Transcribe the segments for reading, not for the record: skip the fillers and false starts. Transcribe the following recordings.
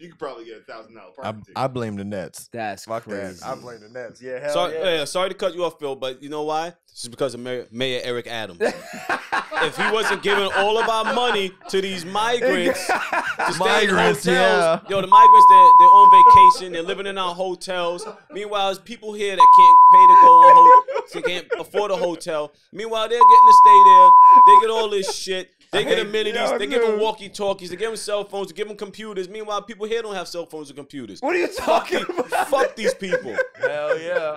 You could probably get $1,000 parking ticket. I blame the Nets. That's Fuck crazy. that. I blame the Nets. Yeah, hell yeah. Sorry to cut you off, Phil, but you know why? This is because of Mayor Eric Adams. If he wasn't giving all of our money to these migrants to stay in hotels, yo, the migrants, they're on vacation, they're living in our hotels. Meanwhile, there's people here that can't pay to go on, they can't afford a hotel. Meanwhile, they're getting to stay there. They get all this shit. They get amenities. They give them walkie-talkies. They give them cell phones. They give them computers. Meanwhile, people here don't have cell phones or computers. What are you talking about? Fuck these people. Hell yeah.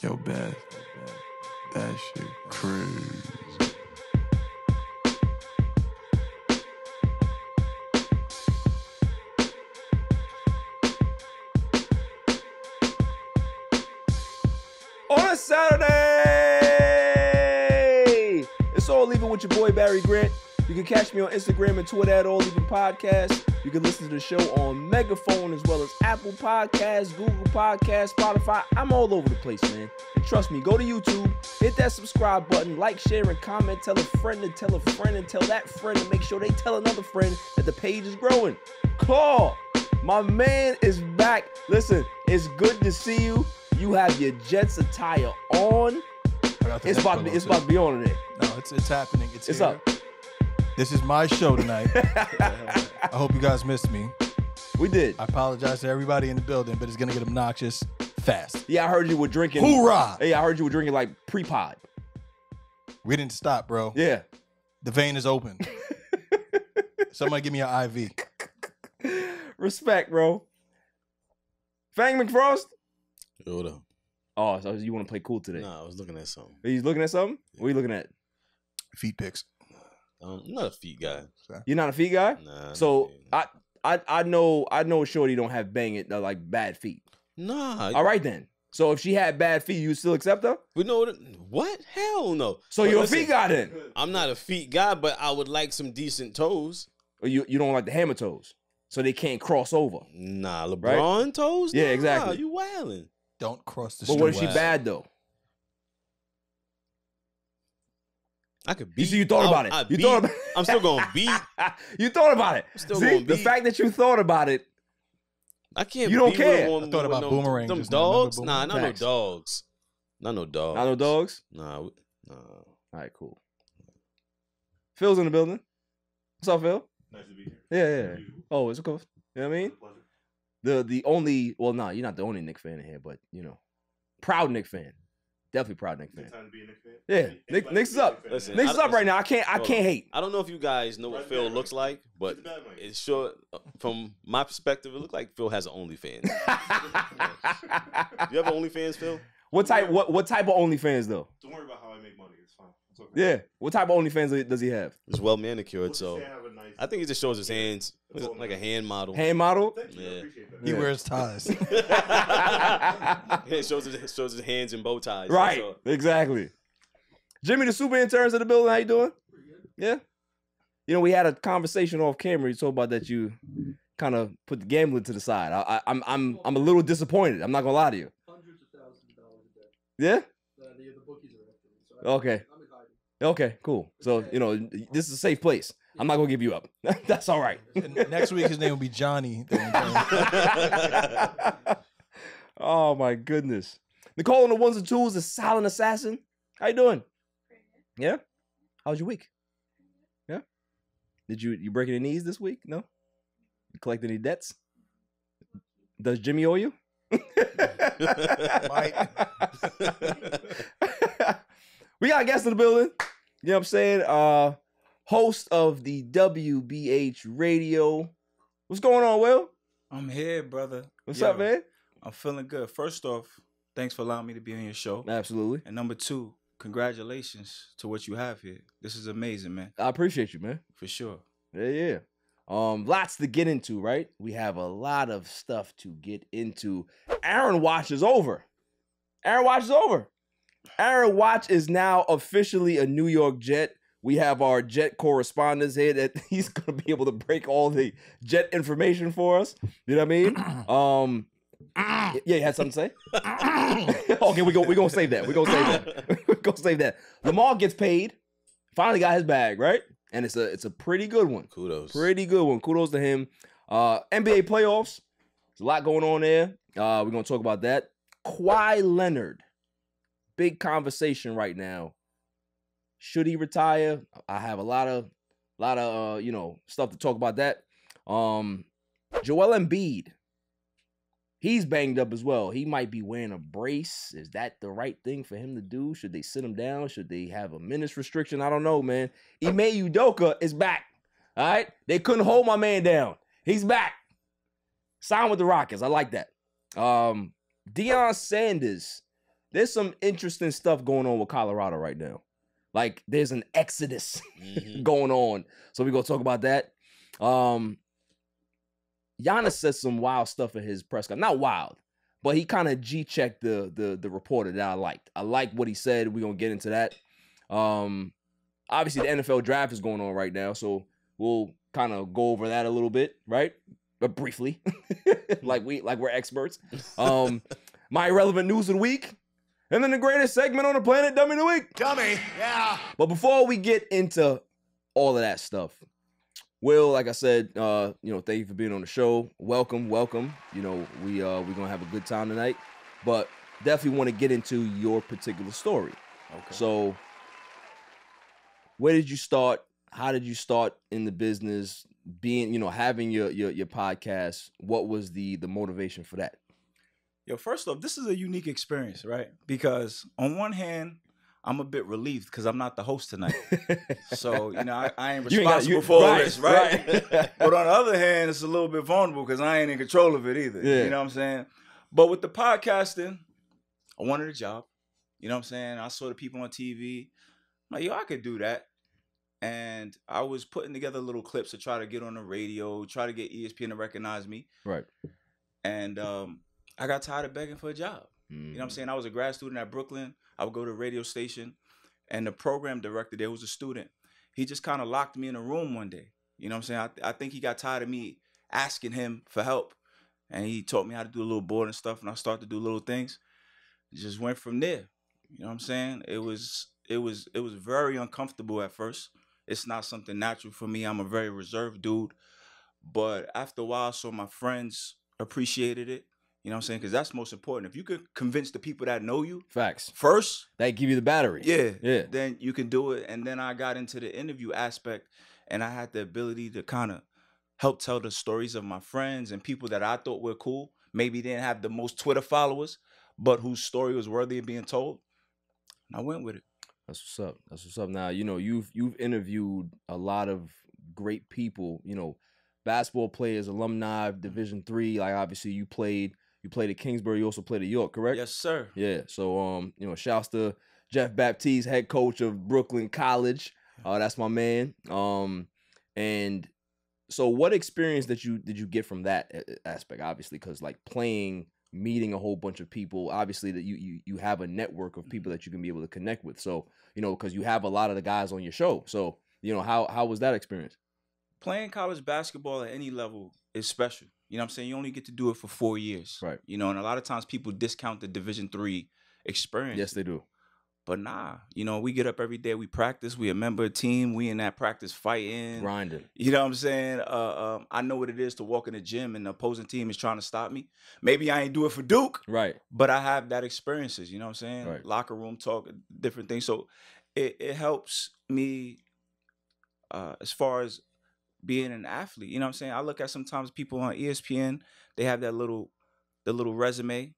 Yo, Beth, that shit crazy. On a Saturday, it's All Even with your boy Barry Grant. You can catch me on Instagram and Twitter at All Even Podcast. You can listen to the show on Megaphone as well as Apple Podcasts, Google Podcasts, Spotify. I'm all over the place, man. And trust me, go to YouTube, hit that subscribe button, like, share, and comment. Tell a friend and tell a friend and tell that friend and make sure they tell another friend that the page is growing. Claw, my man is back. Listen, it's good to see you. You have your Jets attire on. It's about to be on today. No, it's happening. It's here. up. This is my show tonight. I hope you guys missed me. We did. I apologize to everybody in the building, but it's gonna get obnoxious fast. Yeah, I heard you were drinking. Hoorah! Hey, I heard you were drinking like pre-pod. We didn't stop, bro. Yeah. The vein is open. Somebody give me an IV. Respect, bro. Fang McFrost? Hold up. Oh, so you want to play cool today? Nah, I was looking at something. Are you looking at something? What are you looking at? Feet pics. I'm not a feet guy. You're not a feet guy? Nah. So I know Shorty don't have like bad feet. Nah. All right then. So if she had bad feet, you still accept her? We know what? Hell no. So you're a feet guy then? I'm not a feet guy, but I would like some decent toes. Or you don't like the hammer toes, so they can't cross over. Nah, LeBron toes? Yeah, nah, exactly. You wildin'. Don't cross the street. But what if she bad though? I could beat. You see, you thought about it. I'm still gonna beat. You thought about it. I'm still see, gonna beat. The fact that you thought about it. I can't. You don't care. I thought about boomerang. Them dogs? Nah, not no dogs. Not no dogs. Not no dogs? Nah. All right, cool. Phil's in the building. What's up, Phil? Nice to be here. Yeah. Oh, it's cool. You know what I mean? The only, well, nah, you're not the only Knicks fan in here, but you know, proud Knicks fan. Definitely proud Knicks fan. Time to be a Knicks fan? Yeah, Knicks is up. Listen, Knicks is up right now. I can't hate. I don't know if you guys know what Phil looks like, but it's sure from my perspective, it looks like Phil has an OnlyFans. You have an OnlyFans, Phil? What type of OnlyFans though? Don't worry about how I make money. It's fine. It's okay. Yeah. What type of OnlyFans does he have? It's well manicured, so I think he just shows his hands, like a hand model. Hand model? Yeah. He wears ties. It shows his hands in bow ties. Right. Exactly. Jimmy, the super interns in the building. How you doing? Yeah. You know, we had a conversation off camera. You talked about that you kind of put the gambling to the side. I'm a little disappointed. I'm not gonna lie to you. Hundreds of thousands of dollars a day. Yeah. The bookies are after me. So Okay. I'm in hiding. Okay, cool. So, you know, this is a safe place. I'm not going to give you up. That's all right. Next week, his name will be Johnny. Oh, my goodness. Nicole on the ones and twos, the silent assassin. How you doing? Yeah? How was your week? Yeah? Did you break any knees this week? No? You collect any debts? Does Jimmy owe you? Mike. We got a guest in the building. You know what I'm saying? Host of the WBH Radio. What's going on, Will? I'm here, brother. What's up, man? I'm feeling good. First off, thanks for allowing me to be on your show. Absolutely. And number two, congratulations to what you have here. This is amazing, man. I appreciate you, man. For sure. Yeah. Lots to get into, right? We have a lot of stuff to get into. Aaron Watch is over. Aaron Watch is now officially a New York Jet. We have our Jet correspondent here that he's going to be able to break all the Jet information for us. You know what I mean? Yeah, you had something to say? Okay, we're going to save that. We're going to save that. Lamar gets paid. Finally got his bag, right? And it's a pretty good one. Kudos. Pretty good one. Kudos to him. NBA playoffs. There's a lot going on there. We're gonna talk about that. Kawhi Leonard, big conversation right now. Should he retire? I have a lot of stuff to talk about that. Joel Embiid, he's banged up as well. He might be wearing a brace. Is that the right thing for him to do? Should they sit him down? Should they have a minutes restriction? I don't know, man. Ime Udoka is back. All right, they couldn't hold my man down. He's back. Signed with the Rockets. I like that. Deion Sanders. There's some interesting stuff going on with Colorado right now. Like, there's an exodus going on. So we're going to talk about that. Giannis said some wild stuff in his press conference. Not wild, but he kind of G-checked the reporter that I liked. I like what he said. We're going to get into that. Obviously, the NFL draft is going on right now, so we'll kind of go over that a little bit, right? But briefly, like we're experts. My irrelevant news of the week. And then the greatest segment on the planet, Dummy of the Week. Dummy, yeah. But before we get into all of that stuff, Will, like I said, thank you for being on the show. Welcome. You know, we're gonna have a good time tonight. But definitely want to get into your particular story. Okay. So, where did you start? How did you start in the business? Being, having your podcast. What was the motivation for that? Yo, first off, this is a unique experience, right? Because on one hand, I'm a bit relieved because I'm not the host tonight. So, I ain't responsible for all this, right? But on the other hand, it's a little bit vulnerable because I ain't in control of it either. Yeah. You know what I'm saying? But with the podcasting, I wanted a job. You know what I'm saying? I saw the people on TV. I'm like, yo, I could do that. And I was putting together little clips to try to get on the radio, try to get ESPN to recognize me. Right. And I got tired of begging for a job. You know what I'm saying? I was a grad student at Brooklyn. I would go to a radio station, and the program director there was a student. He just kind of locked me in a room one day. You know what I'm saying? I think he got tired of me asking him for help, and he taught me how to do a little board and stuff, and I started to do little things. It just went from there. You know what I'm saying? It was very uncomfortable at first. It's not something natural for me. I'm a very reserved dude. But after a while, I saw my friends appreciated it. You know what I'm saying? Because that's most important. If you could convince the people that know you facts first, they give you the battery. Yeah. Then you can do it. And then I got into the interview aspect, and I had the ability to kind of help tell the stories of my friends and people that I thought were cool. Maybe didn't have the most Twitter followers, but whose story was worthy of being told. And I went with it. That's what's up. Now, you've interviewed a lot of great people, basketball players, alumni, Division III. Like, obviously you played at Kingsbury, you also played at York, correct? Yes, sir. Yeah. So shouts to Jeff Baptiste, head coach of Brooklyn College. That's my man. And so what experience did you get from that aspect? Obviously, because like playing, meeting a whole bunch of people, obviously that you have a network of people that you can be able to connect with. So, because you have a lot of the guys on your show. So, how was that experience? Playing college basketball at any level is special. You know what I'm saying? You only get to do it for 4 years. Right. And a lot of times people discount the Division III experience. Yes, they do. But nah, we get up every day, we practice, we a member of a team, we in that practice fighting. Grinding. You know what I'm saying? I know what it is to walk in the gym and the opposing team is trying to stop me. Maybe I ain't do it for Duke. Right. But I have that experiences, you know what I'm saying? Right. Locker room talk, different things. So it helps me as far as being an athlete. You know what I'm saying? I look at sometimes people on ESPN, they have the little resume.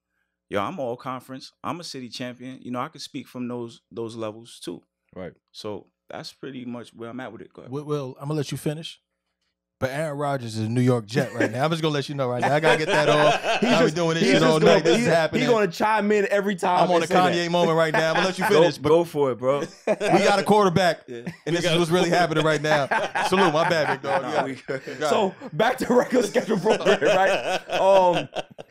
Yo, I'm all conference. I'm a city champion. I could speak from those levels too. Right. So that's pretty much where I'm at with it. Go ahead. Will, I'm gonna let you finish. But Aaron Rodgers is a New York Jet right now. I'm just gonna let you know right now. I gotta get that off. He's just doing this shit all night. This is happening. He's gonna chime in every time. I'm on a Kanye moment right now. I'm gonna let you finish. Go for it, bro. We got a quarterback, and this is what's really happening right now. Salute, my bad, big dog. So back to regular schedule program, right?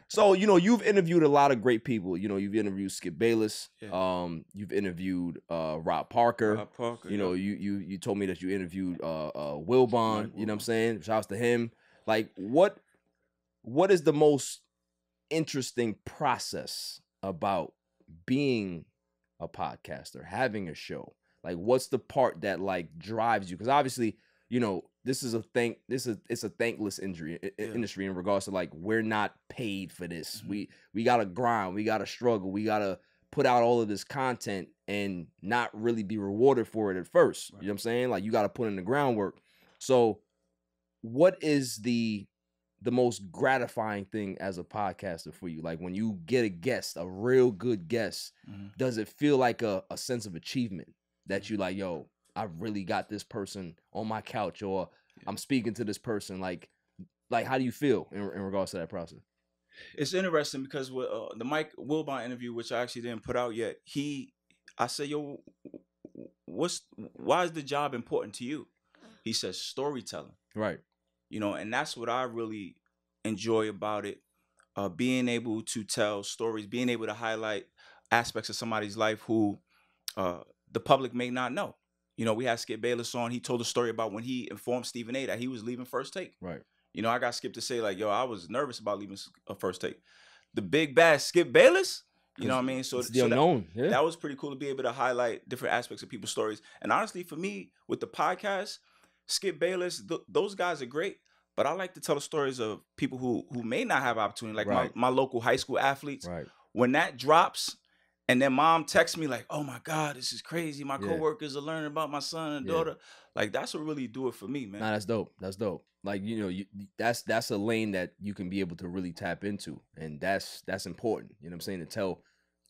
So you've interviewed a lot of great people. You've interviewed Skip Bayless. Yeah. You've interviewed Rob Parker. You told me that you interviewed Wilbon. You know what I'm saying? Shouts to him. Like, what is the most interesting process about being a podcaster, having a show? Like, what's the part that like drives you? Because obviously, this is a thankless industry in regards to like we're not paid for this. We gotta grind, we gotta struggle, we gotta put out all of this content and not really be rewarded for it at first. Right. You know what I'm saying? Like you gotta put in the groundwork. So what is the most gratifying thing as a podcaster for you? Like when you get a guest, a real good guest, does it feel like a sense of achievement that you like, yo, I really got this person on my couch, or I'm speaking to this person? Like how do you feel in regards to that process? It's interesting because with the Mike Wilbon interview, which I actually didn't put out yet, I said, yo, why is the job important to you? He says storytelling. Right. You know, and that's what I really enjoy about it. Being able to tell stories, being able to highlight aspects of somebody's life who the public may not know. You know, we had Skip Bayless on. He told a story about when he informed Stephen A. that he was leaving First Take. Right. You know, I got Skip to say like, yo, I was nervous about leaving First Take. The big bad Skip Bayless, you know what I mean? So, the unknown. That was pretty cool to be able to highlight different aspects of people's stories. And honestly, for me, with the podcast, Skip Bayless, those guys are great. But I like to tell the stories of people who may not have opportunity, like my local high school athletes. Right. When that drops, and then mom texts me like, oh my God, this is crazy. My coworkers are learning about my son and daughter. Like that's what really do it for me, man. Nah, that's dope. That's dope. Like, you know, that's a lane that you can be able to really tap into. And that's important. You know what I'm saying? To tell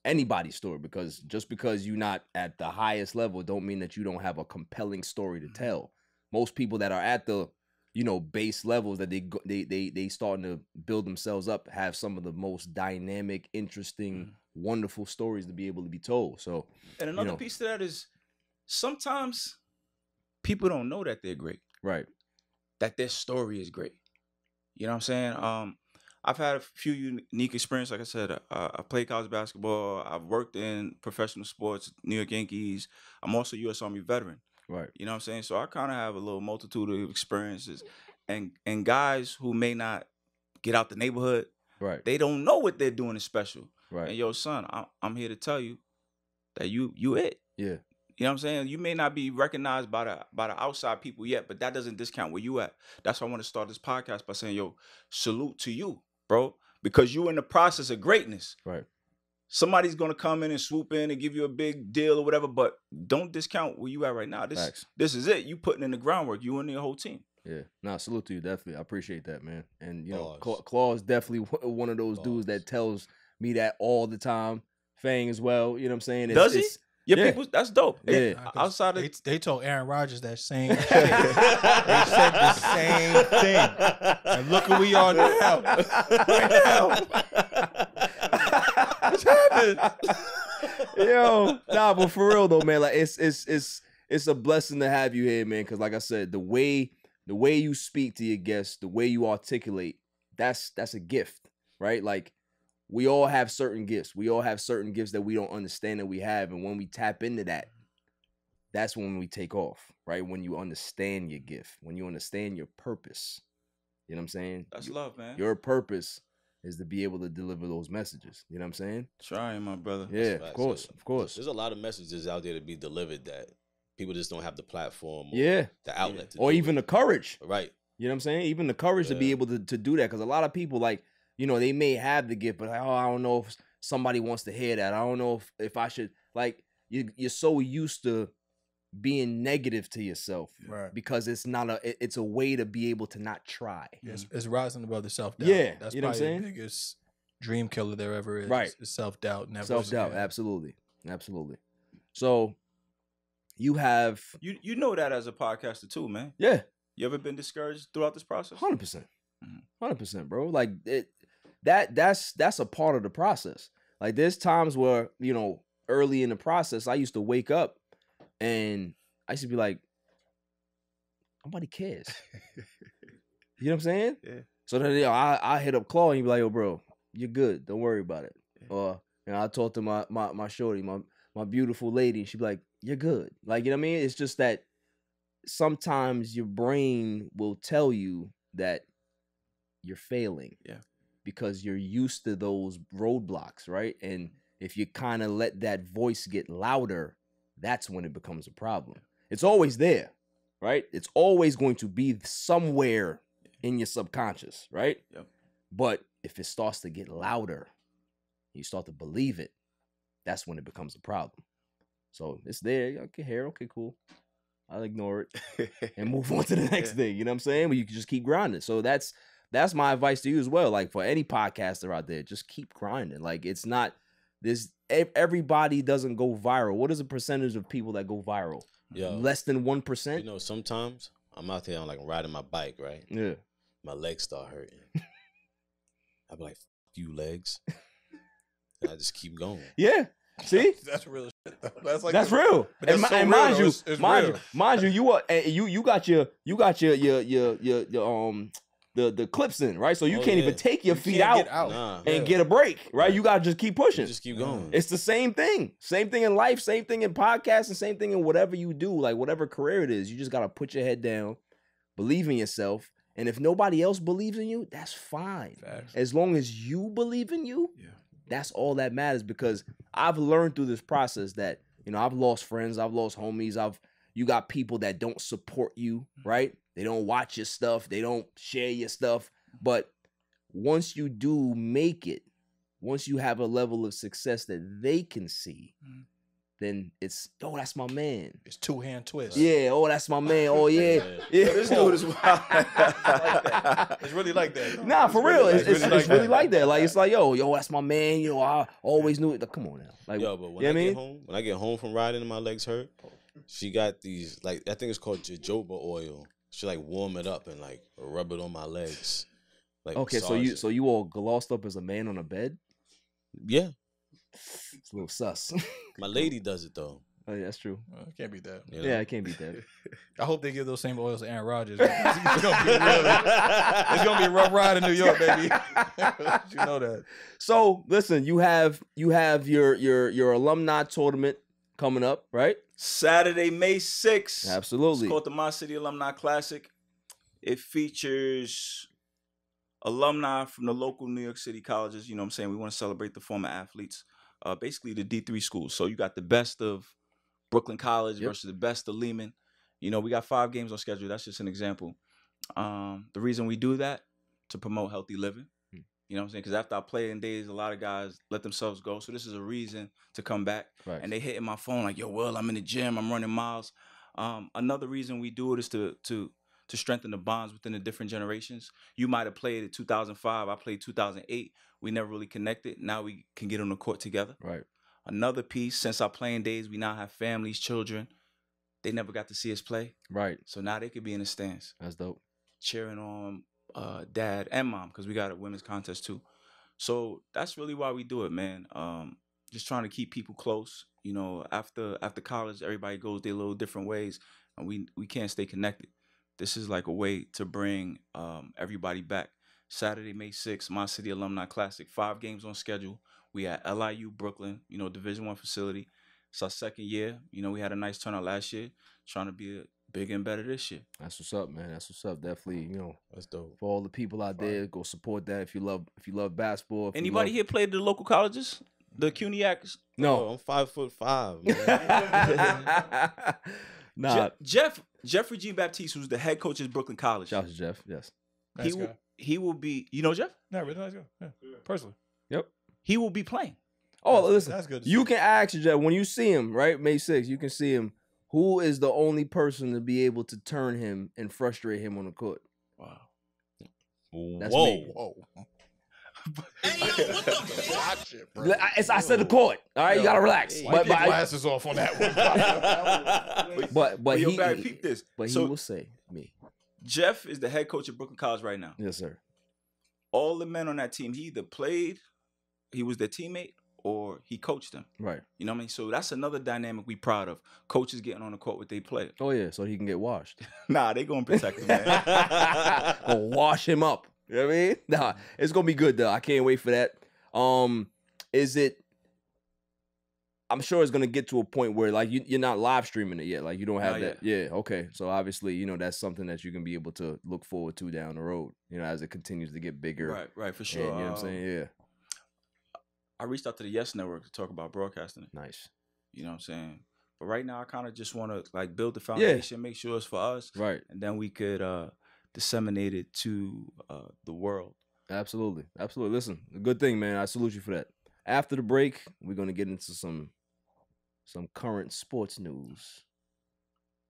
anybody's story, because just because you're not at the highest level don't mean that you don't have a compelling story to tell. Most people that are at the, you know, base levels that they starting to build themselves up have some of the most dynamic, interesting, wonderful stories to be able to be told. So, and another piece to that is sometimes people don't know that they're great. Right. That their story is great. You know what I'm saying? I've had a few unique experiences. Like I said, I played college basketball. I've worked in professional sports, New York Yankees. I'm also U.S. Army veteran. Right. You know what I'm saying? So I kind of have a little multitude of experiences. And guys who may not get out the neighborhood, right, they don't know what they're doing is special. Right. And yo, son, I'm here to tell you that you it. Yeah. You know what I'm saying? You may not be recognized by the outside people yet, but that doesn't discount where you at. That's why I want to start this podcast by saying, yo, salute to you, bro, because you in the process of greatness. Right. Somebody's going to come in and swoop in and give you a big deal or whatever, but don't discount where you at right now. This is it. You putting in the groundwork. You and your whole team. Yeah. Nah, salute to you. Definitely. I appreciate that, man. And, you know, Claw is definitely one of those dudes that tells me that all the time. Fang as well. You know what I'm saying? Does he? People, that's dope. Yeah. Outside of they told Aaron Rodgers that same shit. They said the same thing. And look who we are now. Right now. What's happening? Yo, nah, but for real though, man, like it's a blessing to have you here, man. Because like I said, the way you speak to your guests, the way you articulate, that's a gift, right? Like we all have certain gifts. We all have certain gifts that we don't understand that we have, and when we tap into that, that's when we take off, right? When you understand your gift, when you understand your purpose, you know what I'm saying? That's love, man. Your purpose is to be able to deliver those messages. You know what I'm saying? Trying, my brother. Yeah, of course, of course. There's a lot of messages out there to be delivered that people just don't have the platform or the outlet to or even the courage. Right. You know what I'm saying? Even the courage to be able to do that. Because a lot of people, like, you know, they may have the gift, but like, oh, I don't know if somebody wants to hear that. I don't know if I should, like, you're so used to being negative to yourself, right? Because it's not it's a way to be able to not try. It's rising above the self-doubt. Yeah, that's you know probably what I'm the biggest dream killer there ever is. Right, is self-doubt. Self-doubt, absolutely. So you have you know that as a podcaster too, man. Yeah. You ever been discouraged throughout this process? 100%, 100%, bro. Like that's a part of the process. Like there's times where, you know, early in the process, I used to wake up and I used to be like, nobody cares. You know what I'm saying? Yeah. So then, you know, I hit up Claw and he'd be like, yo, bro, you're good. Don't worry about it. Yeah. Or, you know, I talked to my shorty, my beautiful lady, and she'd be like, you're good. Like, you know what I mean? It's just that sometimes your brain will tell you that you're failing. Yeah. Because you're used to those roadblocks, right? And if you kind of let that voice get louder, that's when it becomes a problem. It's always there, right? It's always going to be somewhere in your subconscious, right? Yep. But if it starts to get louder, you start to believe it, that's when it becomes a problem. So it's there. Okay, hair. Okay, cool. I'll ignore it and move on to the next thing. You know what I'm saying? But you can just keep grinding. So that's my advice to you as well. Like for any podcaster out there, just keep grinding. Like it's not this. Everybody doesn't go viral. What is the percentage of people that go viral? Yo, Less than 1%. You know, sometimes I'm out there, I'm like riding my bike, right? Yeah. My legs start hurting. I be like, "F you legs," and I just keep going. Yeah. See, That's real shit. Though. That's like that's real. But that's so real, mind though. you, It's mind real. you, mind you, you got your the clips in, right? So you Oh, can't yeah. even take your feet Can't out, get out. Nah, and get a break, right? You gotta just keep pushing. just keep going. It's the same thing. Same thing in life, same thing in podcasting, same thing in whatever you do, like whatever career it is. You just gotta put your head down, believe in yourself. And if nobody else believes in you, that's fine. Facts. As long as you believe in you, Yeah. that's all that matters. Because I've learned through this process that, you know, I've lost friends, I've lost homies, you got people that don't support you, right? They don't watch your stuff, they don't share your stuff. But once you do make it, once you have a level of success that they can see, then it's, oh, that's my man. It's 2-hand twist. Yeah, oh, that's my man. Oh, yeah. Yeah. This dude is wild. It's really like that. Nah, for real. It's really that. like that. Like, it's like, yo, that's my man. You know, I always knew it. Come on now. Like, Yo, but when you know I what I get mean? home, when I get home from riding and my legs hurt, she got these, like, I think it's called jojoba oil. She like warm it up and like rub it on my legs. Like, Okay, massage so you all glossed up as a man on a bed? it. Yeah, It's a little sus. my lady does it though. Oh, yeah, that's true. Can't beat that. You know? Yeah, I can't beat that. I hope they give those same oils to Aaron Rodgers. It's gonna be a rough ride in New York, baby. You know that. So listen, you have your alumni tournament coming up, right? Saturday, May 6th. Absolutely. It's called the My City Alumni Classic. It features alumni from the local New York City colleges. You know what I'm saying? We want to celebrate the former athletes. Basically the D3 schools. So you got the best of Brooklyn College versus the best of Lehman. You know, we got 5 games on schedule. That's just an example. The reason we do that, to promote healthy living. You know what I'm saying? Because after our playing days, a lot of guys let themselves go. So this is a reason to come back. Right. And they hitting my phone like, yo, Will, I'm in the gym. I'm running miles. Another reason we do it is to strengthen the bonds within the different generations. You might have played in 2005. I played 2008. We never really connected. Now we can get on the court together. Right. Another piece, since our playing days, we now have families, children. They never got to see us play. Right. So now they could be in the stands That's dope. cheering on dad and mom, because we got a women's contest too. So that's really why we do it, man. Just trying to keep people close. You know, after college, everybody goes their little different ways, and we can't stay connected. This is like a way to bring everybody back. Saturday, May 6th, My City Alumni Classic. 5 games on schedule. We at LIU Brooklyn, you know, Division I facility. It's our 2nd year. You know, we had a nice turnout last year. Trying to be bigger and better this year. That's what's up, man. That's what's up. Definitely, you know, That's dope. for all the people out there, go support that. If you love basketball. If you Anybody love... here played at the local colleges? The KNICKS? No. I'm 5'5", man. Nah. Jeffrey G. Baptiste, who's the head coach at Brooklyn College. Shout out to Jeff. Yes. Nice guy. He will be, you know Jeff? No, really nice guy. Yeah. Personally. Yep. He will be playing. Oh, listen. That's good to You see. can ask Jeff when you see him, right? May 6th, you can see him. Who is the only person to be able to turn him and frustrate him on the court? Wow. That's Whoa. me. Whoa. Watch it, bro. I said the court. All right, you gotta relax. Wipe But your glasses off on that one. but Yo, he Barry, peep this. but he So- will say me. Jeff is the head coach at Brooklyn College right now. Yes, sir. All the men on that team, he either played, he was their teammate, or he coached them. Right. You know what I mean? So that's another dynamic we proud of. Coaches getting on the court with their players. Oh yeah, so he can get washed. Nah, they gonna protect him, man. Gonna wash him up. You know what I mean? Nah, it's gonna be good though. I can't wait for that. Is it? I'm sure it's gonna get to a point where like you're not live streaming it yet. Like you don't have Not that. Yeah. Okay. So obviously, you know, that's something that you can be able to look forward to down the road. You know, as it continues to get bigger. Right, for And, sure. you know what I'm saying? Yeah. I reached out to the Yes Network to talk about broadcasting it. Nice. You know what I'm saying? But right now, I kind of just want to like build the foundation, make sure it's for us, right, and then we could disseminate it to the world. Absolutely. Listen, a good thing, man. I salute you for that. After the break, we're gonna get into some current sports news,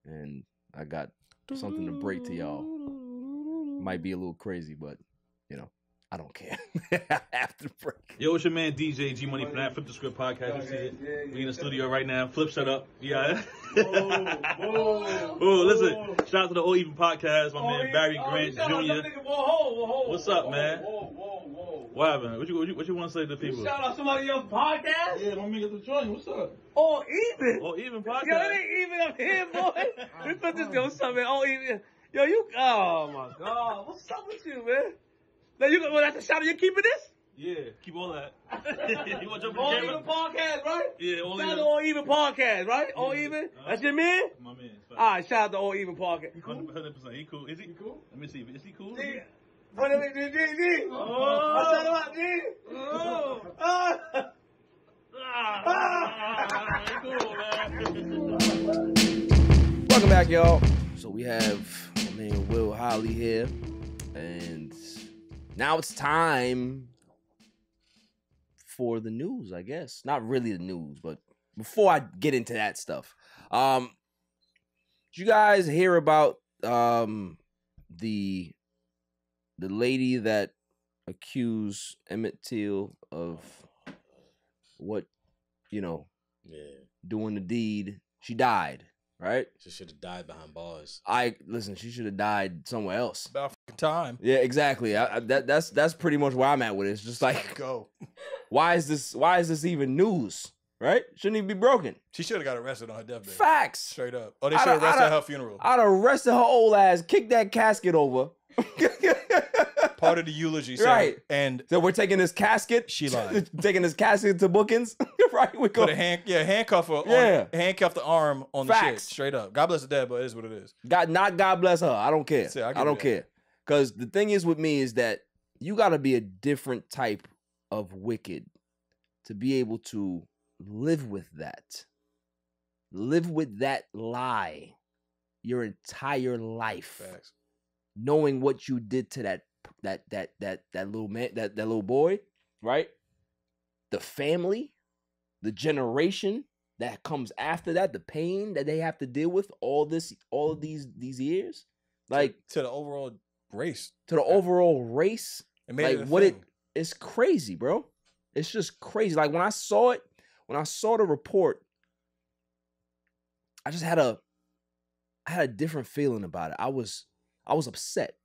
and I got something to break to y'all. Might be a little crazy, but you know, I don't care. After the break. Yo, it's your man DJ G Money from that Flip the Script podcast. You see it? We in the studio right now. Flip, shut up. Yeah. Oh, listen. Shout out to the All Even podcast. My man Barry Grant Jr. What's up, man? What happened? What you want to say to the people? Shout out somebody else's podcast? Yeah, my niggas to join. What's up? All Even? All Even podcast. Yo, it ain't even up here, boy. We put this go something. All Even. Yo, you. Oh my God. What's up with you, man? Now that's a shout out. You keeping this? Yeah, keep all that. You want to jump All on Even podcast, right? Yeah, All Shout out Even. to All Even podcast, right? Yeah. All Even? That's your man? My man. All right, shout out to All Even podcast. 100%. He cool. Is he cool? Let me see. Is he cool? G. What is it, G? Oh. I shout out, G. Oh. He cool, man. Welcome back, y'all. So we have my man Will Holly here, and now it's time for the news, I guess. Not really the news, but before I get into that stuff, did you guys hear about the lady that accused Emmett Till of what, doing the deed? She died, right? She should have died behind bars. She should have died somewhere else. About time. Yeah, exactly. That's pretty much where I'm at with it. It's just like, go. Why is this even news? Right? Shouldn't even be broken. She should have got arrested on her deathbed. Facts. Straight up. Oh, they should have arrested her funeral. I'd arrested her old ass, kicked that casket over. Part of the eulogy, right? And so we're taking this casket. She lied. Taking this casket to bookings, right? We go. Put a handcuff her. Handcuff the arm on the shit. Straight up. God bless the dead, but it is what it is. God bless her. I don't care. I don't care. Because the thing is with me is that you got to be a different type of wicked to be able to live with that. Live with that lie your entire life. Facts. Knowing what you did to that little man, that little boy, right? The family, the generation that comes after that, the pain that they have to deal with all of these years, like to the overall race. To the overall race. It made like it's crazy, bro. It's just crazy. Like when I saw the report, I just had a different feeling about it. I was upset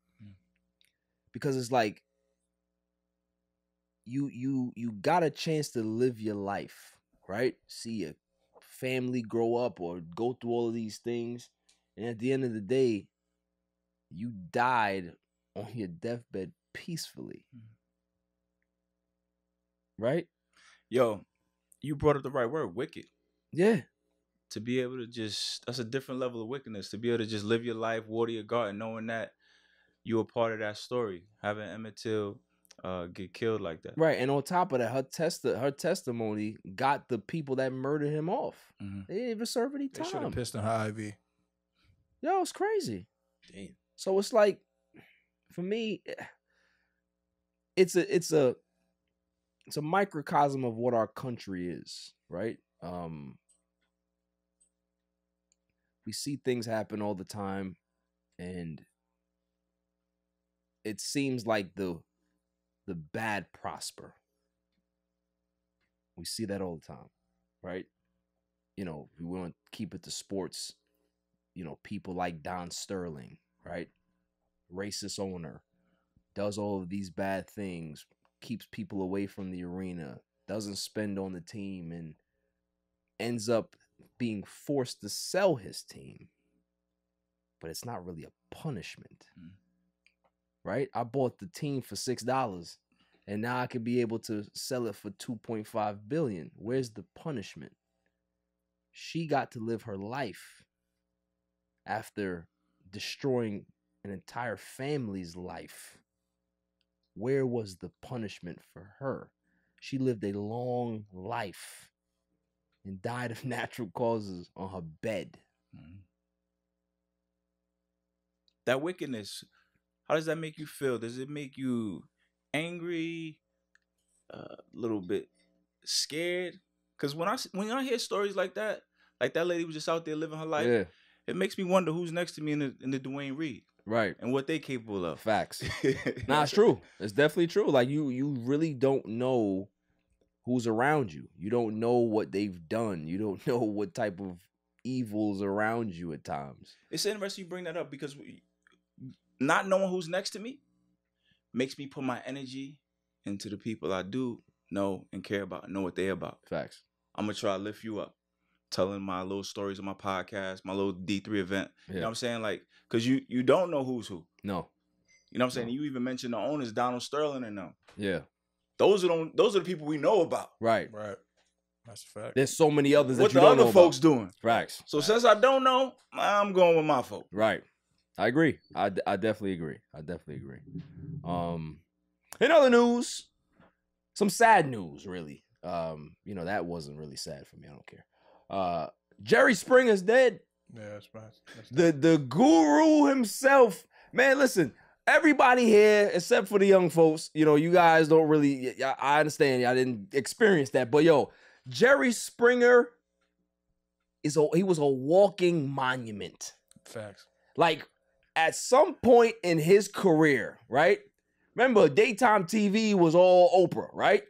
because it's like you got a chance to live your life, right? See your family grow up or go through all of these things, and at the end of the day, you died on your deathbed peacefully, right? Yo, you brought up the right word, wicked. Yeah. To be able to that's a different level of wickedness. To be able to just live your life, water your garden, knowing that you were part of that story. Having Emmett Till get killed like that. Right. And on top of that, her testimony got the people that murdered him off. Mm-hmm. They didn't even serve any time. They should have pissed on her IV. Yo, it's crazy. Damn. So it's like, for me, it's a microcosm of what our country is, right? We see things happen all the time, and it seems like the bad prosper. We see that all the time, right? We want to keep it to sports. People like Don Sterling, right? Racist owner, does all of these bad things, keeps people away from the arena, doesn't spend on the team, and ends up being forced to sell his team. But it's not really a punishment, right? I bought the team for $6, and now I could be able to sell it for $2.5 billion. Where's the punishment? She got to live her life after destroying an entire family's life. Where was the punishment for her? She lived a long life and died of natural causes on her bed. That wickedness, how does that make you feel? Does it make you angry, a little bit scared? Because when I hear stories like that lady was just out there living her life, it makes me wonder who's next to me in the Dwayne Reed. Right. And what they capable of. Facts. Nah, it's true. It's definitely true. Like you really don't know who's around you. You don't know what they've done. You don't know what type of evil's around you at times. It's interesting you bring that up because not knowing who's next to me makes me put my energy into the people I do know and care about, know what they're about. Facts. I'm going to try to lift you up, telling my little stories on my podcast, my little D3 event. You know what I'm saying? Like, because you don't know who's who. No. You know what I'm saying? You even mentioned the owners, Donald Sterling and them. Yeah. Those are the people we know about. Right. Right. That's a fact. There's so many others that what you the don't know other folks about. doing. Facts. So since I don't know, I'm going with my folk. Right. I agree. I definitely agree. In other news, some sad news, really. You know, that wasn't really sad for me. I don't care. Jerry Springer's dead. Yeah, that's the guru himself. Man, listen, everybody here, except for the young folks, you know, you guys don't really, I understand y'all didn't experience that, but yo, Jerry Springer he was a walking monument. Facts. Like, at some point in his career, right? Remember, daytime TV was all Oprah, right?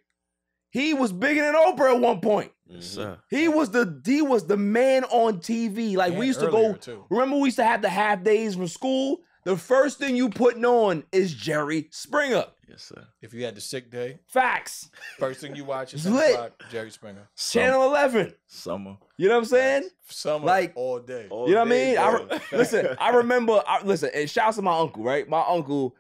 He was bigger than Oprah at one point. Yes, He was the man on TV. Like, we used to go. Too. Remember, we used to have the half days from school. The first thing you putting on is Jerry Springer. Yes, sir. If you had the sick day, facts. First thing you watch is lit. Jerry Springer. Channel 11. Summer. You know what I'm saying? Summer, like all day. You know what I mean? Listen, I remember. Listen, and shouts to my uncle, right? My uncle,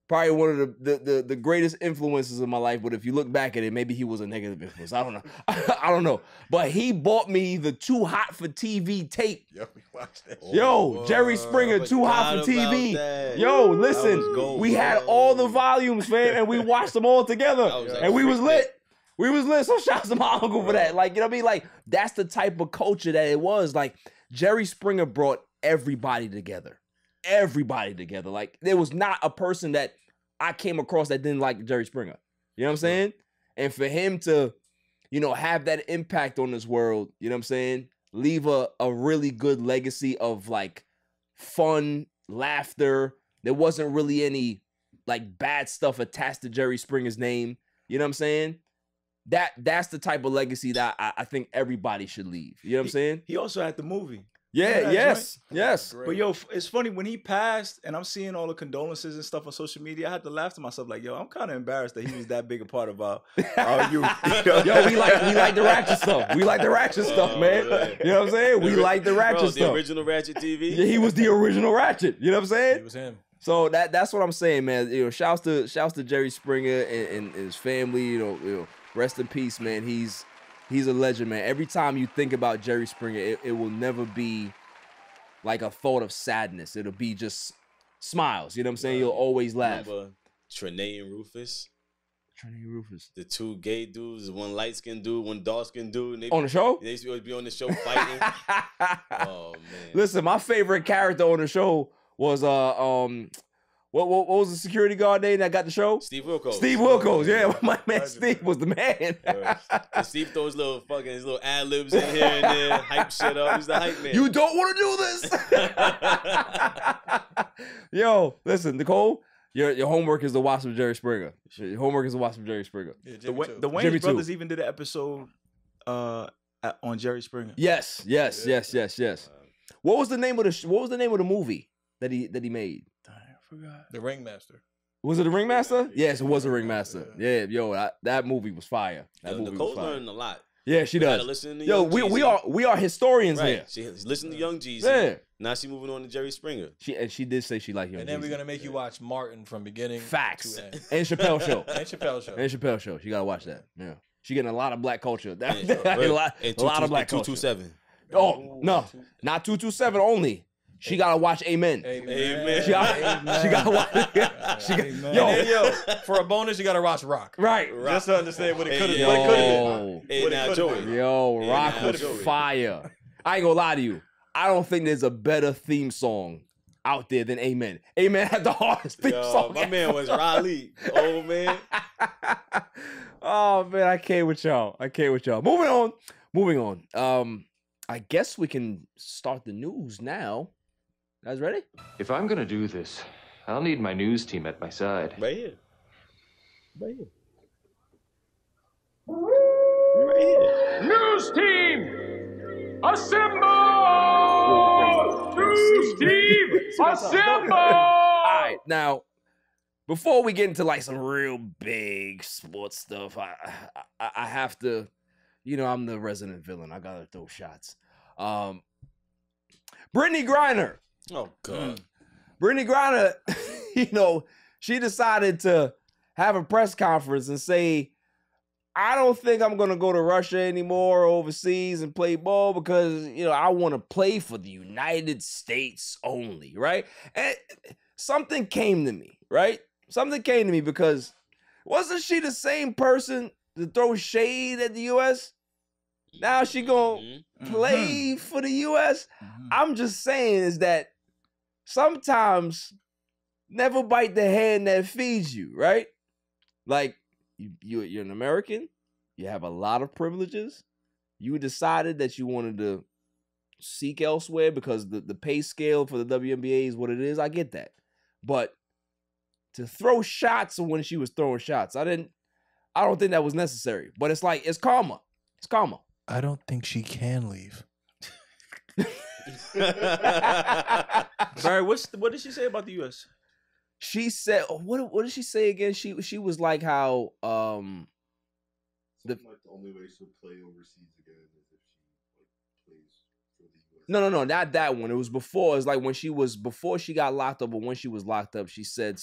probably one of the greatest influences of my life. But if you look back at it, maybe he was a negative influence. I don't know. I don't know. But he bought me the Too Hot for TV tape. Yo, we watched that. Yo, Jerry Springer, Too Hot for TV. Yo, listen, we had all the volumes, fam, and we watched them all together, and we was lit. We was lit. So shouts to my uncle for that. Like, you know what I mean? Like, that's the type of culture that it was. Like, Jerry Springer brought everybody together. Everybody together. Like, there was not a person that I came across that didn't like Jerry Springer. You know what I'm saying? And for him to, you know, have that impact on this world, you know what I'm saying? Leave a really good legacy of, like, fun, laughter. There wasn't really any, like, bad stuff attached to Jerry Springer's name. You know what I'm saying? That's the type of legacy that I think everybody should leave. You know what I'm saying? He also had the movie. Yeah, yes. But yo, it's funny when he passed and I'm seeing all the condolences and stuff on social media, I had to laugh to myself like, yo, I'm kind of embarrassed that he was that big a part of our youth. Yo, we like the ratchet stuff. We like the ratchet stuff, man. Right. You know what I'm saying? We like the ratchet stuff. The original Ratchet TV. Yeah, he was the original Ratchet. You know what I'm saying? It was him. So that's what I'm saying, man. You know, shouts to Jerry Springer and his family. You know, rest in peace, man. He's a legend, man. Every time you think about Jerry Springer, it will never be like a thought of sadness. It'll be just smiles. You know what I'm saying? You'll always laugh. Remember Trenae and Rufus? Trenae and Rufus. The two gay dudes, one light-skinned dude, one dark-skinned dude. On the show? They used to always be on the show fighting. Oh, man. Listen, my favorite character on the show was what was the security guard name that got the show? Steve Wilkos. Steve Wilkos, yeah. My man Steve was the man. And Steve throws his little ad-libs in here and there, hype shit up. He's the hype man. You don't want to do this? Yo, listen, Nicole, your homework is to watch some Jerry Springer. Your homework is to watch some Jerry Springer. Yeah, the Wayans Jimmy brothers too. even did an episode on Jerry Springer. Yes. What was the name of the movie that he made? I forgot. The Ringmaster. Was it The Ringmaster? Yes, it was The Ringmaster. Yeah, yo, that movie was fire. That movie Nicole's was fire. learning a lot. Yeah, she We does. gotta listen to Yo, Young we are historians right. here. She's listening to Young Jeezy. Yeah. Now she moving on to Jerry Springer. She did say she liked Young And then Jeezy. we're gonna make you watch Martin from beginning Facts. to end. And Chappelle Show. And Chappelle Show. And Chappelle Show. She gotta watch that. Yeah. She getting a lot of black culture. And a lot of black culture. 227. Oh, no. Not 227 only. She gotta watch Amen. Amen. She gotta watch. Yo, for a bonus, you gotta watch Rock. Right. Just to understand what it could have Yo. been. Hey, now, Joey. Yo, Rock now, was Joey. fire. I ain't gonna lie to you. I don't think there's a better theme song out there than Amen. Amen had the hardest theme song. My man was Raleigh. Oh, man. Oh man, I can't with y'all. Moving on. I guess we can start the news now. Guys ready? If I'm gonna do this, I'll need my news team at my side. Right here. News team, assemble! News team, assemble! All right, now before we get into like some real big sports stuff, I have to, I'm the resident villain. I gotta throw shots. Brittney Griner. Oh, God. Brittney Griner, she decided to have a press conference and say, I don't think I'm going to go to Russia anymore or overseas and play ball because, I want to play for the United States only, right? And something came to me, right? Something came to me because wasn't she the same person to throw shade at the U.S.? Now she going to play for the U.S.? I'm just saying is that sometimes never bite the hand that feeds you, right? Like, you're an American. You have a lot of privileges. You decided that you wanted to seek elsewhere because the pay scale for the WNBA is what it is. I get that. But to throw shots when she was throwing shots, I don't think that was necessary. But it's like, it's karma. It's karma. I don't think she can leave. Barry, what did she say about the U.S.? She said, what did she say again? She was like how Like the only way she'll play overseas again is if she plays for the U.S. No, not that one. It was before. It's like before she got locked up, but when she was locked up, she said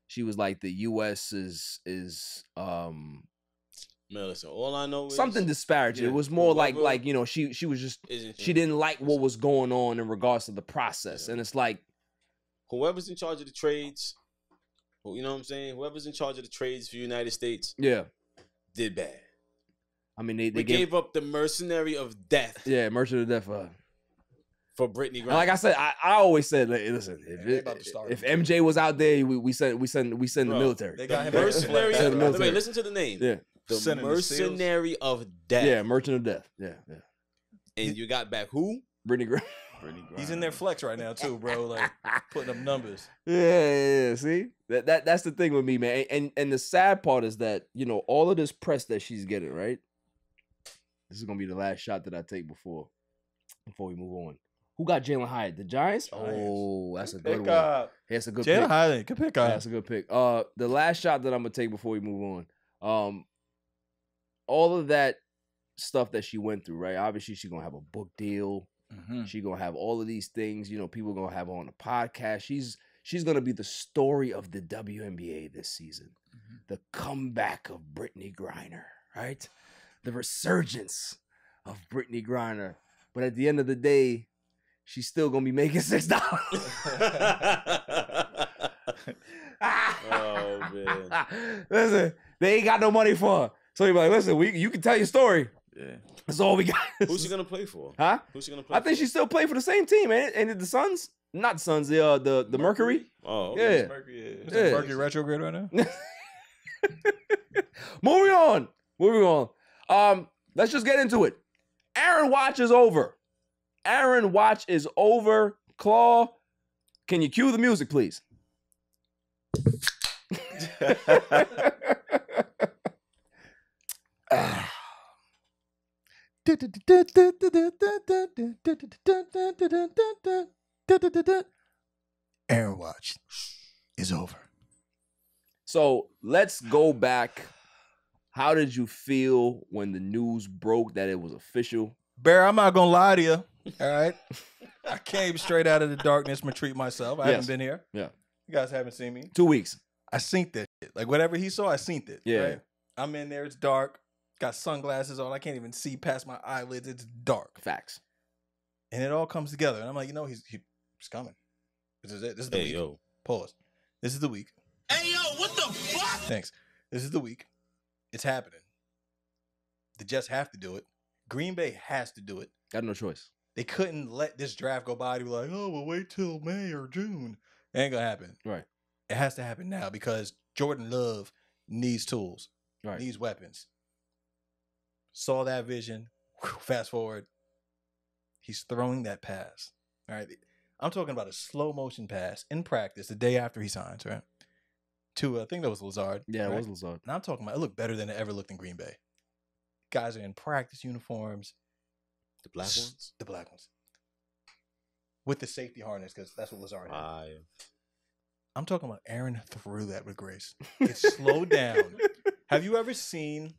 she was like the U.S. is Man, listen, all I know is something disparaging. It was more like she was just she didn't like what was going on in regards to the process, and it's like whoever's in charge of the trades, you know what I'm saying? Whoever's in charge of the trades for the United States, did bad. I mean, they gave up the mercenary of death. Yeah, mercenary of death for Brittney Griner. Like I said, I always said, listen, if MJ was out there, we send the military. They got him mercenary. Wait, listen to the name. Yeah, the mercenary of death. Yeah, merchant of death. Yeah. And you got back who? Brittney Griner. He's in their flex right now too, bro. Like putting up numbers. Yeah. See, that's the thing with me, man. And the sad part is that all of this press that she's getting, right? This is gonna be the last shot that I take before we move on. Who got Jalen Hyatt? The Giants? Oh, that's a good one. That's a good pick. Jalen Hyatt, good pick. That's a good pick. The last shot that I'm gonna take before we move on. All of that stuff that she went through, right? Obviously, she's gonna have a book deal. She's gonna have all of these things. People gonna have her on the podcast. She's gonna be the story of the WNBA this season. The comeback of Brittney Griner, right? The resurgence of Brittney Griner. But at the end of the day, she's still gonna be making $6. Oh man! Listen, they ain't got no money for her. So you're like, listen, you can tell your story. Yeah. That's all we got. Who's she gonna play for? Huh? Who's she gonna play I think she still play for the same team, ain't it? And the Suns? Not the Suns, the Mercury. Oh, okay. Yeah. Mercury, yeah. Mercury retrograde right now? Moving on. Let's just get into it. Aaron Watch is over. Claw, can you cue the music, please? Aaron Watch is over. So let's go back. How did you feel when the news broke that it was official? Bear, I'm not gonna lie to you. All right. I came straight out of the darkness and treat myself. I haven't been here. Yeah. You guys haven't seen me. 2 weeks. I synced that shit. Like whatever he saw, I synced it. Yeah. Right? I'm in there, it's dark. Got sunglasses on. I can't even see past my eyelids. It's dark. Facts. And it all comes together. And I'm like, It's coming. This is it. This is the week. Yo. Pause. This is the week. Hey, yo, what the fuck? Thanks. This is the week. It's happening. The Jets have to do it. Green Bay has to do it. Got no choice. They couldn't let this draft go by to be like, oh, we'll wait till May or June. It ain't going to happen. Right. It has to happen now because Jordan Love needs tools, needs weapons. Saw that vision. Fast forward. He's throwing that pass. All right. I'm talking about a slow motion pass in practice the day after he signs, right? To, I think that was Lazard. Yeah, right? it was Lazard. And I'm talking about it looked better than it ever looked in Green Bay. Guys are in practice uniforms. The black ones? The black ones. With the safety harness, because that's what Lazard had. I'm talking about Aaron threw that with grace. It slowed down. Have you ever seen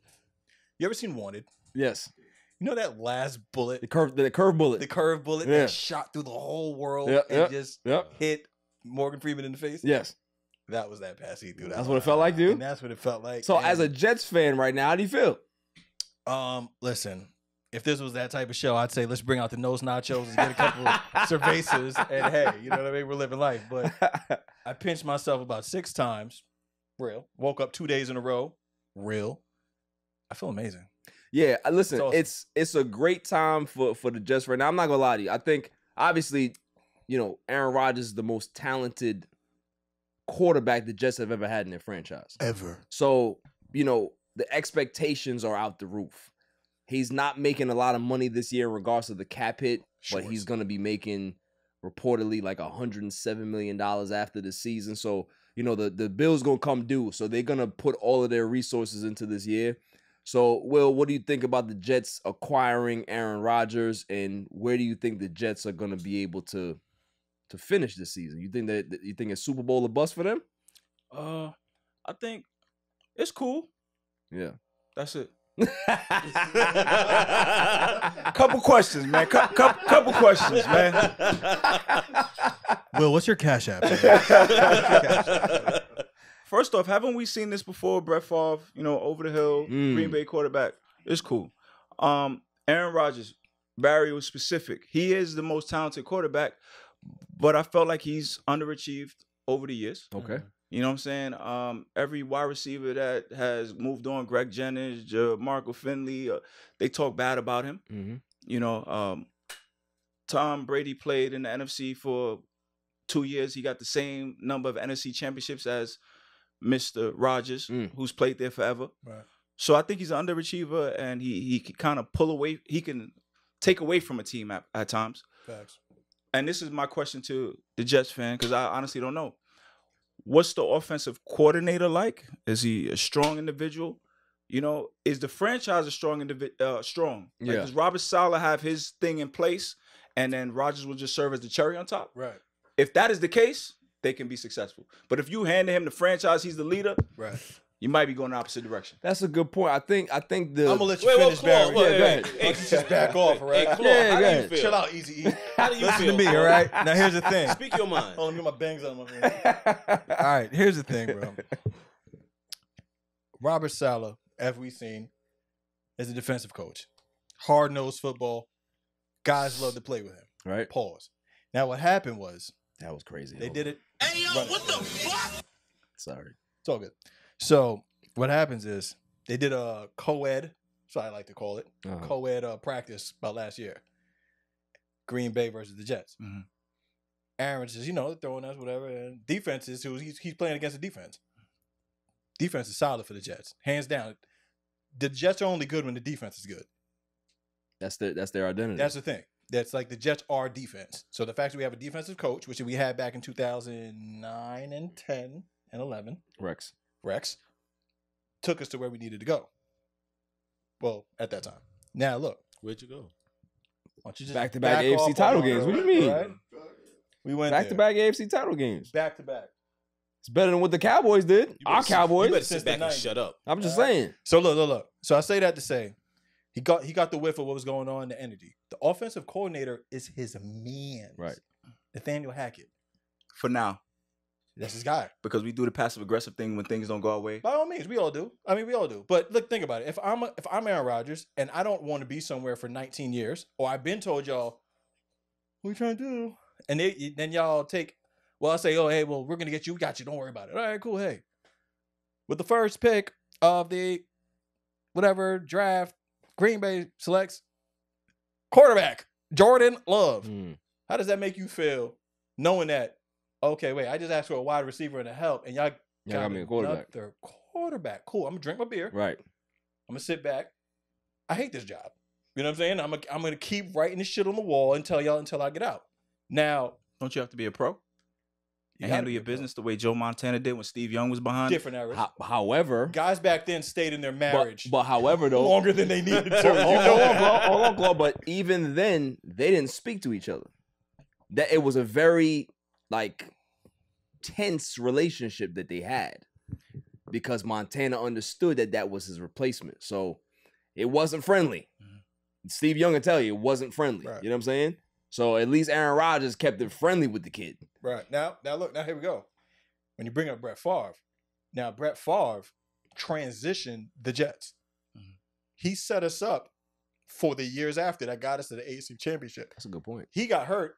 Wanted? Yes. You know that last bullet? The curve bullet. The curve bullet that shot through the whole world and just hit Morgan Freeman in the face? Yes. That was that pass he threw. That's what it felt like, dude? And that's what it felt like. So as a Jets fan right now, how do you feel? Listen, if this was that type of show, I'd say let's bring out the nose nachos and get a couple of cervezas and hey, you know what I mean? We're living life. But I pinched myself about 6 times. Real. Woke up 2 days in a row. Real. I feel amazing. Yeah, listen, It's awesome. it's a great time for the Jets right now. I'm not gonna lie to you. I think obviously, Aaron Rodgers is the most talented quarterback the Jets have ever had in their franchise. Ever. So, the expectations are out the roof. He's not making a lot of money this year in regards to the cap hit, but he's going to be making reportedly like $107 million after the season. So, the bill's going to come due. So they're going to put all of their resources into this year. So, Will, what do you think about the Jets acquiring Aaron Rodgers, and where do you think the Jets are going to be able to finish this season? You think it's Super Bowl or bust for them? I think it's cool. Yeah. That's it. Couple questions, man. Couple questions, man. Will, what's your cash app? First off, haven't we seen this before? Brett Favre, over the hill, Green Bay quarterback. It's cool. Aaron Rodgers, Barry was specific. He is the most talented quarterback, but I felt like he's underachieved over the years. Okay. You know what I'm saying? Every wide receiver that has moved on, Greg Jennings, Marco Finley, they talk bad about him. Mm-hmm. Tom Brady played in the NFC for 2 years. He got the same number of NFC championships as Mr. Rodgers, who's played there forever. Right. So I think he's an underachiever, and he can kind of pull away. He can take away from a team at times. Facts. And this is my question to the Jets fan, because I honestly don't know. What's the offensive coordinator like? Is he a strong individual? Is the franchise a strong individual? Strong. Like, does Robert Saleh have his thing in place, and then Rodgers will just serve as the cherry on top? Right. If that is the case, they can be successful. But if you hand him the franchise, he's the leader. Right. You might be going the opposite direction. That's a good point. I think the. I'm gonna let you finish, Barry. Go ahead. Let's just back off, all right? Hey, Claude, how do you feel? Chill out, Easy E. How do you Listen feel, to me, Claude? all right? Now here's the thing. Speak your mind. Hold on, let me get my bangs on my man. All right, here's the thing, bro. Robert Saleh, as we've seen, is a defensive coach. Hard-nosed football. Guys love to play with him. Right. Pause. Now, what happened was That was crazy. they did it. Hey, yo, what the fuck? Sorry. It's all good. So what happens is they did a co-ed, so I like to call it, co-ed practice about last year. Green Bay versus the Jets. Mm-hmm. Aaron says, throwing us, whatever. And defense is he's playing against the defense. Defense is solid for the Jets, hands down. The Jets are only good when the defense is good. That's their identity. That's the thing. That's like the Jets are defense. So the fact that we have a defensive coach, which we had back in 2009 and 10 and 11, Rex, took us to where we needed to go. Well, at that time. Now look, Where'd you go? why don't you just back-to-back AFC title games. What do you mean? Right? We went Back-to-back AFC title games. back to back. It's better than what the Cowboys did. Our Cowboys. You better Since sit back the and 90s. shut up. I'm just saying. So look. So I say that to say he got the whiff of what was going on in the energy. The offensive coordinator is his man. Right. Nathaniel Hackett. For now. That's his guy. Because we do the passive-aggressive thing when things don't go our way. By all means, we all do. I mean, we all do. But look, think about it. If I'm Aaron Rodgers and I don't want to be somewhere for 19 years, or I've been told y'all, what are you trying to do? And then y'all take, well, I say, oh, hey, well, we're going to get you. We got you. Don't worry about it. All right, cool. Hey, with the first pick of the whatever draft, Green Bay selects quarterback, Jordan Love. How does that make you feel knowing that, okay, wait, I just asked for a wide receiver and a help, and y'all got me a quarterback. Quarterback. Cool. I'm going to drink my beer. Right. I'm going to sit back. I hate this job. You know what I'm saying? I'm going to keep writing this shit on the wall until I get out. Now, don't you have to be a pro and handle your business the way Joe Montana did when Steve Young was behind? Different eras. However, guys back then stayed in their marriage, but however, though, longer than they needed to. Hold on, Claude. But even then, they didn't speak to each other. That it was a very tense relationship that they had because Montana understood that was his replacement. So it wasn't friendly. Steve Young will tell you it wasn't friendly. Right. You know what I'm saying? So at least Aaron Rodgers kept it friendly with the kid. Right. Now look, here we go. When you bring up Brett Favre, now Brett Favre transitioned the Jets. He set us up for the years after that got us to the AFC Championship. That's a good point. He got hurt.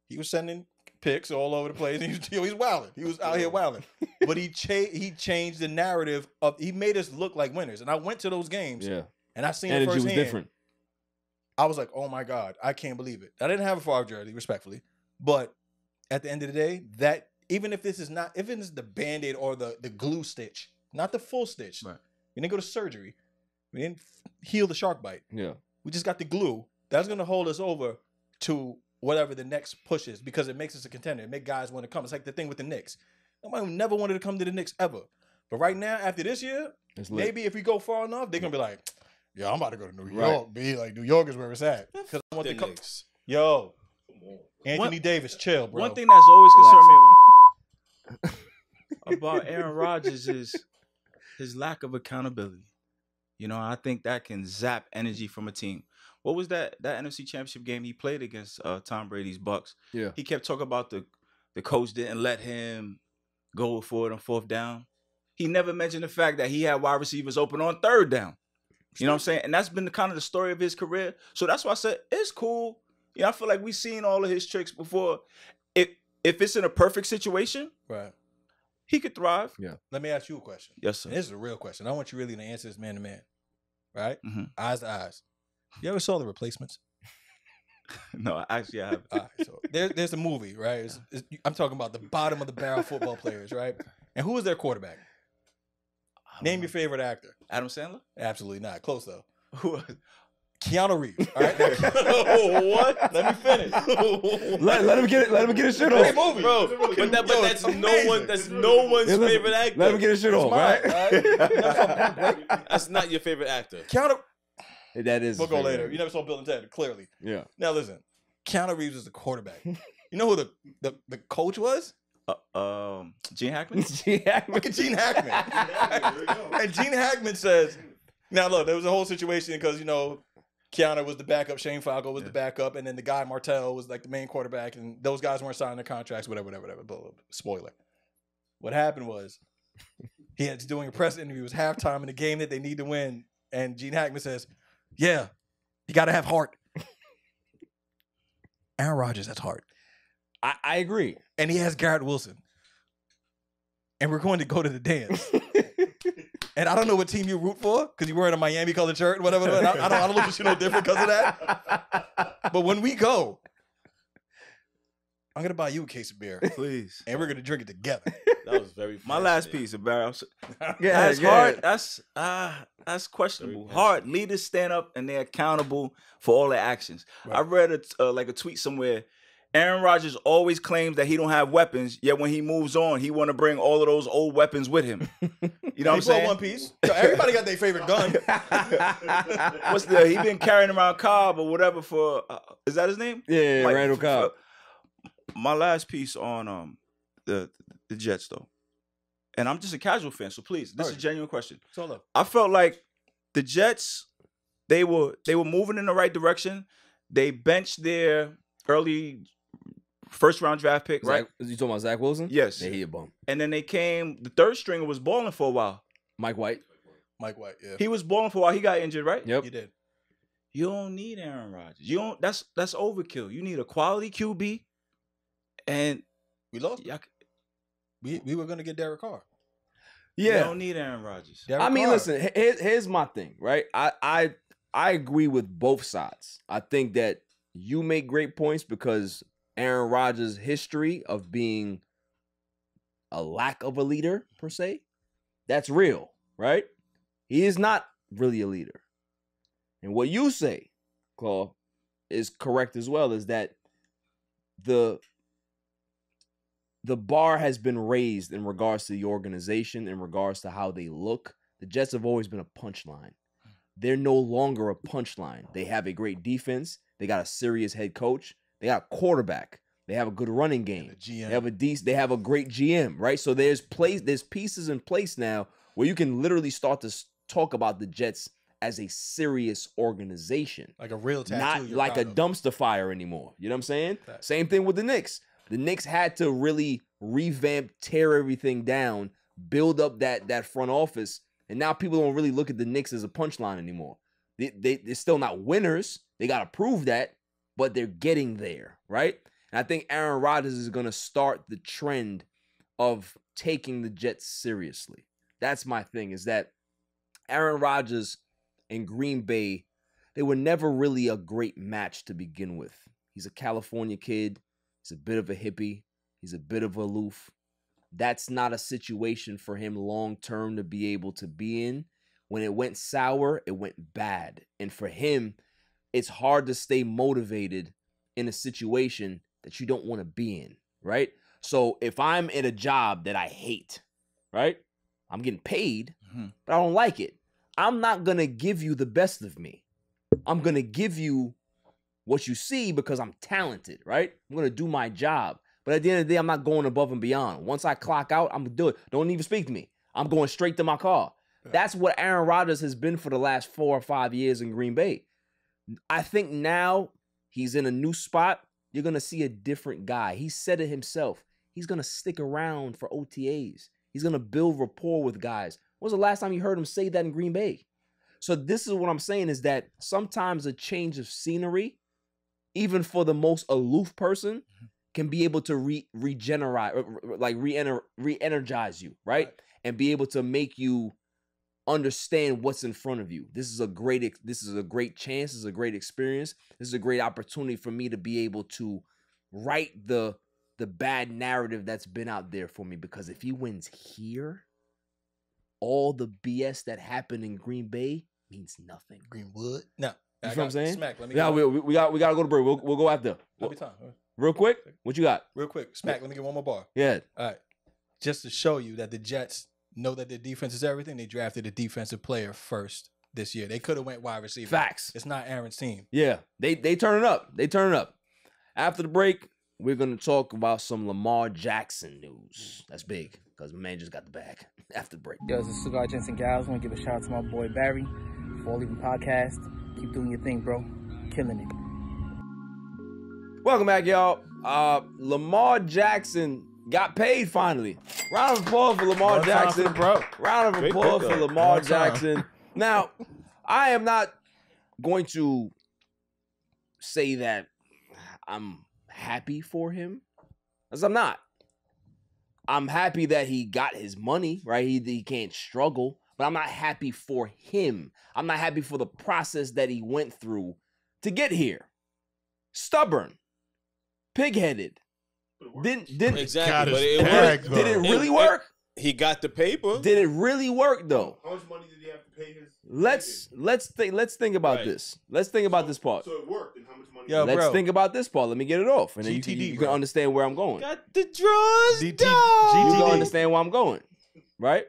He was sending picks all over the place. He was wilding. He was out here wilding. But he changed the narrative he made us look like winners. And I went to those games. Yeah. And I seen it firsthand. Was different. I was like, oh my God, I can't believe it. I didn't have a Favre jersey, respectfully. But at the end of the day, that even if this is not, if it is the Band-Aid or the glue stitch, not the full stitch. Right. We didn't go to surgery. We didn't heal the shark bite. Yeah. We just got the glue. That's going to hold us over to whatever the next push is because it makes us a contender. It makes guys want to come. It's like the thing with the Knicks. Nobody never wanted to come to the Knicks ever. But right now, after this year, maybe if we go far enough, they're going to be like, yo, I'm about to go to New York, B. Like, New York is where it's at. Because I want the Knicks. Yo, Anthony Davis, chill, bro. One thing that's always concerned me about Aaron Rodgers is his lack of accountability. You know, I think that can zap energy from a team. What was that NFC Championship game he played against Tom Brady's Bucks? Yeah. He kept talking about the coach didn't let him go for it on fourth down. He never mentioned the fact that he had wide receivers open on third down. You know what I'm saying? And that's been the story of his career. So that's why I said it's cool. You know, I feel like we've seen all of his tricks before. If it's in a perfect situation, right, he could thrive. Yeah. Let me ask you a question. Yes, sir. And this is a real question. I want you really to answer this man to man. Right? Mm-hmm. Eyes to eyes. You ever saw The Replacements? No, actually I haven't. All right, so there's a movie, right? I'm talking about the bottom of the barrel football players, right? And who was their quarterback? Name your favorite actor. Adam Sandler? Absolutely not. Close though. Who? Keanu Reeves. All right. Now, what? Let me finish. let him get his shit off. Great movie, bro. But that's no one's favorite actor. Let him get his shit off, right? That's not your favorite actor. Keanu. That is. We'll go later. You never saw Bill and Ted, clearly. Yeah. Now listen, Keanu Reeves is the quarterback. You know who the coach was? Gene Hackman. Look at Gene Hackman. And Gene Hackman says, now look, there was a whole situation because, you know, Keanu was the backup, Shane Falco was the backup, and then the guy Martell was like the main quarterback, and those guys weren't signing their contracts, whatever. Spoiler. What happened was he had doing a press interview. It was halftime in the game that they need to win, and Gene Hackman says, yeah, you got to have heart. Aaron Rodgers has heart. I agree. And he has Garrett Wilson. And we're going to go to the dance. And I don't know what team you root for because you're wearing a Miami colored shirt, whatever. I don't look at you no different because of that. But when we go, I'm going to buy you a case of beer. Please. And we're going to drink it together. That was very My last piece of Barry. Yeah, that's hard. That's questionable. Hard. Leaders stand up and they're accountable for all their actions. Right. I read a tweet somewhere. Aaron Rodgers always claims that he don't have weapons, yet when he moves on, he want to bring all of those old weapons with him. You know what I'm saying? One piece. So everybody got their favorite gun. He been carrying around Cobb or whatever for, is that his name? Yeah, Randall Cobb. My last piece on the Jets, though. And I'm just a casual fan, so please, this is a genuine question. I felt like the Jets, they were moving in the right direction. They benched their early first-round draft pick, right? You talking about Zach Wilson? Yes. Yeah, he a bum. And then they came, the third stringer was balling for a while. Mike White, yeah. He was balling for a while. He got injured, right? Yep. He did. You don't need Aaron Rodgers. You don't. That's overkill. You need a quality QB And we lost. We were gonna get Derek Carr. Yeah, you don't need Aaron Rodgers. I mean, listen. Here's my thing, right? I agree with both sides. I think that you make great points because Aaron Rodgers' history of being a lack of a leader per se, that's real, right? He is not really a leader. And what you say, Claw, is correct as well, is that the bar has been raised in regards to the organization, in regards to how they look. The Jets have always been a punchline. They're no longer a punchline. They have a great defense. They got a serious head coach. They got a quarterback. They have a good running game. They have a great GM, right? So there's pieces in place now where you can literally start to talk about the Jets as a serious organization. Like a real tattoo. Not like a dumpster fire anymore. You know what I'm saying? Same thing with the Knicks. The Knicks had to really revamp, tear everything down, build up that front office, and now people don't really look at the Knicks as a punchline anymore. They're still not winners. They got to prove that, but they're getting there, right? And I think Aaron Rodgers is going to start the trend of taking the Jets seriously. That's my thing, is that Aaron Rodgers and Green Bay, they were never really a great match to begin with. He's a California kid. He's a bit of a hippie. He's a bit of aloof. That's not a situation for him long-term to be able to be in. When it went sour, it went bad. And for him, it's hard to stay motivated in a situation that you don't want to be in, right? So if I'm in a job that I hate, right? I'm getting paid, but I don't like it. I'm not going to give you the best of me. I'm going to give you what you see because I'm talented, right? I'm going to do my job. But at the end of the day, I'm not going above and beyond. Once I clock out, I'm going to do it. Don't even speak to me. I'm going straight to my car. That's what Aaron Rodgers has been for the last 4 or 5 years in Green Bay. I think now he's in a new spot. You're going to see a different guy. He said it himself. He's going to stick around for OTAs. He's going to build rapport with guys. When was the last time you heard him say that in Green Bay? So this is what I'm saying, is that sometimes a change of scenery, even for the most aloof person, can be able to re-energize you, right? And be able to make you understand what's in front of you. This is a great chance. This is a great experience. This is a great opportunity for me to be able to right the bad narrative that's been out there for me. Because if he wins here, all the BS that happened in Green Bay means nothing. Greenwood? No. You know what I'm saying? Smack, let me yeah, we got to go to break. We'll go after. Real quick, what you got? Real quick. Smack, let me get one more bar. Yeah. All right. Just to show you that the Jets know that their defense is everything, they drafted a defensive player first this year. They could have went wide receiver. Facts. It's not Aaron's team. Yeah. They turn it up. They turn it up. After the break, we're going to talk about some Lamar Jackson news. That's big because my man just got the bag. After the break. Yo, it's a Cigar Gents and Gals. I want to give a shout out to my boy Barry for All Even Podcast. Keep doing your thing, bro. Killing it. Welcome back, y'all. Lamar Jackson got paid finally. Round of applause for Lamar Jackson. Round of applause for Lamar Jackson. Now, I am not going to say that I'm happy for him, because I'm not. I'm happy that he got his money, right? He can't struggle, but I'm not happy for him. I'm not happy for the process that he went through to get here. Stubborn, pig-headed. Didn't exactly. But did it really work? He got the paper. Did it really work though? How much money did he have to pay his? Let's think about this. Let's think about this part. So it worked. And how much money? Let's think about this part. Let me get it off, and then you can understand where I'm going. Got the draws You can understand where I'm going, right?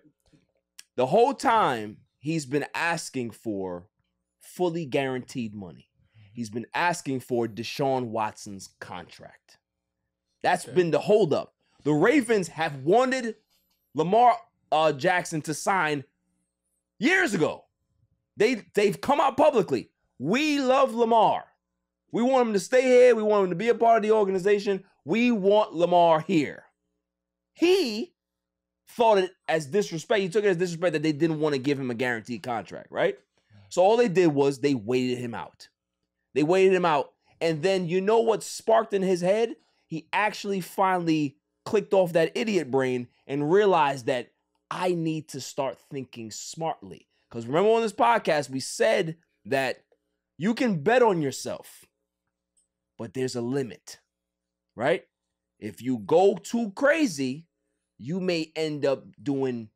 The whole time he's been asking for fully guaranteed money. He's been asking for Deshaun Watson's contract. That's been the holdup. The Ravens have wanted Lamar Jackson to sign years ago. They've come out publicly. We love Lamar. We want him to stay here. We want him to be a part of the organization. We want Lamar here. He thought it as disrespect. He took it as disrespect that they didn't want to give him a guaranteed contract, right? So all they did was they waited him out. They waited him out. And then you know what sparked in his head? he actually finally clicked off that idiot brain and realized that I need to start thinking smartly. Because remember on this podcast, we said that you can bet on yourself, but there's a limit, right? If you go too crazy, you may end up doing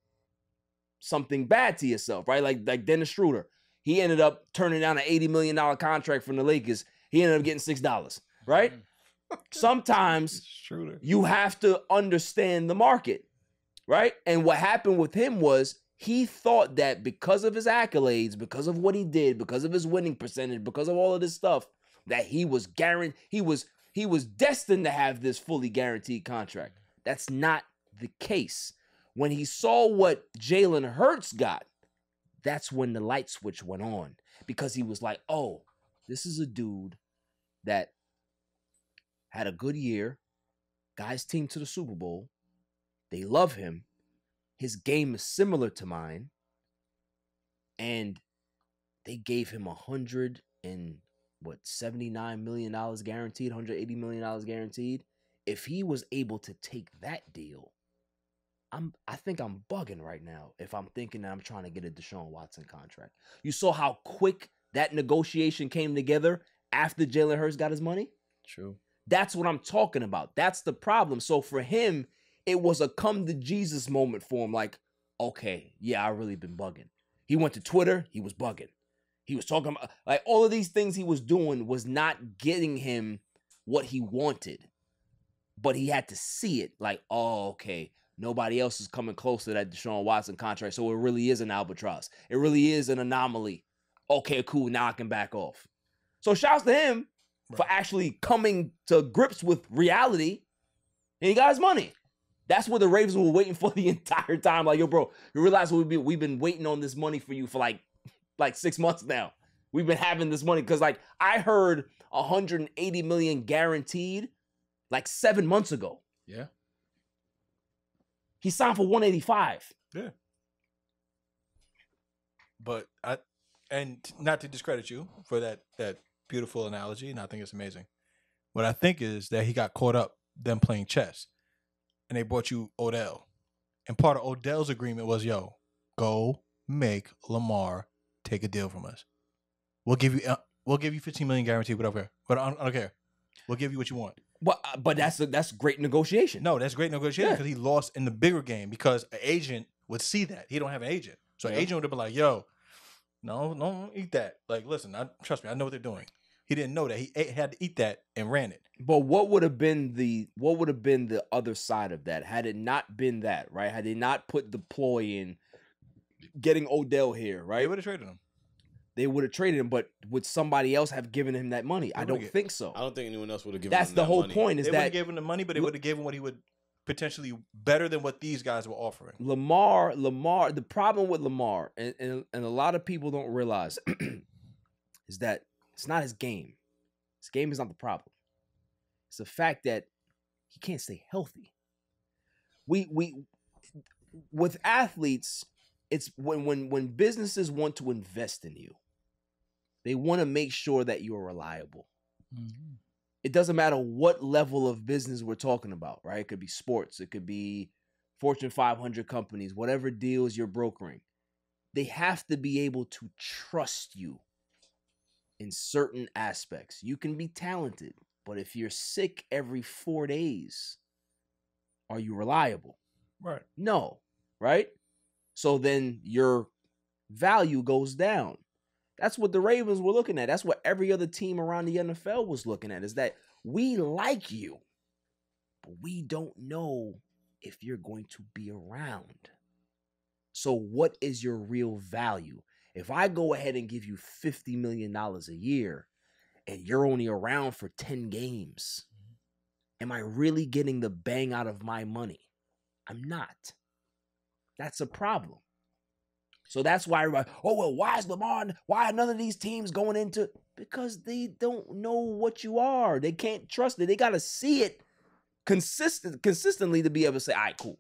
something bad to yourself, right? Like Dennis Schroeder. He ended up turning down an $80 million contract from the Lakers. He ended up getting $6, right? Sometimes you have to understand the market, right? And what happened with him was he thought that because of his accolades, because of what he did, because of his winning percentage, because of all of this stuff, that he was destined to have this fully guaranteed contract. That's not the case. When he saw what Jalen Hurts got, that's when the light switch went on, because he was like, oh, this is a dude that had a good year, got his team to the Super Bowl. They love him. His game is similar to mine. And they gave him $79 million guaranteed, $180 million guaranteed. If he was able to take that deal, I think I'm bugging right now if I'm thinking that I'm trying to get a Deshaun Watson contract. You saw how quick that negotiation came together after Jalen Hurts got his money? True. That's what I'm talking about. That's the problem. So for him, it was a come to Jesus moment for him. Like, okay, yeah, I really been bugging. He went to Twitter. He was bugging. He was talking about, like, all of these things he was doing was not getting him what he wanted. But he had to see it. Like, oh, okay, nobody else is coming close to that Deshaun Watson contract. So it really is an albatross. It really is an anomaly. Okay, cool. Now I can back off. So shouts to him for actually coming to grips with reality. And he got his money. That's what the Ravens were waiting for the entire time. Like, yo, bro, you realize we've been waiting on this money for you for like 6 months now. We've been having this money because, like, I heard $180 million guaranteed like 7 months ago. Yeah. He signed for 185. Yeah. But not to discredit you for that beautiful analogy, and I think it's amazing. What I think is that he got caught up them playing chess, and they brought you Odell, and part of Odell's agreement was, yo, go make Lamar take a deal from us. We'll give you $15 million guaranteed, whatever. But I don't care. We'll give you what you want. But that's great negotiation. No, that's great negotiation because he lost in the bigger game because an agent would see that. He don't have an agent. So an agent would have been like, yo, no, don't eat that. Like, listen, trust me, I know what they're doing. He didn't know that. He had to eat that and ran it. But what would have been the other side of that had it not been that, right? Had they not put the ploy in getting Odell here, right? They would have traded him. They would have traded him, but would somebody else have given him that money? I don't think so. I don't think anyone else would have given him that money. That's the whole point. Is they that would have given him the money, but they would have given what he would potentially better than what these guys were offering. Lamar. The problem with Lamar, and a lot of people don't realize, is that it's not his game. His game is not the problem. It's the fact that he can't stay healthy. We with athletes, it's when businesses want to invest in you, they want to make sure that you're reliable. Mm-hmm. It doesn't matter what level of business we're talking about, right? It could be sports. It could be Fortune 500 companies, whatever deals you're brokering. They have to be able to trust you in certain aspects. You can be talented, but if you're sick every 4 days, are you reliable? Right. No, right? So then your value goes down. That's what the Ravens were looking at. That's what every other team around the NFL was looking at, is that we like you, but we don't know if you're going to be around. So what is your real value? If I go ahead and give you $50 million a year and you're only around for 10 games, am I really getting the bang out of my money? I'm not. That's a problem. So that's why everybody, oh, well, why is Lamar, why are none of these teams going into, because they don't know what you are. They can't trust it. They got to see it consistently to be able to say, all right, cool.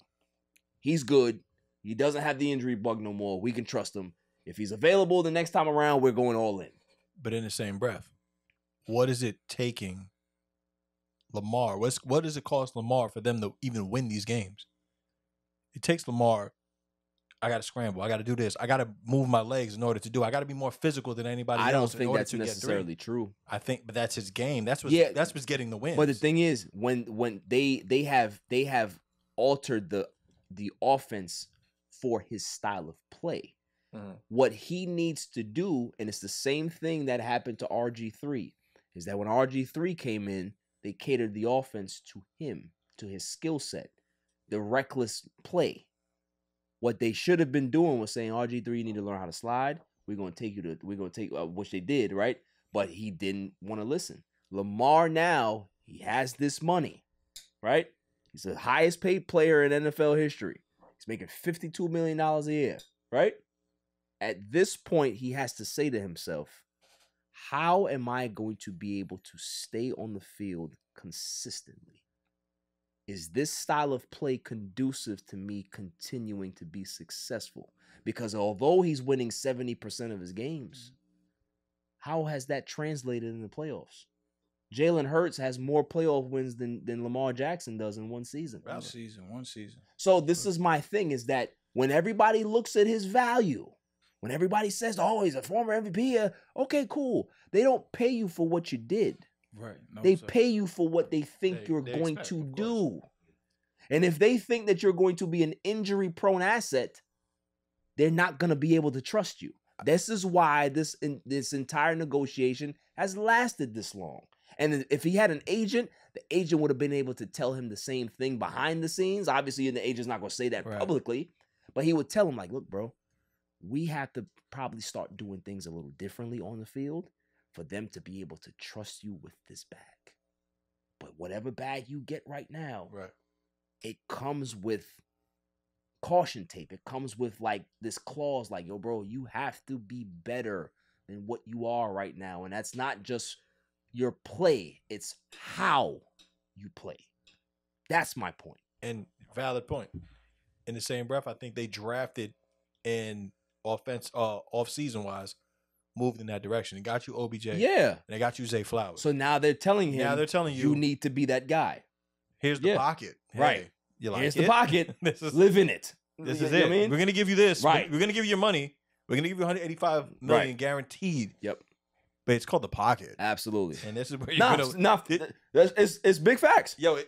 He's good. He doesn't have the injury bug no more. We can trust him. If he's available the next time around, we're going all in. But in the same breath, what is it taking Lamar. What does it cost Lamar for them to even win these games? It takes Lamar. I got to scramble. I got to do this. I got to move my legs in order to do it. I got to be more physical than anybody else. I don't think that's necessarily true. I think, but that's his game. That's what's getting the wins. But the thing is, when they have altered the offense for his style of play. What he needs to do, and it's the same thing that happened to RG3, is that when RG3 came in, they catered the offense to him, to his skill set, the reckless play. What they should have been doing was saying, RG3, you need to learn how to slide. We're going to take, which they did, right? But he didn't want to listen. Lamar now, he has this money, right? He's the highest paid player in NFL history. He's making $52 million a year, right? At this point, he has to say to himself, how am I going to be able to stay on the field consistently? Is this style of play conducive to me continuing to be successful? Because although he's winning 70% of his games, how has that translated in the playoffs? Jalen Hurts has more playoff wins than Lamar Jackson does in one season. One season. So this is my thing, is that when everybody looks at his value, when everybody says, oh, he's a former MVP, okay, cool. They don't pay you for what you did. Right. No, they pay you for what they think you're going to do. And if they think that you're going to be an injury-prone asset, they're not going to be able to trust you. This is why this entire negotiation has lasted this long. And if he had an agent, the agent would have been able to tell him the same thing behind the scenes. Obviously, the agent's not going to say that publicly, but he would tell him, like, look, bro, we have to probably start doing things a little differently on the field for them to be able to trust you with this bag. But whatever bag you get right now, it comes with caution tape. It comes with like this clause like, yo, bro, you have to be better than what you are right now. And that's not just your play, it's how you play. That's my point. And valid point. In the same breath, I think they drafted in off-season wise, moved in that direction. It got you OBJ. Yeah. And they got you Zay Flowers. So now they're telling him, you need to be that guy. Here's the pocket. Right. You like Here's it? the pocket. Live in it. This is it. I mean? We're going to give you this. Right. We're going to give you your money. We're going to give you $185 million guaranteed. Yep. But it's called the pocket. Absolutely. And this is where you're going to... It's big facts. Yo,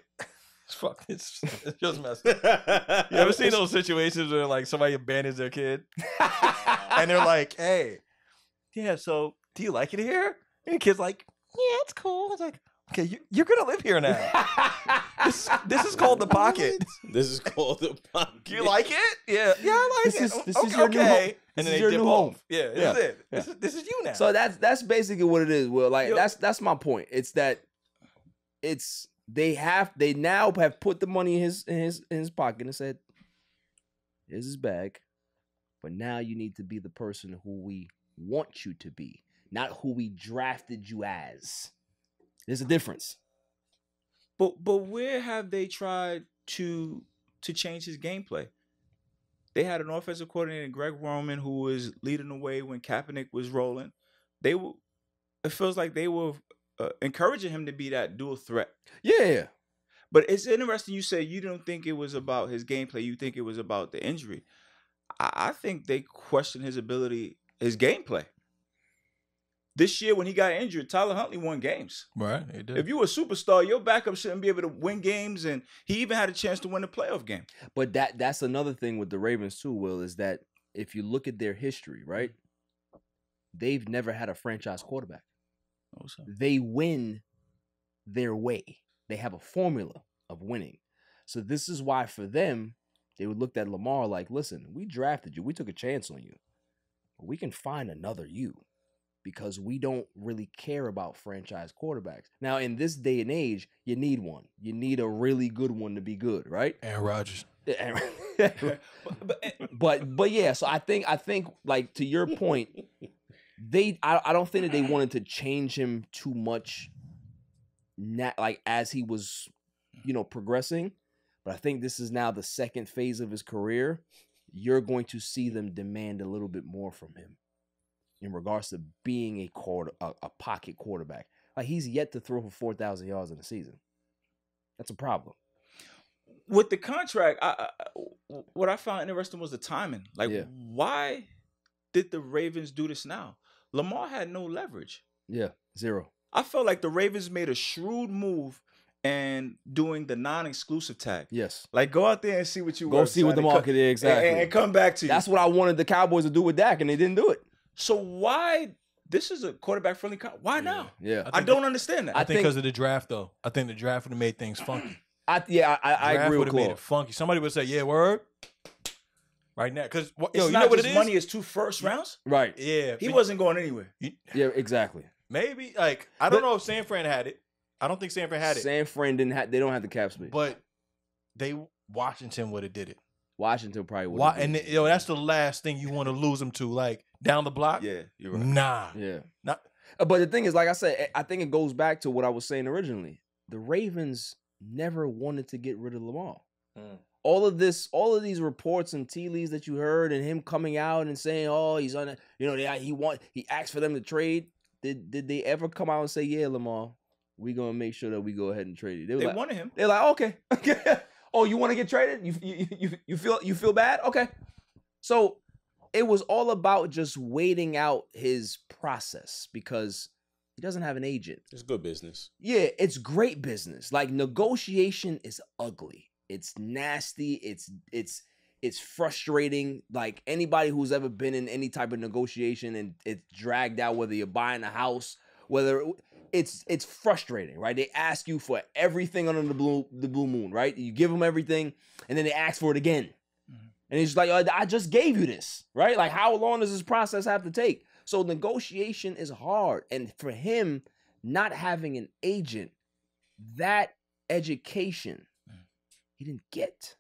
it's just messed up. You ever seen those situations where like somebody abandons their kid? And they're like, hey, yeah, so do you like it here? And the kid's like, yeah, it's cool. It's like, okay, you're going to live here now. This is called the pocket. This is called the pocket. Do you like it? Yeah, I like it. This is your new home. And this then is your they new dip home. off. Yeah, this is it. Yeah. This is you now. So that's basically what it is, Will. Like that's my point. It's that they now have put the money in his pocket and said, here's his bag. But now you need to be the person who we want you to be, not who we drafted you as. There's a difference. But where have they tried to change his gameplay? They had an offensive coordinator, Greg Roman, who was leading the way when Kaepernick was rolling. It feels like they were encouraging him to be that dual threat. Yeah. But it's interesting you say you don't think it was about his gameplay. You think it was about the injury. I think they question his ability, his gameplay. This year when he got injured, Tyler Huntley won games. Right, he did. If you were a superstar, your backup shouldn't be able to win games, and he even had a chance to win the playoff game. But that's another thing with the Ravens too, Will, is that if you look at their history, right, they've never had a franchise quarterback. They win their way. They have a formula of winning. So this is why for them, they would look at Lamar like, listen, we drafted you. We took a chance on you. But we can find another you because we don't really care about franchise quarterbacks. Now, in this day and age, you need one. You need a really good one to be good, right? Aaron Rodgers. But yeah, so I think like to your point, I don't think that they wanted to change him too much like as he was, progressing. But I think this is now the second phase of his career. You're going to see them demand a little bit more from him in regards to being a pocket quarterback. Like he's yet to throw for 4,000 yards in a season. That's a problem. With the contract, what I found interesting was the timing. Like, why did the Ravens do this now? Lamar had no leverage. Yeah, zero. I felt like the Ravens made a shrewd move and doing the non-exclusive tag. Yes. Like, go out there and see what you go see what the market is, exactly. And come back to you. That's what I wanted the Cowboys to do with Dak, and they didn't do it. So why? This is a quarterback-friendly why now? Yeah. I don't understand that. I think because of the draft, though. I think the draft would have made things funky. I agree with made it funky. Somebody would say, "Yeah, word." Right now, because you know what it is? Money is 2 first rounds. Right. Yeah. He wasn't going anywhere. Yeah, exactly. Maybe like I don't know if San Fran had it. I don't think San Fran had it. San Fran didn't have. They don't have the cap space. But Washington would have did it. Washington probably would. And that's the last thing you want to lose them to, like down the block. Yeah, you're right. Nah. Yeah. Not. But the thing is, like I said, I think it goes back to what I was saying originally. The Ravens never wanted to get rid of Lamar. All of these reports and tea leaves that you heard, and him coming out and saying, "Oh, he's on it," he asked for them to trade. Did they ever come out and say, "Yeah, Lamar, we're gonna make sure that we go ahead and trade it"? They wanted him. They're like, "Okay, oh, you want to get traded? You feel bad? Okay." So it was all about just waiting out his process because he doesn't have an agent. It's good business. Yeah, it's great business. Like, negotiation is ugly. It's nasty. It's frustrating. Like, anybody who's ever been in any type of negotiation and it's dragged out, whether you're buying a house, whether it's frustrating, right? They ask you for everything under the blue moon, right? You give them everything, and then they ask for it again. And he's like, "Oh, I just gave you this," right? Like, how long does this process have to take? So negotiation is hard. And for him not having an agent, that education he didn't get.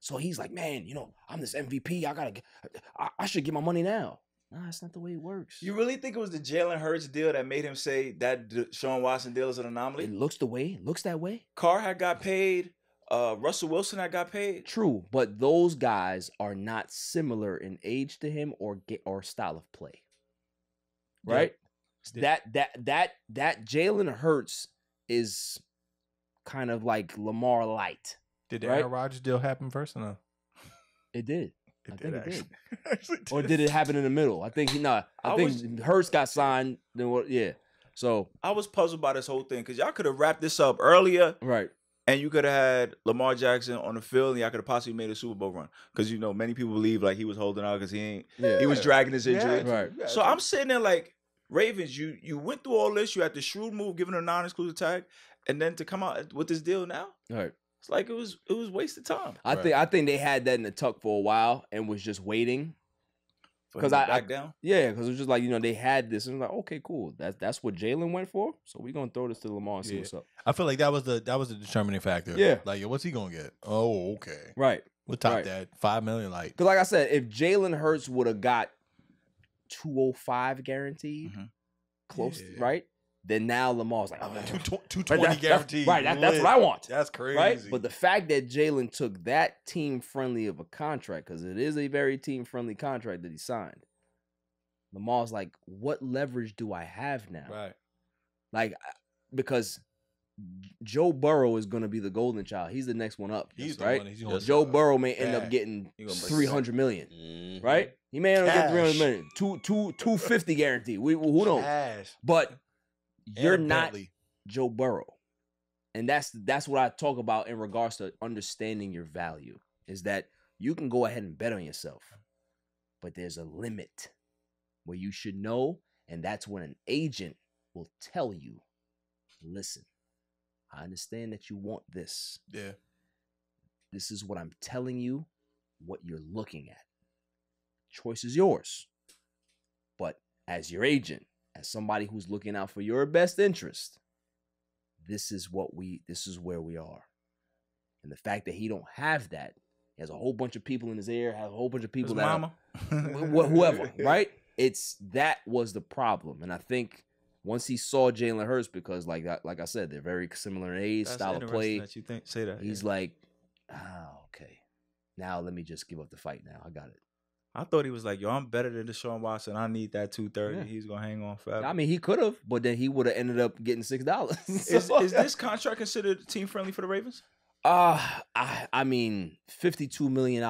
So he's like, "Man, I'm this MVP. I should get my money now." Nah, that's not the way it works. You really think it was the Jalen Hurts deal that made him say that Sean Watson deal is an anomaly? It looks that way. Carr had got paid. Russell Wilson had got paid. True, but those guys are not similar in age to him or style of play. Right? Yeah. That Jalen Hurts is kind of like Lamar light. Did the Aaron Rodgers deal happen first or no? It did. I think it did. Or did it happen in the middle? I think Hurts got signed. Yeah. So I was puzzled by this whole thing because y'all could have wrapped this up earlier, right? And you could have had Lamar Jackson on the field, and y'all could have possibly made a Super Bowl run because many people believe like he was holding out because he was dragging his injury. Right. So I'm sitting there like, Ravens, you went through all this. You had the shrewd move, giving a non-exclusive tag, and then to come out with this deal now, right? It's like it was wasted time. I think they had that in the tuck for a while and was just waiting. Because back down? Yeah, because it was just like, they had this and like, okay, cool. That's what Jalen went for. So we're gonna throw this to Lamar and see what's up. I feel like that was the determining factor. Yeah. Like, what's he gonna get? Oh, okay. Right. We'll top that. $5 million, like. Because like I said, if Jalen Hurts would have got $205 guaranteed, close, right? Then now Lamar's like, oh, 220 guaranteed. Right, that's what I want. That's crazy. Right? But the fact that Jalen took that team-friendly of a contract, because it is a very team-friendly contract that he signed, Lamar's like, what leverage do I have now? Right. Like, because Joe Burrow is going to be the golden child. He's the next one up. He's right? Joe Burrow may end up getting $300 million. Right? He may end up getting $300 million. 250 guaranteed. Who knows? Cash. But you're not Joe Burrow. And that's what I talk about in regards to understanding your value, is that you can go ahead and bet on yourself, but there's a limit where you should know, and that's when an agent will tell you, listen, I understand that you want this. Yeah. This is what I'm telling you, what you're looking at. Choice is yours. But as your agent, as somebody who's looking out for your best interest, this is where we are. And the fact that he don't have that, he has a whole bunch of people in his ear, has a whole bunch of people whoever, right? That was the problem. And I think once he saw Jalen Hurts, because like I said, they're very similar in age, style of play. That you say that. He's like, okay, now let me just give up the fight now. I got it. I thought he was like, yo, I'm better than Deshaun Watson. I need that 230. Yeah. He's gonna hang on forever. I mean, he could have, but then he would have ended up getting $6. Is this contract considered team friendly for the Ravens? I mean, $52 million.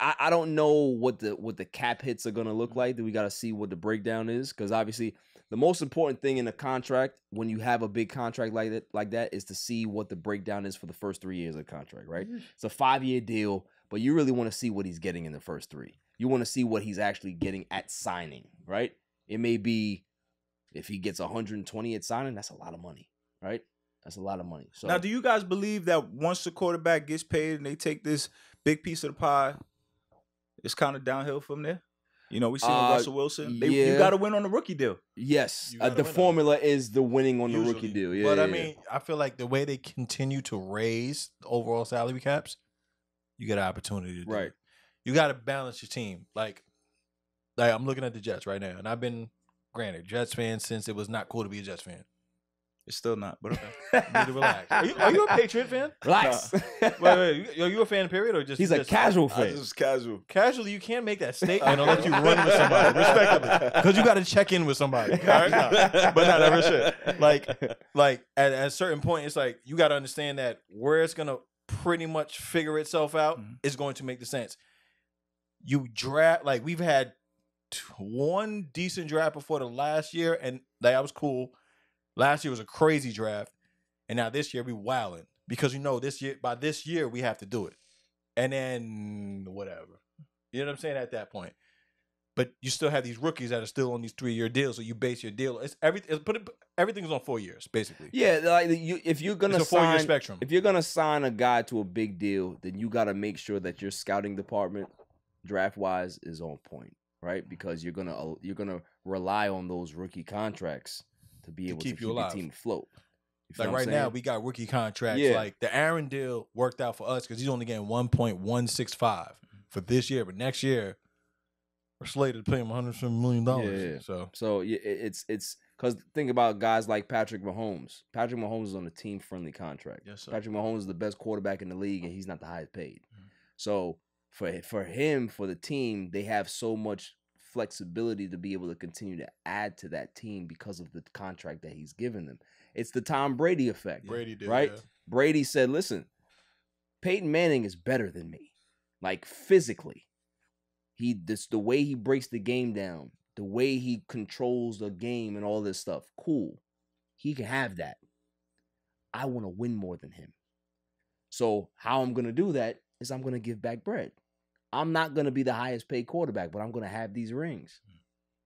I don't know what the cap hits are gonna look like. We got to see what the breakdown is, because obviously the most important thing in a contract when you have a big contract like that is to see what the breakdown is for the first 3 years of the contract, right? It's a 5-year deal, but you really want to see what he's getting in the first 3. You want to see what he's actually getting at signing, right? It may be if he gets 120 at signing, that's a lot of money, right? That's a lot of money. So now, do you guys believe that once the quarterback gets paid and they take this big piece of the pie, it's kind of downhill from there? You know, we seen Russell Wilson. You got to win on the rookie deal. Yes, the formula is the winning on the rookie deal. Yeah, but I mean, I feel like the way they continue to raise the overall salary caps, you get an opportunity to do it. You got to balance your team. Like I'm looking at the Jets right now, and I've been, granted, Jets fan since it was not cool to be a Jets fan. It's still not, but okay. You need to relax. Are you a Patriot fan? Relax. Wait. Are you a fan, period, or just? He's a casual fan. Just casual. Casually, you can't make that statement unless you run with somebody, respectively, because you got to check in with somebody. All right? No, but not ever shit. Like at a certain point, it's like you got to understand that where it's gonna pretty much figure itself out is going to make the sense. You draft, like we've had one decent draft before the last year, and like I was cool. Last year was a crazy draft, and now this year we wilding because by this year we have to do it, and then whatever, you know what I'm saying at that point. But you still have these rookies that are still on these 3-year deals, so you base your deal. Everything's on 4 years basically. Yeah, like if you're gonna it's a 4-year spectrum. If you're gonna sign a guy to a big deal, then you got to make sure that your scouting department, draft wise, is on point, right? Because you're gonna rely on those rookie contracts to be able to keep your team afloat. Like right now, we got rookie contracts. Yeah. Like the Aaron deal worked out for us because he's only getting 1.165 for this year, but next year we're slated to pay him $107 million. Yeah. So yeah, it's because think about guys like Patrick Mahomes. Patrick Mahomes is on a team-friendly contract. Yes, sir. Patrick Mahomes is the best quarterback in the league, and he's not the highest paid. So for him, for the team, they have so much flexibility to be able to continue to add to that team because of the contract that he's given them. It's the Tom Brady effect. Brady did, right? Yeah. Brady said, listen, Peyton Manning is better than me. Like physically. The way he breaks the game down, the way he controls the game and all this stuff. Cool. He can have that. I want to win more than him. So how I'm going to do that is I'm going to give back bread. I'm not going to be the highest paid quarterback, but I'm going to have these rings.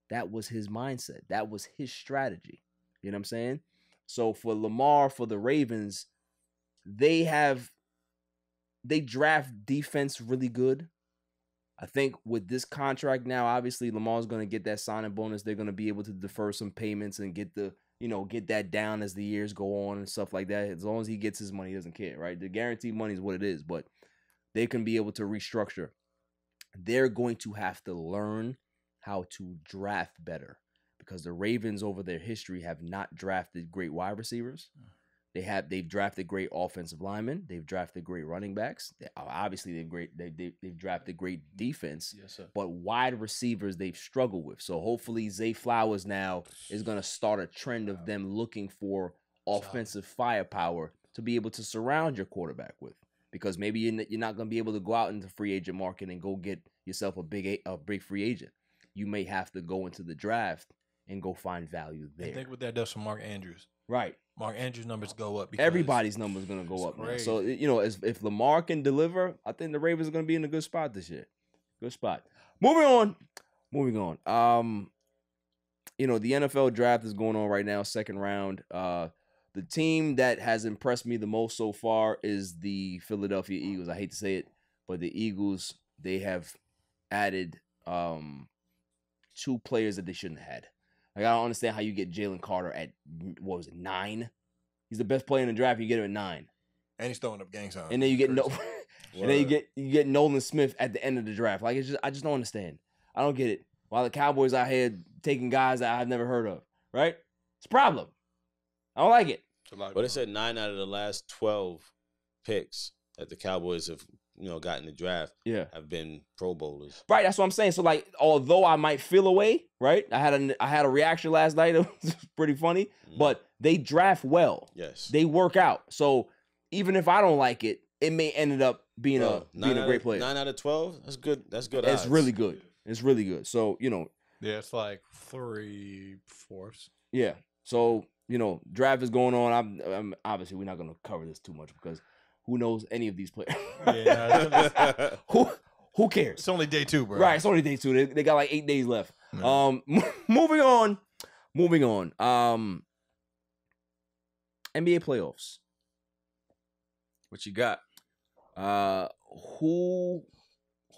That was his mindset. That was his strategy. You know what I'm saying? So for Lamar, for the Ravens, they draft defense really good. I think with this contract now, obviously Lamar's going to get that signing bonus. They're going to be able to defer some payments and get that down as the years go on and stuff like that. As long as he gets his money, he doesn't care, right? The guaranteed money is what it is, but they can be able to restructure. They're going to have to learn how to draft better because the Ravens over their history have not drafted great wide receivers. They've drafted great offensive linemen. They've drafted great running backs. Obviously, they've drafted great defense. Yes, sir. But wide receivers they've struggled with. So hopefully Zay Flowers now is going to start a trend of them looking for offensive firepower to be able to surround your quarterback with. Because maybe you're not going to be able to go out into free agent market and go get yourself a big free agent. You may have to go into the draft and go find value there. I think what that does for Mark Andrews. Right. Mark Andrews' numbers go up. Everybody's numbers going to go up. Now. So, if Lamar can deliver, I think the Ravens are going to be in a good spot this year. Good spot. Moving on. The NFL draft is going on right now, second round. The team that has impressed me the most so far is the Philadelphia Eagles. I hate to say it, but the Eagles, they have added 2 players that they shouldn't have had. Like, I don't understand how you get Jalen Carter at, 9? He's the best player in the draft. You get him at 9. And he's throwing up gang signs. And then you get and then you get Nolan Smith at the end of the draft. Like, I just don't understand. I don't get it. While the Cowboys out here taking guys that I've never heard of, right? It's a problem. I don't like it. But it said 9 out of the last 12 picks that the Cowboys have got in the draft, have been Pro Bowlers. Right, that's what I'm saying. So like, although I might feel away, right? I had a reaction last night. It was pretty funny, but they draft well. Yes, they work out. So even if I don't like it, it may end up being a great player. 9 out of 12. That's good. That's good. It's really good. It's really good. So yeah, it's like 3/4. Yeah. So draft is going on. I'm obviously we're not gonna cover this too much because who knows any of these players? Yeah. Who cares? It's only day 2, bro. Right. It's only day 2. They got like 8 days left. Moving on. NBA playoffs. What you got?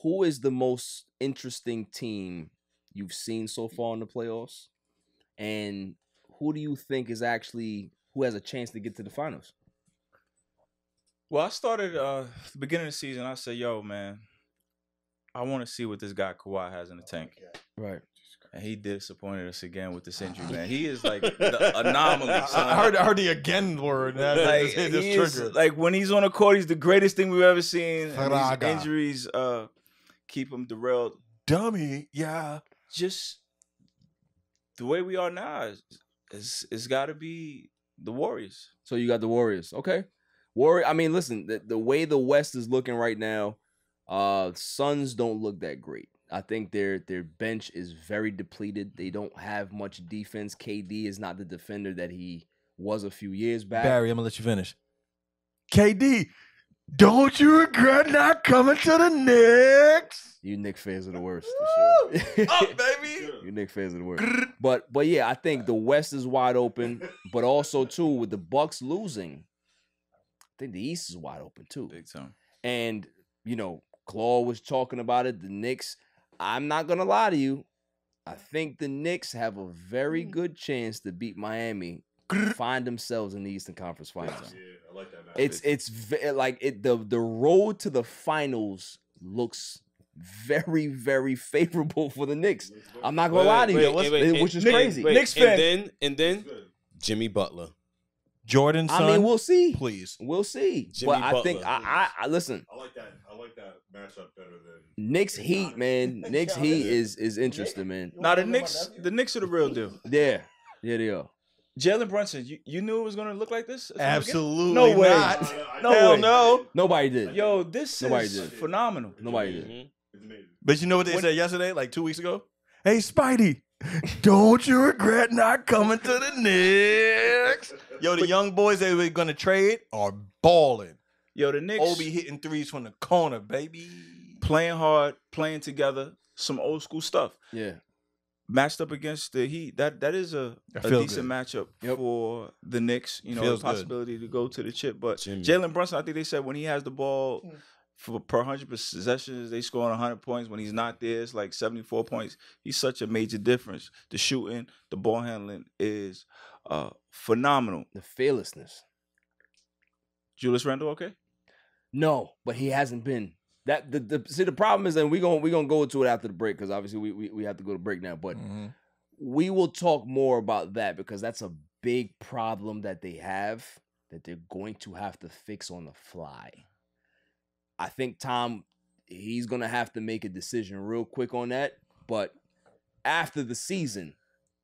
Who is the most interesting team you've seen so far in the playoffs, and who do you think is who has a chance to get to the finals? Well, I started the beginning of the season. I said, "Yo, man, I want to see what this guy Kawhi has in the tank." Right. And he disappointed us again with this injury, man. He is like the anomaly. Son. I heard the again word. Like, like when he's on the court, he's the greatest thing we've ever seen. And these injuries keep him derailed. Dummy, yeah. Just the way we are now, it's got to be the Warriors. So you got the Warriors, okay? I mean, listen, the way the West is looking right now, Suns don't look that great. I think their bench is very depleted. They don't have much defense. KD is not the defender that he was a few years back. Barry, I'm gonna let you finish. KD, don't you regret not coming to the Knicks? You Knicks fans are the worst. For sure. Up, baby. You Knicks fans are the worst. But yeah, I think the West is wide open. But also too, with the Bucks losing, I think the East is wide open too. Big time. And Claude was talking about it. The Knicks. I'm not going to lie to you. I think the Knicks have a very good chance to beat Miami, find themselves in the Eastern Conference Finals. Yeah, I like that. The road to the finals looks very, very favorable for the Knicks. I'm not going to lie to you, which is crazy. Knicks fan. And then Jimmy Butler. Jordan, son, I mean, we'll see. Please. We'll see. Jimmy but I Butler, think I listen. I like that matchup better than Knicks Heat, man. Knicks Heat is interesting, man. Now the Knicks are the real deal. Yeah, they are. Jalen Brunson, you knew it was gonna look like this? Absolutely no way. not. No way. No. Nobody did. Yo, this is phenomenal. Nobody did. But you know what they said yesterday, like 2 weeks ago? Hey, Spidey, don't you regret not coming to the Knicks? Yo, the young boys they were going to trade are balling. Yo, the Knicks. Obi hitting threes from the corner, baby. Playing hard, playing together, some old school stuff. Yeah. Matched up against the Heat. That is a decent matchup for the Knicks. A possibility to go to the chip. But Jalen Brunson, I think they said when he has the ball per 100 possessions, they score 100 points. When he's not there, it's like 74 points. He's such a major difference. The shooting, the ball handling is phenomenal. The fearlessness. Julius Randle, okay? No, but he hasn't been. The problem is that we're gonna go into it after the break because obviously we have to go to break now. But we will talk more about that because that's a big problem that they have that they're going to have to fix on the fly. I think Tom, he's going to have to make a decision real quick on that. But after the season,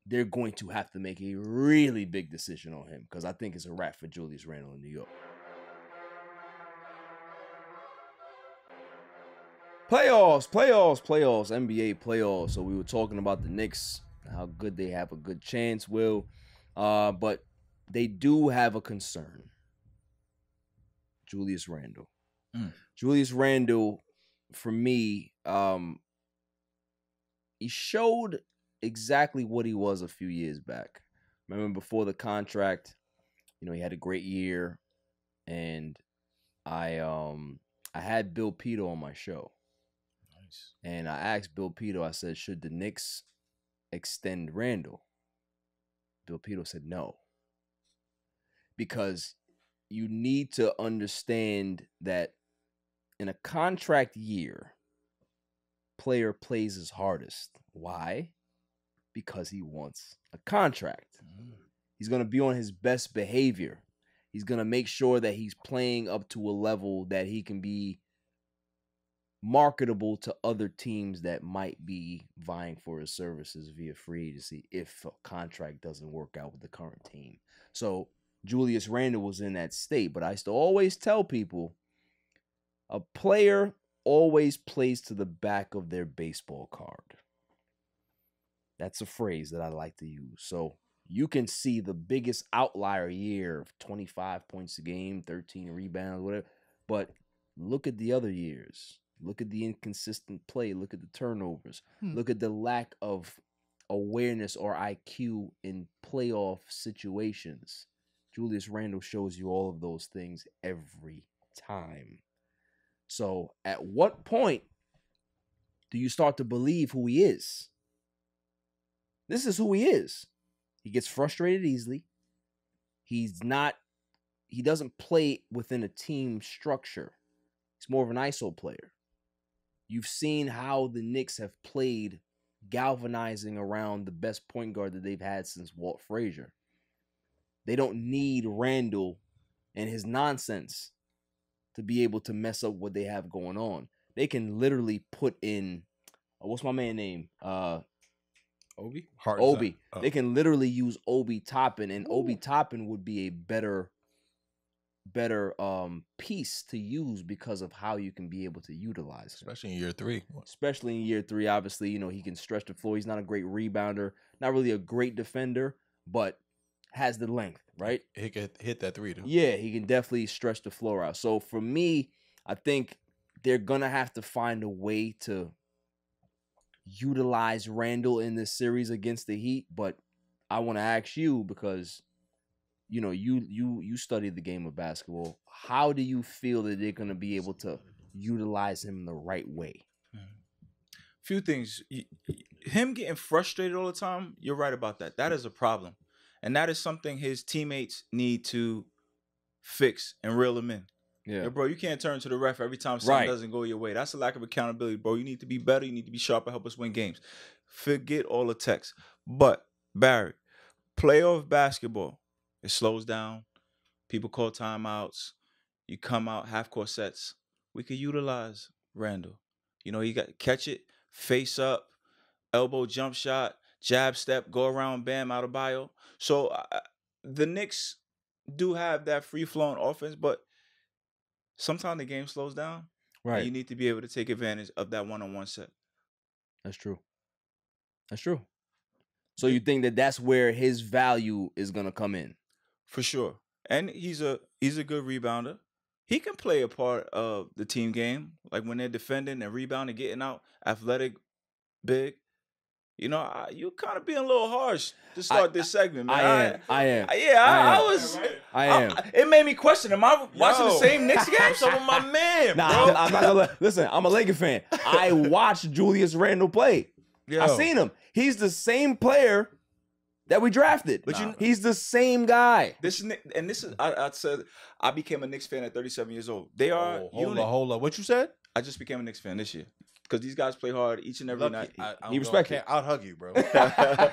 they're going to have to make a really big decision on him because I think it's a wrap for Julius Randle in New York. Playoffs, NBA playoffs. So we were talking about the Knicks, how good they have a good chance, Will. But they do have a concern. Julius Randle. Julius Randle, for me, he showed exactly what he was a few years back. Remember before the contract, he had a great year, and I had Bill Pito on my show. Nice. And I asked Bill Pito, I said, should the Knicks extend Randle? Bill Pito said no. Because you need to understand that in a contract year, player plays his hardest. Why? Because he wants a contract. He's going to be on his best behavior. He's going to make sure that he's playing up to a level that he can be marketable to other teams that might be vying for his services via free agency if a contract doesn't work out with the current team. So Julius Randle was in that state, but I used to always tell people a player always plays to the back of their baseball card. That's a phrase that I like to use. So you can see the biggest outlier year of 25 points a game, 13 rebounds, whatever, but look at the other years. Look at the inconsistent play. Look at the turnovers. Look at the lack of awareness or IQ in playoff situations. Julius Randle shows you all of those things every time. So at what point do you start to believe who he is? This is who he is. He gets frustrated easily. He doesn't play within a team structure. He's more of an ISO player. You've seen how the Knicks have played galvanizing around the best point guard that they've had since Walt Frazier. They don't need Randle and his nonsense to be able to mess up what they have going on. They can literally put in, what's my man name? Obi? Obi. They can literally use Obi Toppin, and Obi Toppin would be a better piece to use because of how you can be able to utilize him. Especially in year 3. Especially in year 3, obviously, you know, he can stretch the floor. He's not a great rebounder, not really a great defender, but has the length, right? He can hit that 3 too. Yeah, he can definitely stretch the floor out. So for me, I think they're gonna have to find a way to utilize Randle in this series against the Heat. But I want to ask you, because you know you study the game of basketball. How do you feel that they're gonna be able to utilize him the right way? Few things. Him getting frustrated all the time, you're right about that. That is a problem. And that is something his teammates need to fix and reel him in. Yeah. Yo, bro, you can't turn to the ref every time something doesn't go your way. That's a lack of accountability, bro. You need to be better. You need to be sharper, help us win games. Forget all the text. But, Barry, playoff basketball, it slows down. People call timeouts. You come out, half-court sets. We could utilize Randle. You know, you got to catch it, face up, elbow jump shot, jab step, go around, bam, out of bio. So the Knicks do have that free-flowing offense, but sometimes the game slows down. Right. And you need to be able to take advantage of that one-on-one set. That's true. That's true. So you think that that's where his value is going to come in? For sure. And he's a good rebounder. He can play a part of the team game, like when they're defending and rebounding, getting out, athletic, big. You know, you kind of being a little harsh to start this segment, man. I am. I am. It made me question, am I watching the same Knicks game? Some of my man, bro. I'm not gonna listen, I'm a Lakers fan. I watched Julius Randle play. I seen him. He's the same player that we drafted. But he's the same guy. I said I became a Knicks fan at 37 years old. They are hold on. What you said? I just became a Knicks fan this year. Because these guys play hard each and every night. He respects it. I'll hug you, bro. After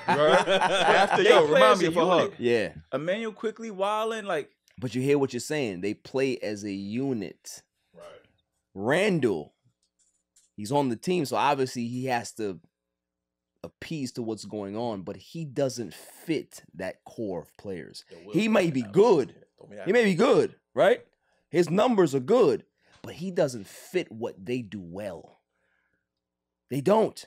remind me of a hug. Yeah. Emmanuel quickly wilding, like. But you hear what you're saying. They play as a unit. Right. Randle, he's on the team, so obviously he has to appease to what's going on, but he doesn't fit that core of players. He may be good. He may be good, right? His numbers are good, but he doesn't fit what they do well. They don't.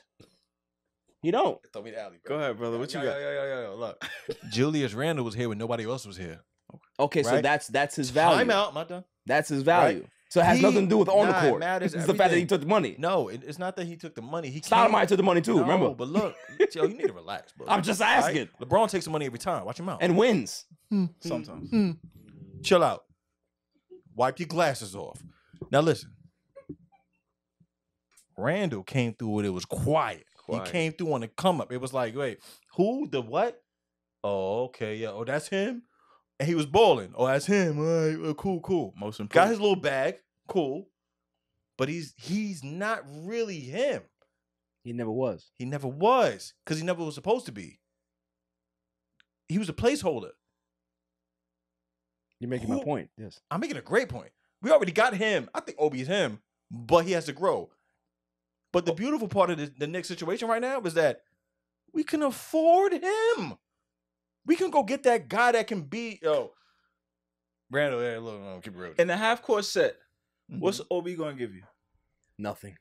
You don't. Throw me the alley, bro. Go ahead, brother. What you got? Yo. Look, Julius Randle was here when nobody else was here. Okay, so that's his value. Time out. I'm not done. That's his value. Right? So it has nothing to do with on the court. It's the fact that he took the money. No, it's not that he took the money. Stoudemire took the money too. Remember? But look, yo, you need to relax, bro. I'm just asking. Right? LeBron takes the money every time. Watch him out. And wins. Sometimes. Chill out. Wipe your glasses off. Now listen. Randle came through when it was quiet. He came through on the come up. It was like, wait, who? The what? Oh, okay, yeah. Oh, that's him? And he was balling. Oh, that's him. All right, cool. Most important. Got his little bag. Cool. But he's not really him. He never was. He never was. Because he never was supposed to be. He was a placeholder. You're making my point. Yes. I'm making a great point. We already got him. I think Obi's him, but he has to grow. But the beautiful part of the Knicks situation right now is that we can afford him. We can go get that guy that can be Randall. Yeah, look, keep it real. In the half court set, what's Obi gonna give you? Nothing.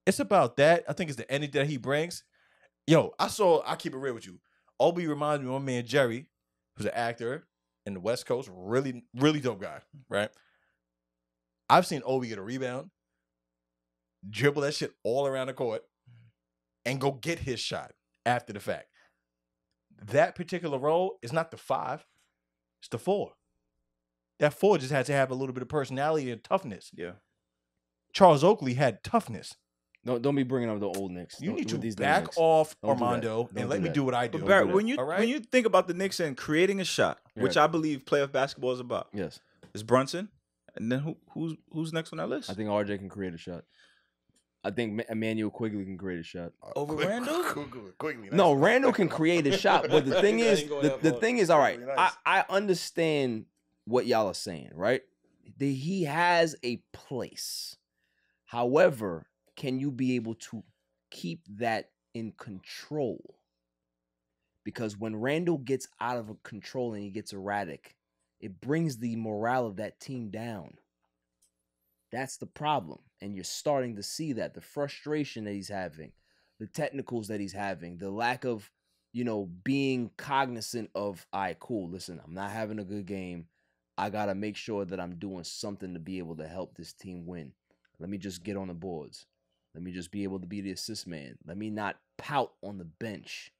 It's about that. I think it's the energy that he brings. Yo, I keep it real with you. Obi reminds me of my man Jerry, who's an actor in the West Coast. Really, really dope guy, right? I've seen Obi get a rebound, dribble that shit all around the court, and go get his shot after the fact. That particular role is not the 5, it's the 4. That 4 just had to have a little bit of personality and toughness. Yeah. Charles Oakley had toughness. No, don't be bringing up the old Knicks. You need to back off Armando and let me do what I do. But Barrett, when you think about the Knicks and creating a shot, which I believe playoff basketball is about, yes, it's Brunson, and then who's next on that list? I think RJ can create a shot. I think Emmanuel Quigley can create a shot over Randall. Quigley, no, Randall can create a shot, but the thing is, the thing is, all right. I understand what y'all are saying, right? He has a place. However, can you be able to keep that in control? Because when Randall gets out of control and he gets erratic, it brings the morale of that team down. That's the problem. And you're starting to see that. The frustration that he's having, the technicals that he's having, the lack of, being cognizant of, all right, cool, listen, I'm not having a good game. I got to make sure that I'm doing something to be able to help this team win. Let me just get on the boards. Let me just be able to be the assist man. Let me not pout on the bench.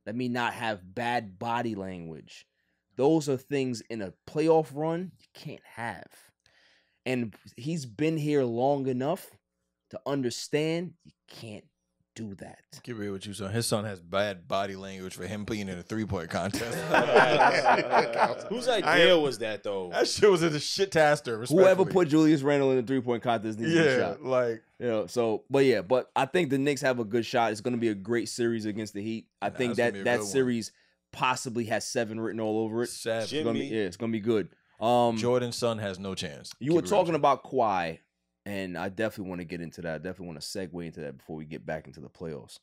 Let me not have bad body language. Those are things in a playoff run you can't have. And he's been here long enough to understand you can't do that. Get real with you, son. His son has bad body language for him being in a 3-point contest. Whose idea was that, though? That shit was a shit-taster. Whoever put Julius Randle in the 3-point contest needs a shot. But I think the Knicks have a good shot. It's going to be a great series against the Heat. I think that series possibly has 7 written all over it. 7. It's going to be good. Jordan's son has no chance. You were talking about Kawhi. And I definitely want to get into that. I definitely want to segue into that before we get back into the playoffs.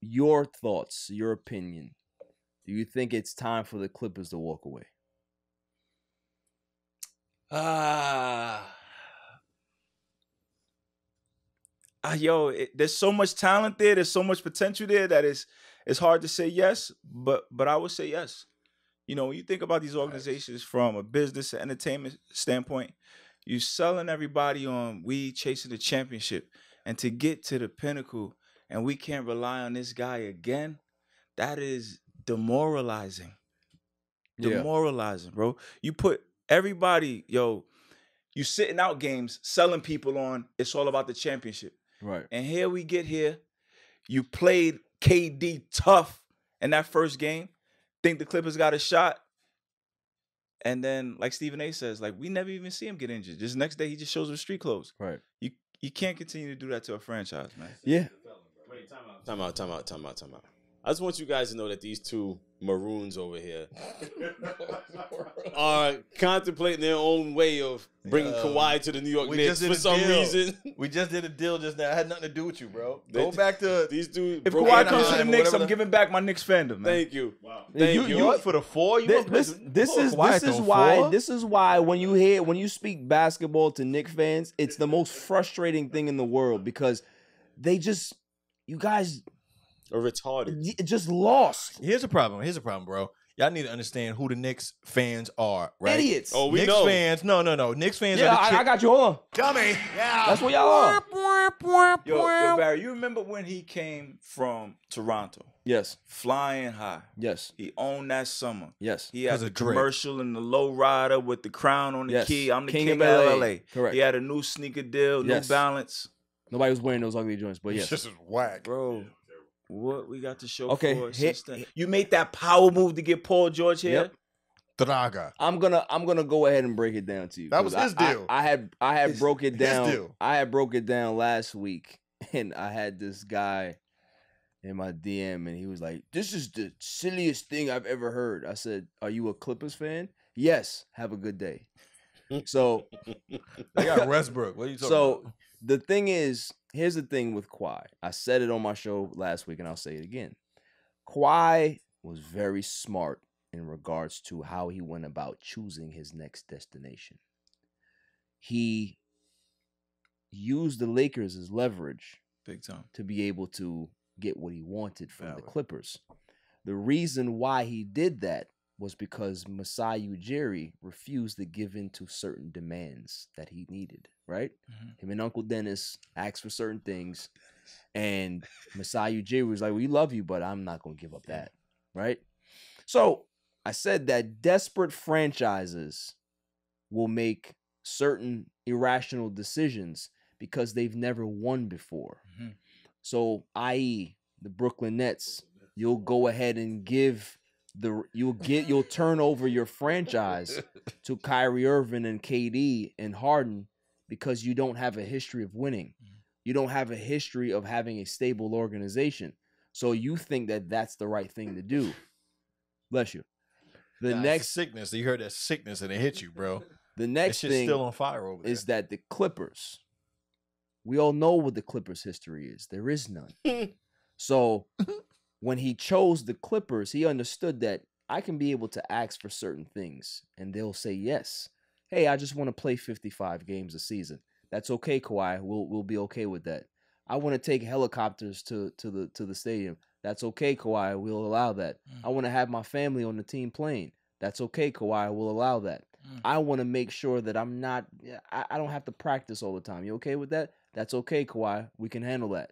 Your thoughts, your opinion. Do you think it's time for the Clippers to walk away? There's so much talent there. There's so much potential there that it's hard to say yes, but I would say yes. When you think about these organizations from a business and entertainment standpoint, you're selling everybody on we chasing the championship. And to get to the pinnacle and we can't rely on this guy again, that is demoralizing. Demoralizing, bro. You put everybody, you sitting out games, selling people on it's all about the championship. Right. And here we get here. You played KD tough in that first game. Think the Clippers got a shot. And then, like Stephen A says, we never even see him get injured. Just next day, he just shows up street clothes. Right. You can't continue to do that to a franchise, man. Yeah. Wait, time out. I just want you guys to know that these two maroons over here are contemplating their own way of bringing Kawhi to the New York Knicks for some reason. We just did a deal just now. It had nothing to do with you, bro. Go back to these dudes. If Kawhi comes to the Knicks, I'm giving back my Knicks fandom, man. Thank you. Wow. Thank you. You for the 4? This is why when you speak basketball to Knicks fans, it's the most frustrating thing in the world because you guys are retarded. Just lost. Here's a problem, bro. Y'all need to understand who the Knicks fans are, right? Idiots. Oh, we Knicks know. Fans, no. Knicks fans are the I got you. Hold on. Dummy. Yeah. That's what y'all are. Yo, Barry, you remember when he came from Toronto? Yes. Flying high. Yes. He owned that summer. Yes. He had a commercial in the low rider with the crown on the key. I'm the king of LA. Correct. He had a new sneaker deal, New Balance. Nobody was wearing those ugly joints, but yes. This is whack. Bro. What we got to show okay, for since then? You made that power move to get Paul George here. Yep. Draga. I'm gonna go ahead and break it down to you. That was his deal. I had broke it down. I had broke it down last week, and I had this guy in my DM, and he was like, "This is the silliest thing I've ever heard." I said, "Are you a Clippers fan?" Yes. Have a good day. So they got Westbrook. What are you talking about? The thing is, here's the thing with Kawhi. I said it on my show last week, and I'll say it again. Kawhi was very smart in regards to how he went about choosing his next destination. He used the Lakers as leverage big time to be able to get what he wanted from the Clippers. The reason why he did that was because Masai Ujiri refused to give in to certain demands that he needed, right? Him and Uncle Dennis asked for certain things, and Masai Ujiri was like, we love you, but I'm not going to give up that, right? So I said that desperate franchises will make certain irrational decisions because they've never won before. So, i.e., the Brooklyn Nets, you'll go ahead and you'll turn over your franchise to Kyrie Irving and KD and Harden because you don't have a history of winning. You don't have a history of having a stable organization. So you think that that's the right thing to do. Bless you. The next sickness, you heard that sickness and it hit you, bro. The next thing still on fire over there. Is that the Clippers, we all know what the Clippers history is. There is none. So when he chose the Clippers, he understood that I can be able to ask for certain things and they'll say yes. Hey, I just want to play 55 games a season. That's okay, Kawhi. We'll be okay with that. I want to take helicopters to the stadium. That's okay, Kawhi. We'll allow that. I want to have my family on the team plane. That's okay, Kawhi. We'll allow that. I want to make sure that I don't have to practice all the time. You okay with that? That's okay, Kawhi. We can handle that.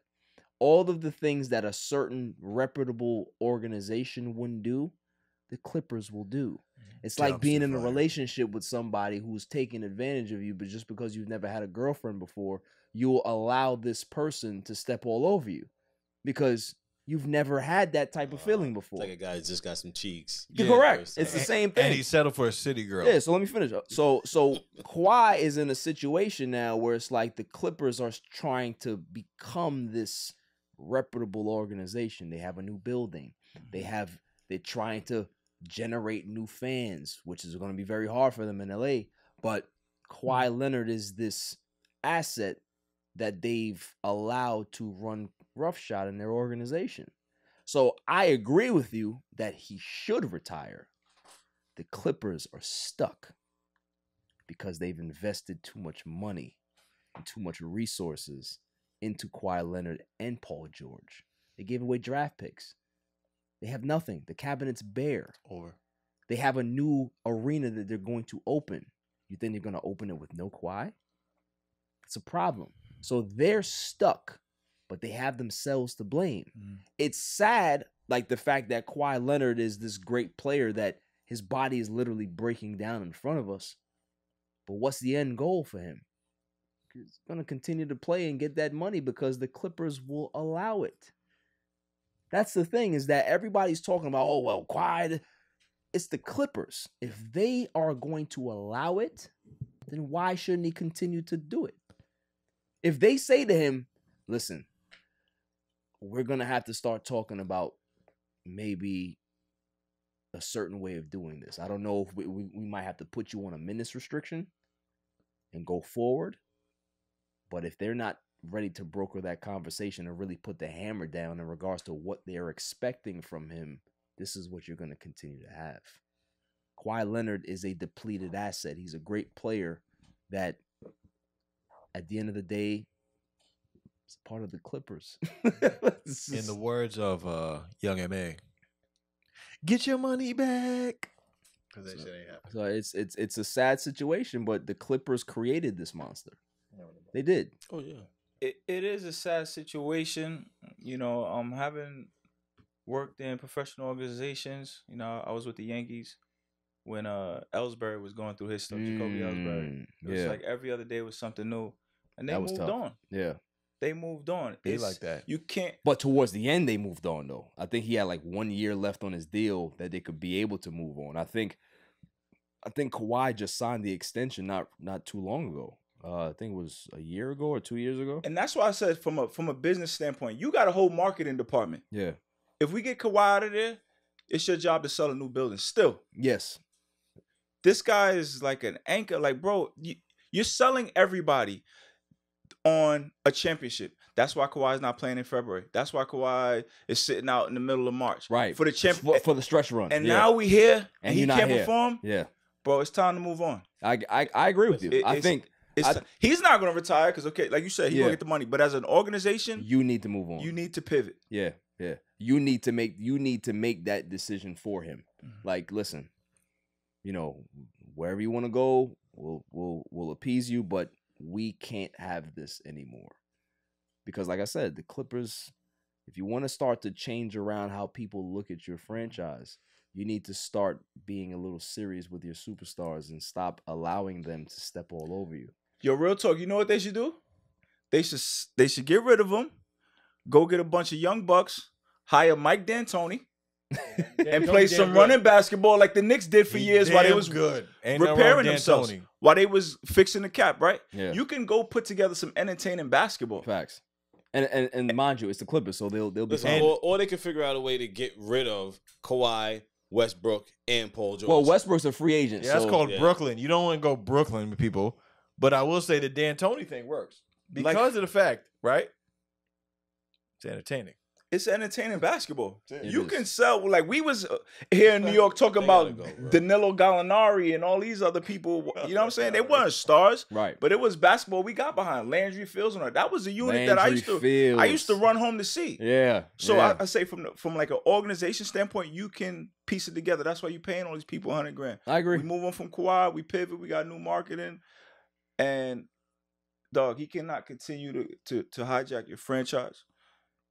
All of the things that a certain reputable organization wouldn't do, the Clippers will do. It's like being in a relationship with somebody who's taking advantage of you, but just because you've never had a girlfriend before, you'll allow this person to step all over you because you've never had that type of feeling before. It's like a guy who just got some cheeks. Yeah, correct. It's the same thing. And he settled for a city girl. Yeah, so let me finish. So Kawhi is in a situation now where it's like the Clippers are trying to become this reputable organization. They have a new building. They're trying to generate new fans, which is going to be very hard for them in LA. But Kawhi Leonard is this asset that they've allowed to run roughshod in their organization. So I agree with you that he should retire. The Clippers are stuck because they've invested too much money and too much resources into Kawhi Leonard and Paul George. They gave away draft picks. They have nothing. The cabinet's bare. They have a new arena that they're going to open. You think they're going to open it with no Kawhi? It's a problem. So they're stuck, but they have themselves to blame. It's sad, like the fact that Kawhi Leonard is this great player that his body is literally breaking down in front of us. But what's the end goal for him? He's going to continue to play and get that money because the Clippers will allow it. That's the thing, is that everybody's talking about, oh, well, Kawhi. It's the Clippers. If they are going to allow it, then why shouldn't he continue to do it? If they say to him, listen, we're going to have to start talking about maybe a certain way of doing this. I don't know if we might have to put you on a minutes restriction and go forward. But if they're not ready to broker that conversation and really put the hammer down in regards to what they're expecting from him, this is what you're going to continue to have. Kawhi Leonard is a depleted asset. He's a great player that, at the end of the day, is part of the Clippers. In the words of Young M.A., get your money back. Because that shit ain't happening. So it's a sad situation, but the Clippers created this monster. They did. Oh, yeah. It is a sad situation. You know, having worked in professional organizations, you know, I was with the Yankees when Ellsbury was going through his stuff, Jacoby Ellsbury. It was like every other day was something new. And they moved on. Yeah. They moved on. It's like that. You can't. But towards the end, they moved on, though. I think he had like 1 year left on his deal that they could be able to move on. I think Kawhi just signed the extension not too long ago. I think it was a year ago or 2 years ago. And that's why I said from a business standpoint, you got a whole marketing department. Yeah. If we get Kawhi out of there, it's your job to sell a new building still. Yes. this guy is like an anchor. Like, bro, you're selling everybody on a championship. That's why Kawhi's not playing in February. That's why Kawhi is sitting out in the middle of March. Right. For the for the stretch run. And now we here and he can't here. perform. Yeah. Bro, it's time to move on. I agree with you. I think he's not going to retire because, okay, like you said, he's going to get the money. But as an organization, you need to move on. You need to pivot. Yeah, yeah. You need to make that decision for him. Like, listen, you know, wherever you want to go, we'll appease you, but we can't have this anymore. Because, like I said, the Clippers, if you want to start to change around how people look at your franchise, you need to start being a little serious with your superstars and stop allowing them to step all over you. Yo, real talk, you know what they should do? They should get rid of them, go get a bunch of young bucks, hire Mike D'Antoni, and play some running basketball like the Knicks did for years while they was repairing themselves, while they was fixing the cap, right? Yeah. You can go put together some entertaining basketball. Facts. And mind you, it's the Clippers, so they'll be fine. Or they can figure out a way to get rid of Kawhi, Westbrook, and Paul George. Well, Westbrook's a free agent. Yeah, that's called Brooklyn. You don't want to go Brooklyn with people. But I will say the D'Antoni thing works. Because of the fact, right? It's entertaining. It's entertaining basketball. You can sell, like we was here in New York talking about Danilo Gallinari and all these other people. You know what I'm saying? They weren't stars, right? But it was basketball we got behind. Landry Fields and all that was a unit that I used to run home to see. Yeah. So I say from like an organization standpoint, you can piece it together. That's why you're paying all these people $100 grand. I agree. We move on from Kawhi, we pivot, we got new marketing, and dog, he cannot continue to hijack your franchise.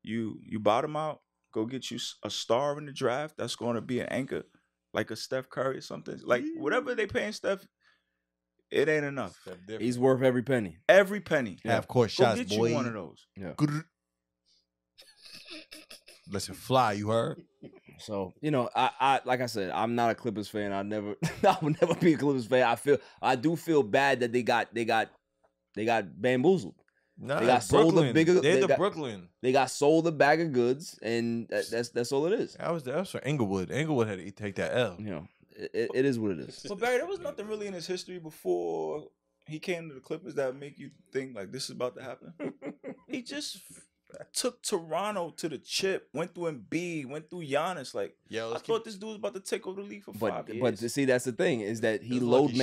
You bottom out, go get you a star in the draft that's going to be an anchor, like a Steph Curry or something. Like, whatever they paying Steph, it ain't enough. He's worth every penny. Every penny. Half court shots, go get boy. You one of those. Yeah. Listen, fly, you heard? So, you know, I like I said, I'm not a Clippers fan. I will never be a Clippers fan. I do feel bad that they got bamboozled. Nah, they got sold a bigger. Brooklyn. They got sold a bag of goods, and that's all it is. That was for Inglewood. Inglewood had to take that L. You know, it is what it is. But Barry, there was nothing really in his history before he came to the Clippers that make you think like this is about to happen. He just took Toronto to the chip, went through Embiid, went through Giannis. Like, I thought this dude was about to take over the league for 5 years. But to see, that's the thing is that he load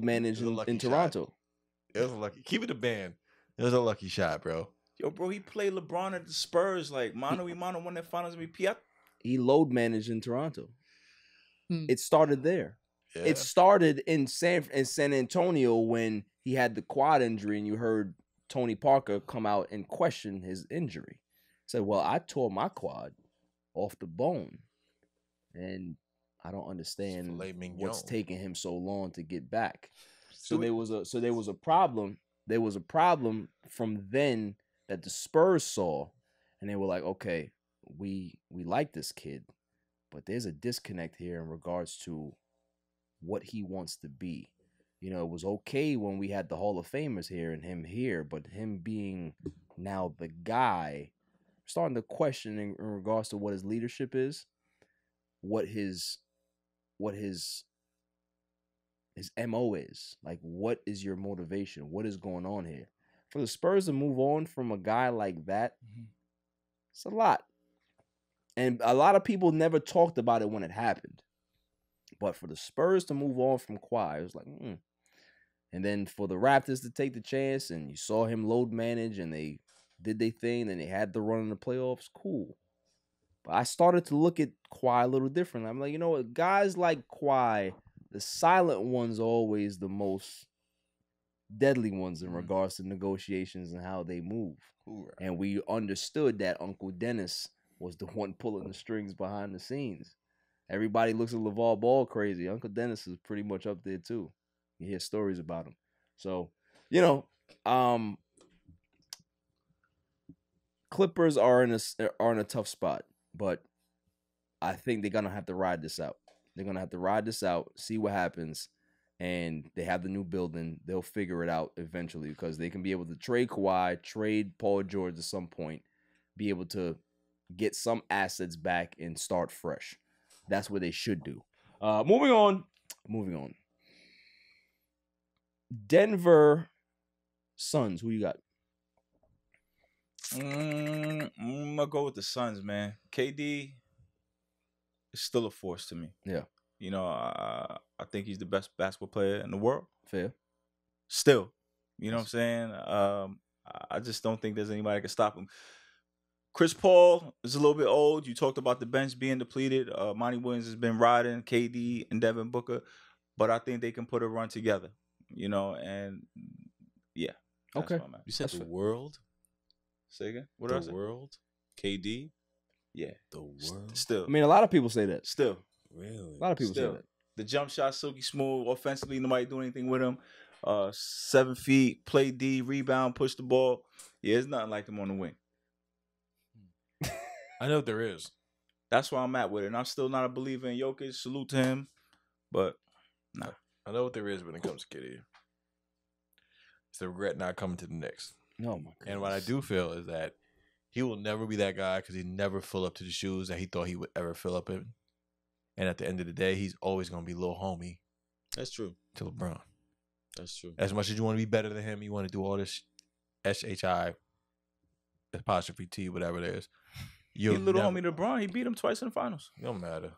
managed in Toronto. It was a lucky. Keep it a band. It was a lucky shot, bro. Yo, bro, he played LeBron at the Spurs, like mano y mano, won that Finals MVP. He load managed in Toronto. It started there. Yeah. It started in San Antonio when he had the quad injury, and you heard Tony Parker come out and question his injury. He said, "Well, I tore my quad off the bone, and I don't understand what's taking him so long to get back." So there was a problem. There was a problem from then that the Spurs saw, and they were like, okay, we like this kid, but there's a disconnect here in regards to what he wants to be. You know, it was okay when we had the Hall of Famers here and him here, but him being now the guy, starting to question in regards to what his leadership is, what his MO is. Like, what is your motivation? What is going on here? For the Spurs to move on from a guy like that, it's a lot. And a lot of people never talked about it when it happened. But for the Spurs to move on from Kawhi, it was like, And then for the Raptors to take the chance, and you saw him load manage, and they did their thing, and they had the run in the playoffs, cool. But I started to look at Kawhi a little differently. I'm like, you know what? Guys like Kawhi, the silent ones are always the most deadly ones in regards to negotiations and how they move. Right. And we understood that Uncle Dennis was the one pulling the strings behind the scenes. Everybody looks at LeVar Ball crazy. Uncle Dennis is pretty much up there too. You hear stories about him. So, you know, Clippers are in a tough spot, but I think they're gonna have to ride this out. They're going to have to ride this out, see what happens, and they have the new building. They'll figure it out eventually because they can be able to trade Kawhi, trade Paul George at some point, be able to get some assets back and start fresh. That's what they should do. Moving on, Moving on. Denver Suns. Who you got? I'm gonna go with the Suns, man. KD is still a force to me. Yeah. You know, I think he's the best basketball player in the world. Fair. Still. You know what I'm saying? I just don't think there's anybody that can stop him. Chris Paul is a little bit old. You talked about the bench being depleted. Monty Williams has been riding KD and Devin Booker, but I think they can put a run together. You know, and yeah. Okay. You said the world? Say again? What did I say? The world? KD? Yeah. The world? Still. I mean, a lot of people say that. Still. Really? A lot of people Still. say that. The jump shot, silky smooth. Offensively, nobody do anything with him. 7 feet, play D, rebound, push the ball. Yeah, it's nothing like him on the wing. I know there is. That's where I'm at with it. And I'm still not a believer in Jokic. Salute to him. But, nah. I know what there is when it comes to KD. It's the regret not coming to the Knicks. No, my And what I do feel is that he will never be that guy because he never fill up to the shoes that he thought he would ever fill up in. And at the end of the day, he's always going to be little homie. That's true. To LeBron. That's true. As much as you want to be better than him, you want to do all this SHI, apostrophe T, whatever it is. He little homie LeBron. He beat him twice in the finals. It don't matter.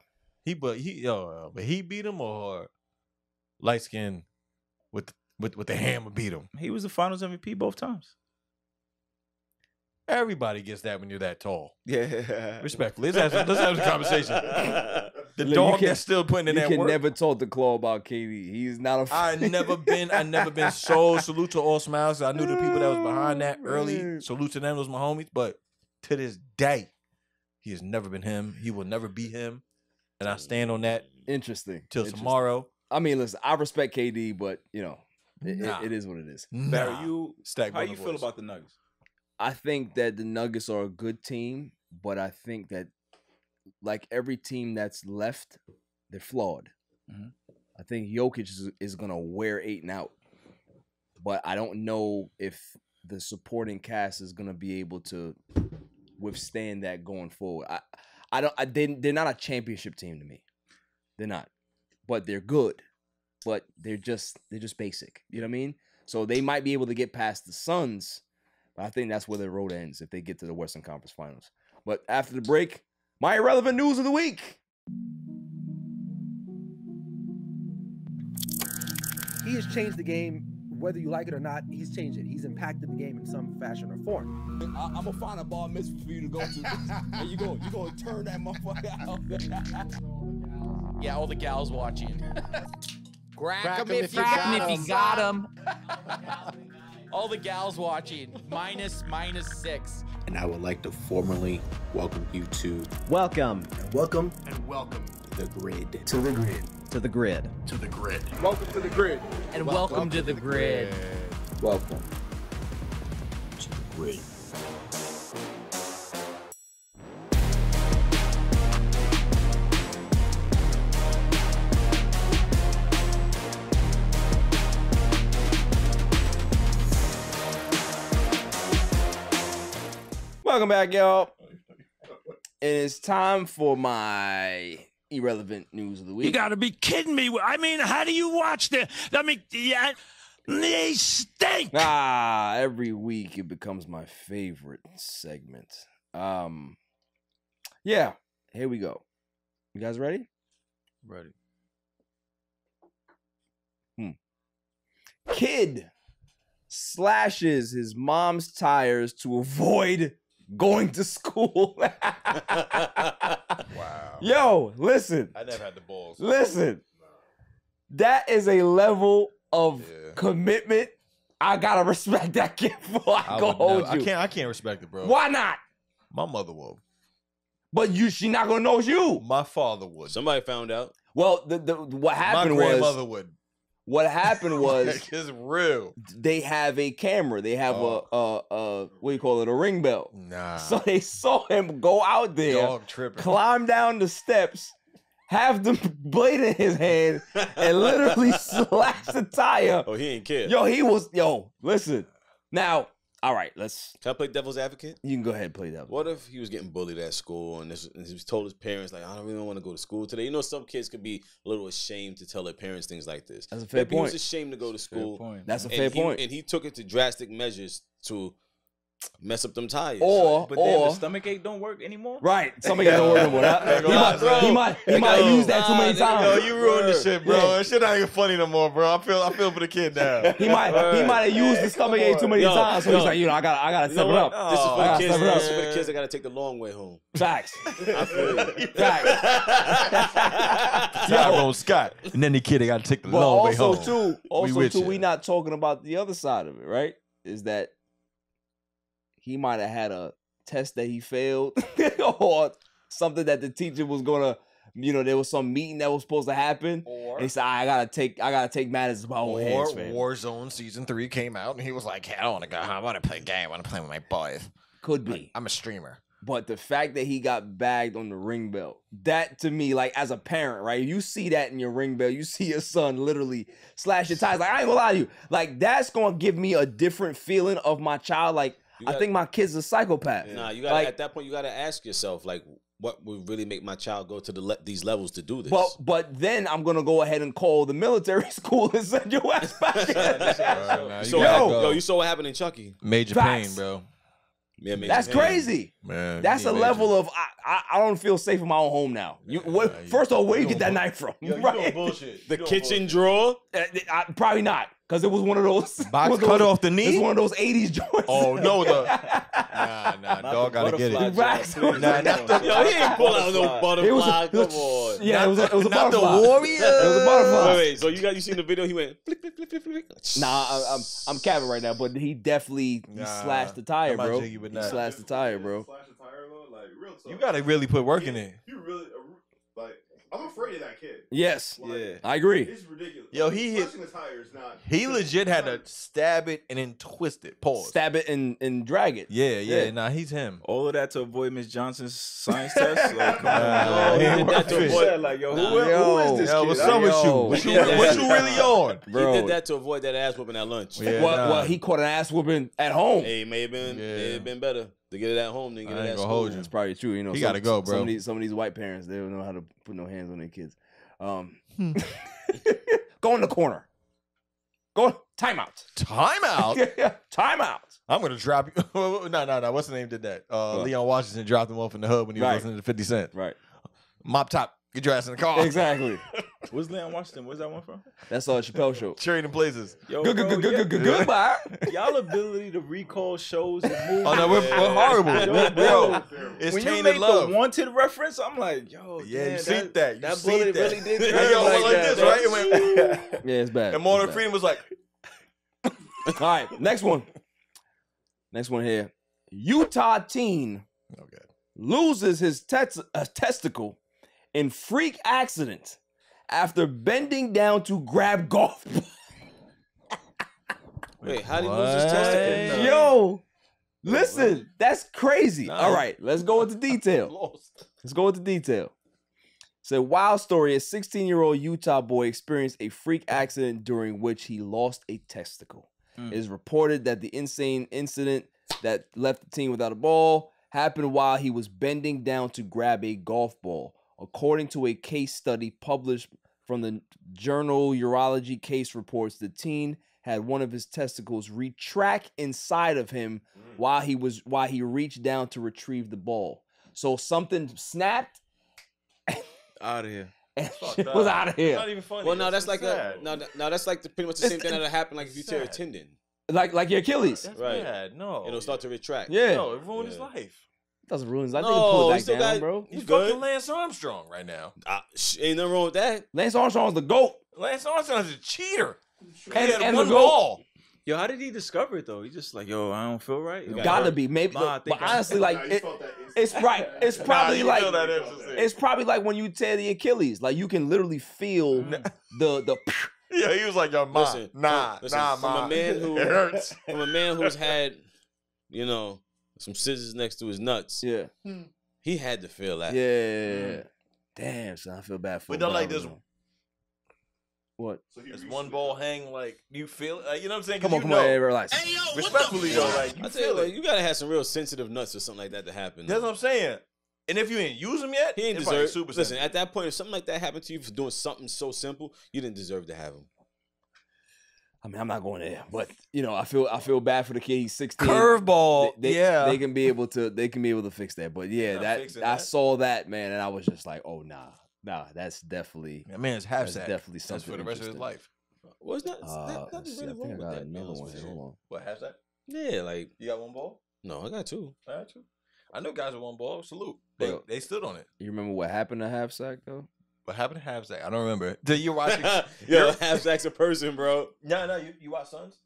But he beat him or light skin with the hammer beat him. He was the finals MVP both times. Everybody gets that when you're that tall. Yeah. Respectfully. Let's have the conversation. The dog is still putting in that work. You can never talk to Claw about KD. He's not a I never been so salute to all smiles. I knew the people that was behind that early. Salute to them, those my homies. But to this day, he has never been him. He will never be him. And I stand on that. Interesting. Till tomorrow. I mean, listen, I respect KD, but you know, it is what it is. Barry, how you feel about the Nuggets? I think that the Nuggets are a good team, but I think that like every team that's left, they're flawed. Mm-hmm. I think Jokic is going to wear Ayton out, but I don't know if the supporting cast is going to be able to withstand that going forward. They're not a championship team to me. They're not, but they're good, but they're just basic. You know what I mean? So they might be able to get past the Suns. I think that's where the road ends if they get to the Western Conference Finals. But after the break, my irrelevant news of the week. He has changed the game, whether you like it or not. He's changed it. He's impacted the game in some fashion or form. I'm gonna find a bar mitzvah for you to go to, and you gonna turn that motherfucker out. Yeah, all the gals watching. Crack him if you got him. All the gals watching. -6. And I would like to formally welcome you to Welcome. Welcome The Grid. To the grid. To the grid. To the Grid. Welcome to the grid. And welcome to the grid. Welcome to the grid. Welcome back, y'all. And it's time for my irrelevant news of the week. You got to be kidding me. I mean, how do you watch the... I mean, they stink. Every week it becomes my favorite segment. Yeah, here we go. You guys ready? Ready. Kid slashes his mom's tires to avoid going to school. Wow. Yo, listen. I never had the balls. Listen. That is a level of commitment. I gotta respect that kid before I go hold you. I can't respect it, bro. Why not? My mother will. But she not gonna know it's you. My father would. Somebody found out. Well, what happened was my grandmother would. What happened was it's real. They have a camera. They have a what do you call it? A ring bell. Nah. So they saw him go out there, Dog tripping. climb down the steps, have the blade in his hand, and literally slash the tire. Oh, he ain't care. Yo, listen. Now, All right, let's. Can I play devil's advocate? You can go ahead and play that. What if he was getting bullied at school and he was told his parents, like, I don't really want to go to school today. You know, some kids could be a little ashamed to tell their parents things like this. That's a fair Maybe point. He was ashamed to go to school. That's a fair point. And he took it to drastic measures to mess up them tires. But then the stomach ache don't work anymore. Right, stomach ache don't work anymore. He might have used that too many times. Yo, you ruined the shit, bro. That shit not even funny no more, bro. I feel for the kid now. He might have used the stomach ache too many times, so he's like, I gotta step it up. This is for the kids. This is for the kids that gotta take the long way home. Facts. I feel you. Tyrone Scott, and then the kid they gotta take the long way home. We not talking about the other side of it, right? Is that he might have had a test that he failed or something that the teacher was gonna, there was some meeting that was supposed to happen. And he said, I gotta take matters in my own hands, man. Warzone Season 3 came out, and he was like, hey, I don't want to go home. I want to play a game. I want to play with my boys. Could be. I'm a streamer. But the fact that he got bagged on the ring bell, that to me, like as a parent, right? You see that in your ring bell, you see your son literally slash your tires. Like, I ain't gonna lie to you. Like, that's gonna give me a different feeling of my child. Like, I think my kid's a psychopath. Nah, you gotta at that point you gotta ask yourself, like, what would really make my child go to these levels to do this? But then I'm gonna go ahead and call the military school and send your ass back. You saw what happened in Chucky. Major pain, bro. Yeah, that's crazy. Man, that's a level of I don't feel safe in my own home now. First of all, where you get that knife from? You doing bullshit. The kitchen drawer? Probably not, because it was one of those box cut off the knee. It's one of those '80s joints. Oh no, nah, dog gotta get it. Yo, he ain't pull out no butterfly. Come on. Yeah, it was a not butterfly. The warrior. It was a butterfly. Wait. So you seen the video? He went flick, flick, flick, flick, flick. Nah, I'm capping right now, but he definitely slashed the tire, bro. He slashed the tire, bro. You gotta really put work in it. You really like. I'm afraid of that kid. Yes. Like, I agree. It's ridiculous. Yo, he hit. Slashing the tire is not. He legit had to stab it and then twist it. Pause. Stab it and drag it. Yeah. Nah, he's him. All of that to avoid Miss Johnson's science test. Like, come on. He did that to avoid. Like, who is this kid? What's up with you? What you really on, bro? He did that to avoid that ass whooping at lunch. Yeah, well, he caught an ass whooping at home. Hey, it may have been better to get it at home than get it at school. That's probably true. He gotta go, bro. Some of these white parents, they don't know how to put no hands on their kids. Go in the corner. Go timeout. Timeout. Timeout. I'm gonna drop you. No. What's the name did that? Leon Washington dropped him off in the hood when he was listening to 50 Cent. Right. Mop top. Get your ass in the car. Exactly. Where's Leon Washington? Where's that one from? That's Chappelle Show. Trading places. Yo, goodbye. Y'all ability to recall shows and movies. Oh no, we're horrible, bro. It's when you tainted make love. the Wanted reference, I'm like, yo, yeah, man, you see that? That bullet really did. Like this, right? It went, yeah, it's bad. And Morgan Freeman was like, all right, next one. Next one here. Utah teen loses his testicle in freak accident after bending down to grab golf ball. Wait, how did he lose his testicle? Yo, listen, that's crazy. All right, let's go into detail. So, wild story: a 16-year-old Utah boy experienced a freak accident during which he lost a testicle. It is reported that the insane incident that left the teen without a ball happened while he was bending down to grab a golf ball. According to a case study published from the journal Urology Case Reports, the teen had one of his testicles retract inside of him while he reached down to retrieve the ball. So something snapped. Out of here. Was out of here. Not even funny. Well, no, that's like that's like pretty much the same thing that happened like if you tear a tendon. Like your Achilles. That's right. bad. No. It'll start to retract. Yeah. No, it ruined his life. Doesn't ruin his life. I think he pull it back down, bro. He's fucking Lance Armstrong right now. Ain't nothing wrong with that. Lance Armstrong's the GOAT. Lance Armstrong's a cheater. And one the ball. Yo, how did he discover it though? He just like, yo, I don't feel right. Gotta be maybe, but honestly, like it's right. It's probably it's probably like when you tear the Achilles. Like you can literally feel the. Yeah, he was like, yo, ma, listen, nah, from a man who it hurts. From a man who's had, some scissors next to his nuts. Yeah, he had to feel that. Yeah, damn, son, I feel bad for him. But don't like this one. What? It's one ball hang. Like, do you feel? You know what I'm saying? Come on, hey, relax. Hey, yo, respectfully though, like you feel it. You gotta have some real sensitive nuts or something like that to happen. That's what I'm saying. And if you ain't use them yet, he ain't it's probably deserve. super Listen, sensitive. at that point, if something like that happened to you for doing something so simple, you didn't deserve to have him. I mean, I'm not going there, but you know, I feel bad for the kid. He's 16. Curveball, yeah. They can be able to fix that. But yeah, I saw that, man, and I was just like, oh nah, that's definitely that man's half sack. Definitely something for the rest of his life. Well, it's not see, really I think wrong I with got that. another one here. Hold on. What, half sack? Yeah, like you got one ball? No, I got two. I got two. I know guys with one ball. Salute. They stood on it. You remember what happened to half sack though? What happened to half sack? I don't remember. Did you watch it? Yo, half sack's a person, bro. No, you watch Sons?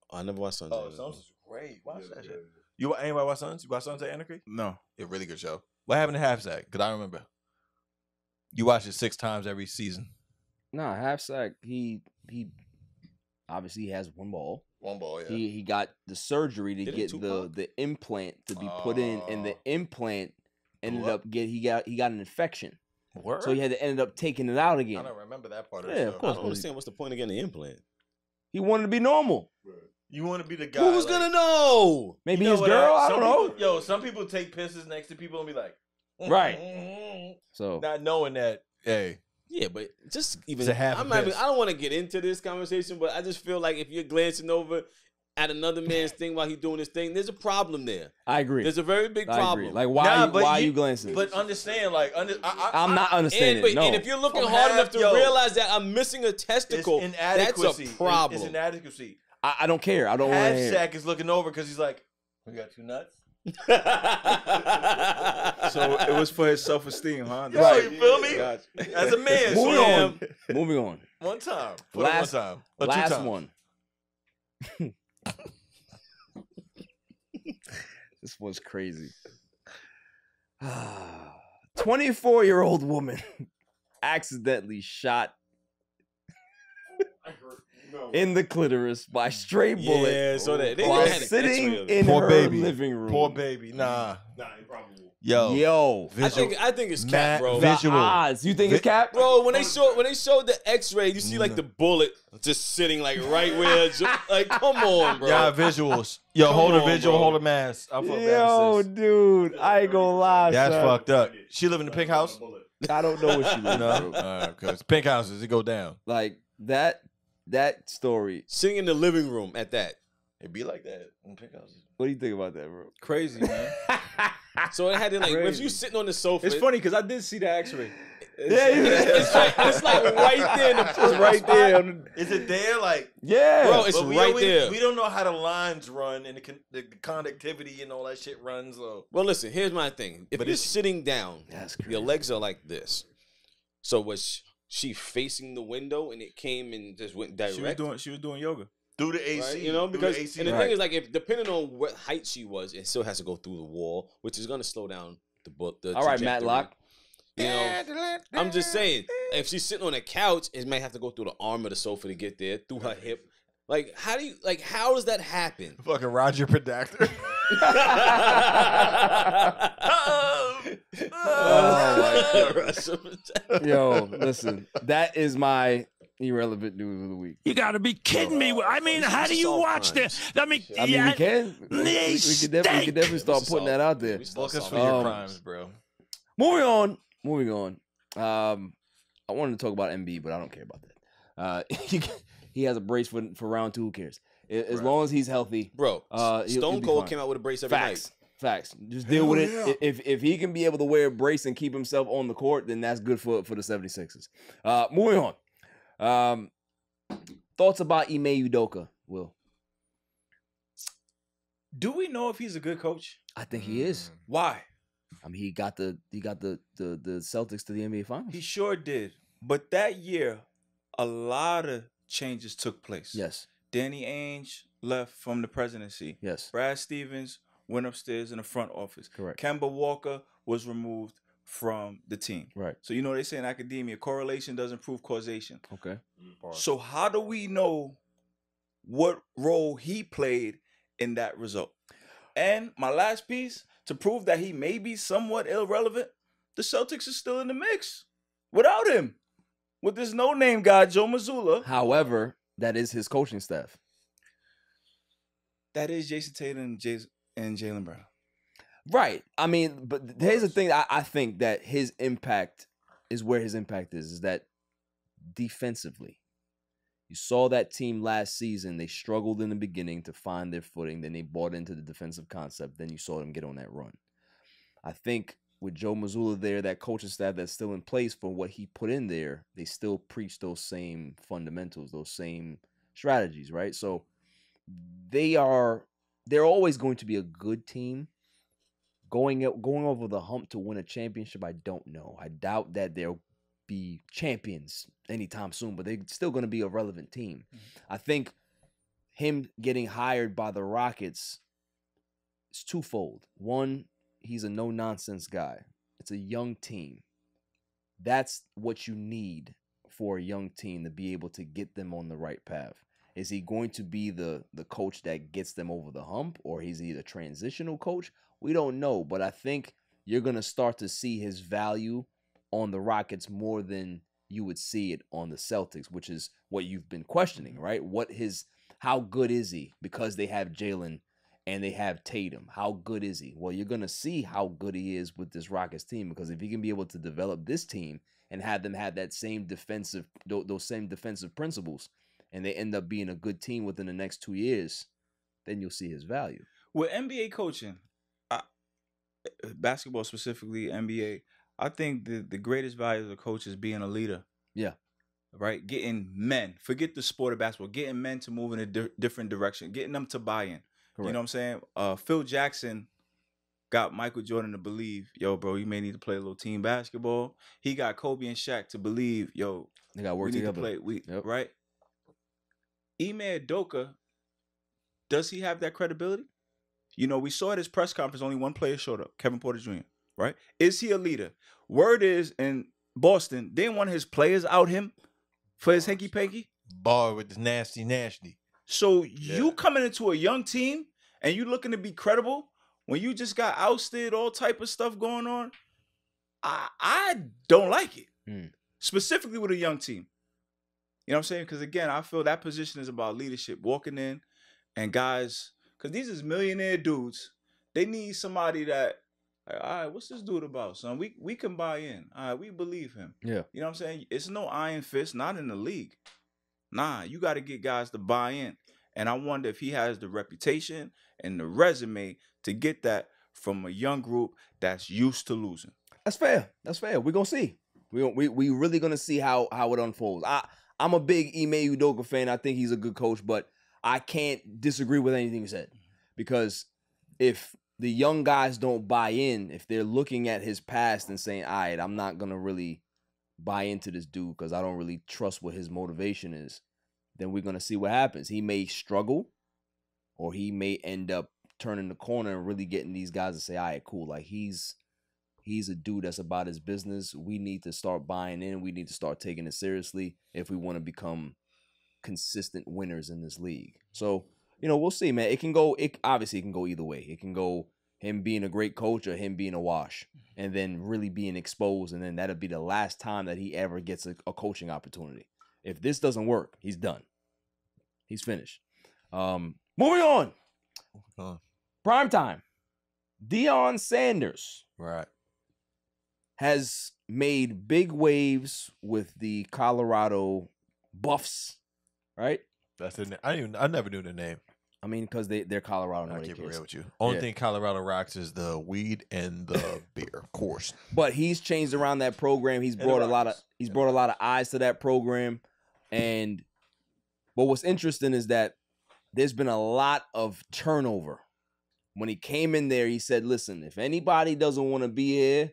I never watched Sons. Oh, Sons is great. Watch that shit. Anybody watch Sons? You watch Sons at Anarchy? No. It's a really good show. What happened to half sack? Because I remember. You watch it 6 times every season. Nah, half sack. He obviously has one ball. One ball, yeah. He got the surgery to get the implant to be put in, and the implant ended up he got an infection. Word? So he had to end up taking it out again. I don't remember that part of Yeah, the show. of course. I don't understand what's the point of getting the implant. He wanted to be normal. You want to be the guy. Who's gonna know? Maybe his girl. I don't know. Yo, some people take pisses next to people and be like, right. So not knowing that, hey. Yeah, but just even I don't want to get into this conversation, but I just feel like if you're glancing over at another man's thing while he's doing his thing, there's a problem there. I agree. There's a very big problem. Like why are you glancing? But understand, like I'm not understanding. And if you're looking hard enough to realize that I'm missing a testicle, that's a problem. It's inadequacy. I don't care. I don't want to hear. Half sack is looking over because he's like, we got 2 nuts. So it was for his self-esteem, huh? Right. You feel me? As a man. Moving on. One time. Last one. This was crazy. 24-year-old woman accidentally shot in the clitoris by stray bullet. Yeah, so they while had sitting in Poor her baby. living room. Poor baby. Nah, improbable. Yo, I think it's cap, bro. Visual. Odds. You think it's cap, bro? When they showed the X-ray, you see like the bullet just sitting like right where, like come on, bro. Yeah, visuals. Yo, hold a visual, hold a mask. Yo, dude, I ain't gonna lie. That's son. fucked up. She live in the pink house. I don't know what she lives. No, because pink houses it go down. Like that story. Sitting in the living room at that. It be like that in pink houses. What do you think about that, bro? Crazy, man. So it had to like if you sitting on the sofa. It's funny because I did see the X-ray. It's like right there. It's right there. Is it there? Like yeah, bro, it's right there. We don't know how the lines run and the conductivity and all that shit runs. So. Well, listen. Here's my thing. If you're sitting down, your legs are like this. So was she facing the window and it came and just went direct? She was doing yoga. Through the AC, right? You know, because AC, and the thing is, like, if depending on what height she was, it still has to go through the wall, which is gonna slow down the all right, Matlock. You know, I'm just saying, if she's sitting on a couch, it may have to go through the arm of the sofa to get there, through her hip. Like, how does that happen? Fucking Roger Predactor. Yo, listen, that is my irrelevant news of the week. You got to be kidding me. I mean, how do you watch this? I mean, we can. We could definitely start putting that out there. Book us for your crimes, bro. Moving on. I wanted to talk about MB, but I don't care about that. He has a brace for round 2. Who cares? As long as he's healthy, bro. Stone Cold came out with a brace every night. Facts. Just deal with it. If he can be able to wear a brace and keep himself on the court, then that's good for the 76ers. Moving on. Thoughts about Ime Udoka, Will? Do we know if he's a good coach? I think he is. Why? I mean, he got the Celtics to the NBA Finals. He sure did. But that year, a lot of changes took place. Yes. Danny Ainge left from the presidency. Yes. Brad Stevens went upstairs in the front office. Correct. Kemba Walker was removed from the team. Right. So, you know, they say in academia, correlation doesn't prove causation. Okay. So how do we know what role he played in that result? And my last piece, to prove that he may be somewhat irrelevant, the Celtics are still in the mix without him. with this no-name guy, Joe Mazzulla. However, that is his coaching staff. That is Jason Tatum and Jaylen Brown. Right. I mean, but here's the thing. I think that his impact is where his impact is that defensively. You saw that team last season. They struggled in the beginning to find their footing. Then they bought into the defensive concept. Then you saw them get on that run. I think with Joe Mazzulla there, that coaching staff that's still in place for what he put in there, they still preach those same fundamentals, those same strategies, right? So they're always going to be a good team. Going over the hump to win a championship, I don't know. I doubt that they'll be champions anytime soon, but they're still going to be a relevant team. I think him getting hired by the Rockets is twofold. One, he's a no-nonsense guy. It's a young team. That's what you need for a young team to be able to get them on the right path. Is he going to be the coach that gets them over the hump, or is he the transitional coach? We don't know, but I think you're going to start to see his value on the Rockets more than you would see it on the Celtics, which is what you've been questioning, right? How good is he? Because they have Jaylen and they have Tatum. How good is he? Well, you're going to see how good he is with this Rockets team, because if he can be able to develop this team and have them have that same those same defensive principles, and they end up being a good team within the next 2 years, then you'll see his value. With NBA coaching, basketball specifically, NBA, I think the greatest value of a coach is being a leader. Yeah. Right? Getting men, forget the sport of basketball, getting men to move in a different direction, getting them to buy in. Correct. You know what I'm saying? Phil Jackson got Michael Jordan to believe, yo, bro, you may need to play a little team basketball. He got Kobe and Shaq to believe, yo, they got work together. To play. Right? Ime Udoka, does he have that credibility? You know, we saw at his press conference, only one player showed up, Kevin Porter Jr., right? Is he a leader? Word is, in Boston, didn't one of his players out him for his hanky-panky? Bar with the nasty. So you coming into a young team and you looking to be credible when you just got ousted, all type of stuff going on, I don't like it. Specifically with a young team. You know what I'm saying? Because, again, I feel that position is about leadership, walking in and guys, because these is millionaire dudes. They need somebody that, like, all right, what's this dude about, son? We can buy in. All right, we believe him. Yeah. You know what I'm saying? It's no iron fist, not in the league. Nah, you got to get guys to buy in. And I wonder if he has the reputation and the resume to get that from a young group that's used to losing. That's fair. We're going to see. We really going to see how it unfolds. I'm a big Ime Udoka fan. I think he's a good coach, but I can't disagree with anything he said, because if the young guys don't buy in, if they're looking at his past and saying, all right, I'm not going to really buy into this dude because I don't really trust what his motivation is, then we're going to see what happens. He may struggle, or he may end up turning the corner and really getting these guys to say, all right, cool. Like, he's a dude that's about his business. We need to start buying in. We need to start taking it seriously if we want to become consistent winners in this league. So, you know, we'll see, man. Obviously it can go either way. It can go him being a great coach or him being a wash and then really being exposed, and then that'll be the last time that he ever gets a coaching opportunity. If this doesn't work, he's done. He's finished. Moving on. Prime time. Deion Sanders. Right. Has made big waves with the Colorado Buffs, right? That's the I never knew the name. I mean, because they're Colorado. I'll keep it real with you. Only thing Colorado rocks is the weed and the beer, of course. But he's changed around that program. He's brought a lot of eyes to that program. But what's interesting is that there's been a lot of turnover. When he came in there, he said, listen, if anybody doesn't want to be here,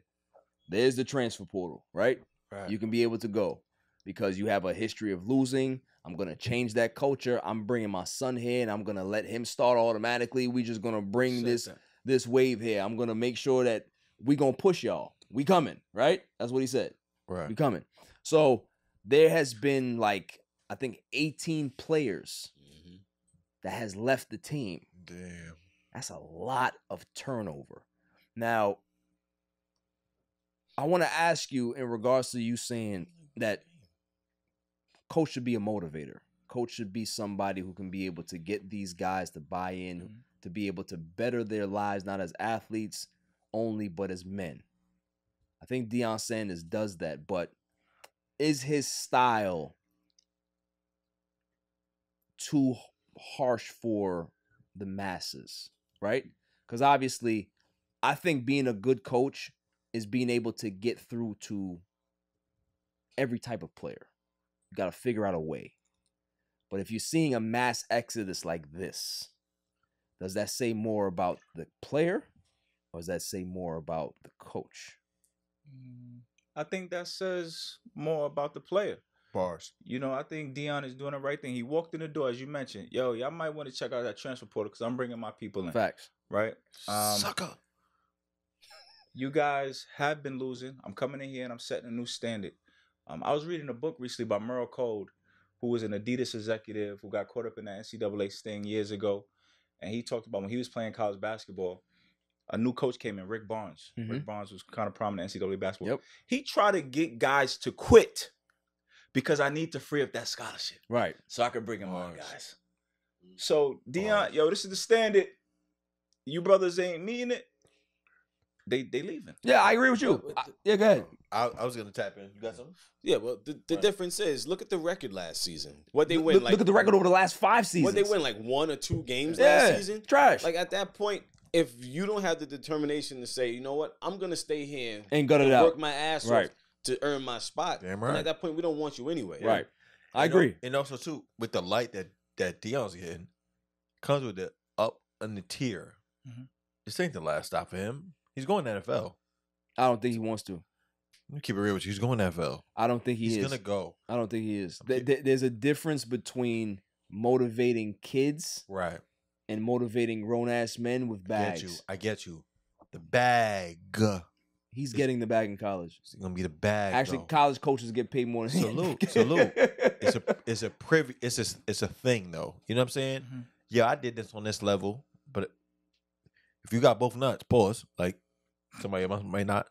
there's the transfer portal, right? You can be able to go because you have a history of losing. I'm going to change that culture. I'm bringing my son here, and I'm going to let him start automatically. We just going to bring this wave here. I'm going to make sure that we going to push y'all. We coming, right? That's what he said. Right. We coming. So there has been, like, I think 18 players that has left the team. Damn. That's a lot of turnover. Now, I want to ask you in regards to you saying that coach should be a motivator. Coach should be somebody who can be able to get these guys to buy in, to be able to better their lives, not as athletes only, but as men. I think Deion Sanders does that, but is his style too harsh for the masses, right? Because obviously, I think being a good coach is being able to get through to every type of player. You got to figure out a way. But if you're seeing a mass exodus like this, does that say more about the player or does that say more about the coach? I think that says more about the player. Bars. You know, I think Deion is doing the right thing. He walked in the door, as you mentioned. Yo, y'all might want to check out that transfer portal because I'm bringing my people in. Facts. Right? Sucker. You guys have been losing. I'm coming in here and I'm setting a new standard. I was reading a book recently by Merle Code, who was an Adidas executive who got caught up in the NCAA sting years ago. And he talked about when he was playing college basketball, a new coach came in, Rick Barnes. Rick Barnes was kind of prominent in NCAA basketball. He tried to get guys to quit because I need to free up that scholarship. Right. So I could bring in more guys. So, Deion, yo, this is the standard. You brothers ain't meeting it. They leaving. Yeah, I agree with you. Yeah, go ahead. I was gonna tap in. You got something? Yeah, well, the difference is, look at the record last season. What they win, Look at the record over the last 5 seasons. What they win, like 1 or 2 games last season. Trash. Like at that point, if you don't have the determination to say, you know what, I'm gonna stay here and gut it out, work my ass off to earn my spot. Damn then right. at that point, we don't want you anyway. Right. I agree. And also too, with the light that Deion's getting, comes with the up in the tier. This ain't the last stop for him. He's going to NFL. I don't think he wants to. Let me keep it real with you. He's going to NFL. I don't think he's He's gonna go. I don't think he is. There's a difference between motivating kids, right, and motivating grown-ass men with bags. I get you. The bag. He's getting the bag in college. It's gonna be the bag. Actually, though. college coaches get paid more than him. Salute. It's a thing though. You know what I'm saying? Yeah, I did this on this level, but if you got both nuts, pause. Like somebody else might not.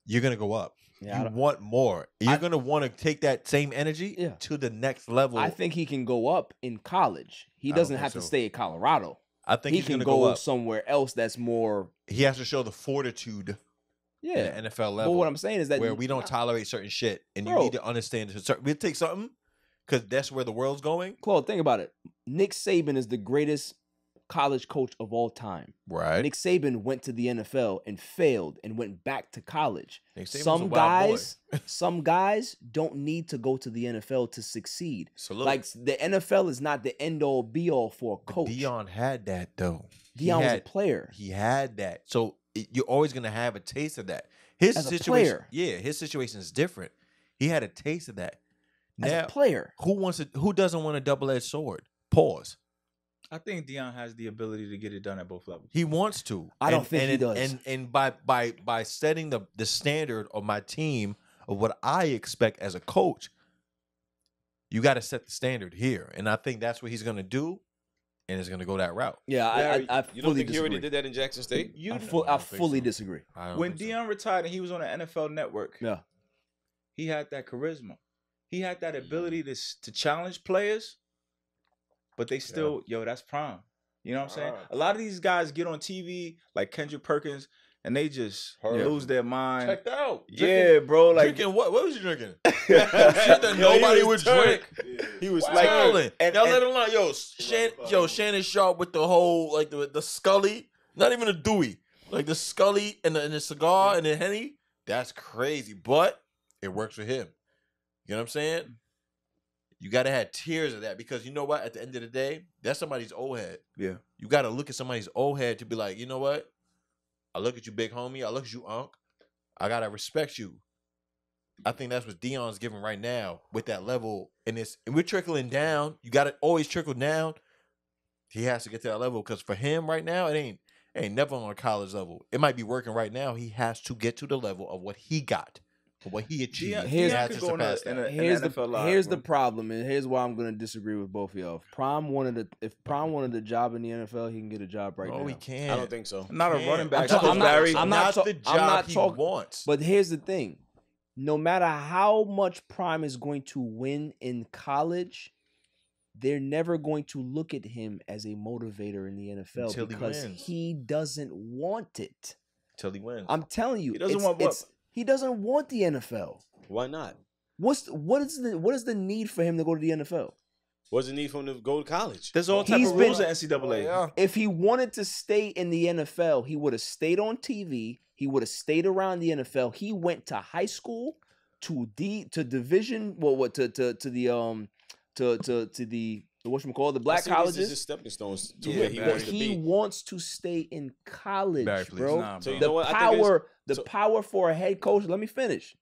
You're gonna go up. Yeah, you want more. You're gonna want to take that same energy to the next level. I think he can go up in college. He doesn't have to stay at Colorado. I think he he's can gonna go up somewhere else that's more. He has to show the fortitude. Yeah, at the NFL level. But what I'm saying is that where we don't tolerate certain shit, and you need to understand. We'll take something because that's where the world's going. Claude, think about it. Nick Saban is the greatest college coach of all time. Right. Nick Saban went to the NFL and failed and went back to college. Some guys, some guys don't need to go to the NFL to succeed. Salute. Like the NFL is not the end all be all for a coach. Deion had that though. Deion was a player. He had that. So you're always gonna have a taste of that. His As a situation, player. yeah, his situation is different. He had a taste of that. As Now, a player, who doesn't want a double-edged sword? Pause. I think Deion has the ability to get it done at both levels. He wants to. I don't think he does. And by setting the standard of my team of what I expect as a coach, you got to set the standard here, and I think that's what he's gonna do. And it's gonna go that route. Yeah, I you fully don't think disagree. he already did that in Jackson State? I fully disagree. When Deion retired and he was on the NFL Network, yeah, he had that charisma. He had that ability to challenge players, but they still, that's prime. You know what I'm saying? A lot of these guys get on TV like Kendrick Perkins, and they just lose their mind. Checked out. Yeah, bro. Like drinking what? What was you drinking? Shit that nobody would drink. He was Like, like, y'all let him know. Shannon Sharp with the whole like the Scully, not even a Dewey, like the Scully and the cigar and the Henny. That's crazy, but it works for him. You know what I'm saying? You got to have tears of that because you know what? At the end of the day, that's somebody's old head. Yeah. You got to look at somebody's old head to be like, you know what? I look at you, big homie. I look at you, Unc. I got to respect you. I think that's what Deion's giving right now with that level. And we're trickling down. You got to always trickle down. He has to get to that level because for him right now, it ain't never on a college level. It might be working right now. He has to get to the level of what he got. What he achieved. Here's the the problem, and here's why I'm going to disagree with both of y'all. If Prime wanted a job in the NFL, he can get a job right now. No, he can't. I don't think so. Not a running back. I'm not the job he talking. wants. But here's the thing: no matter how much Prime is going to win in college, they're never going to look at him as a motivator in the NFL Until because he wins. he doesn't want it. Until he wins. I'm telling you, He doesn't want what? He doesn't want the NFL. Why not? What is the need for him to go to the NFL? What's the need for him to go to college? There's all type of rules at NCAA. If he wanted to stay in the NFL, he would have stayed on TV. He would have stayed around the NFL. He went to high school, to division, to the whatchamacallit, the black colleges. This is stepping stones to where he wants to be. He wants to stay in college, Barry, please. bro. Nah, bro. So you know what? I think it's- Power for a head coach. Let me finish.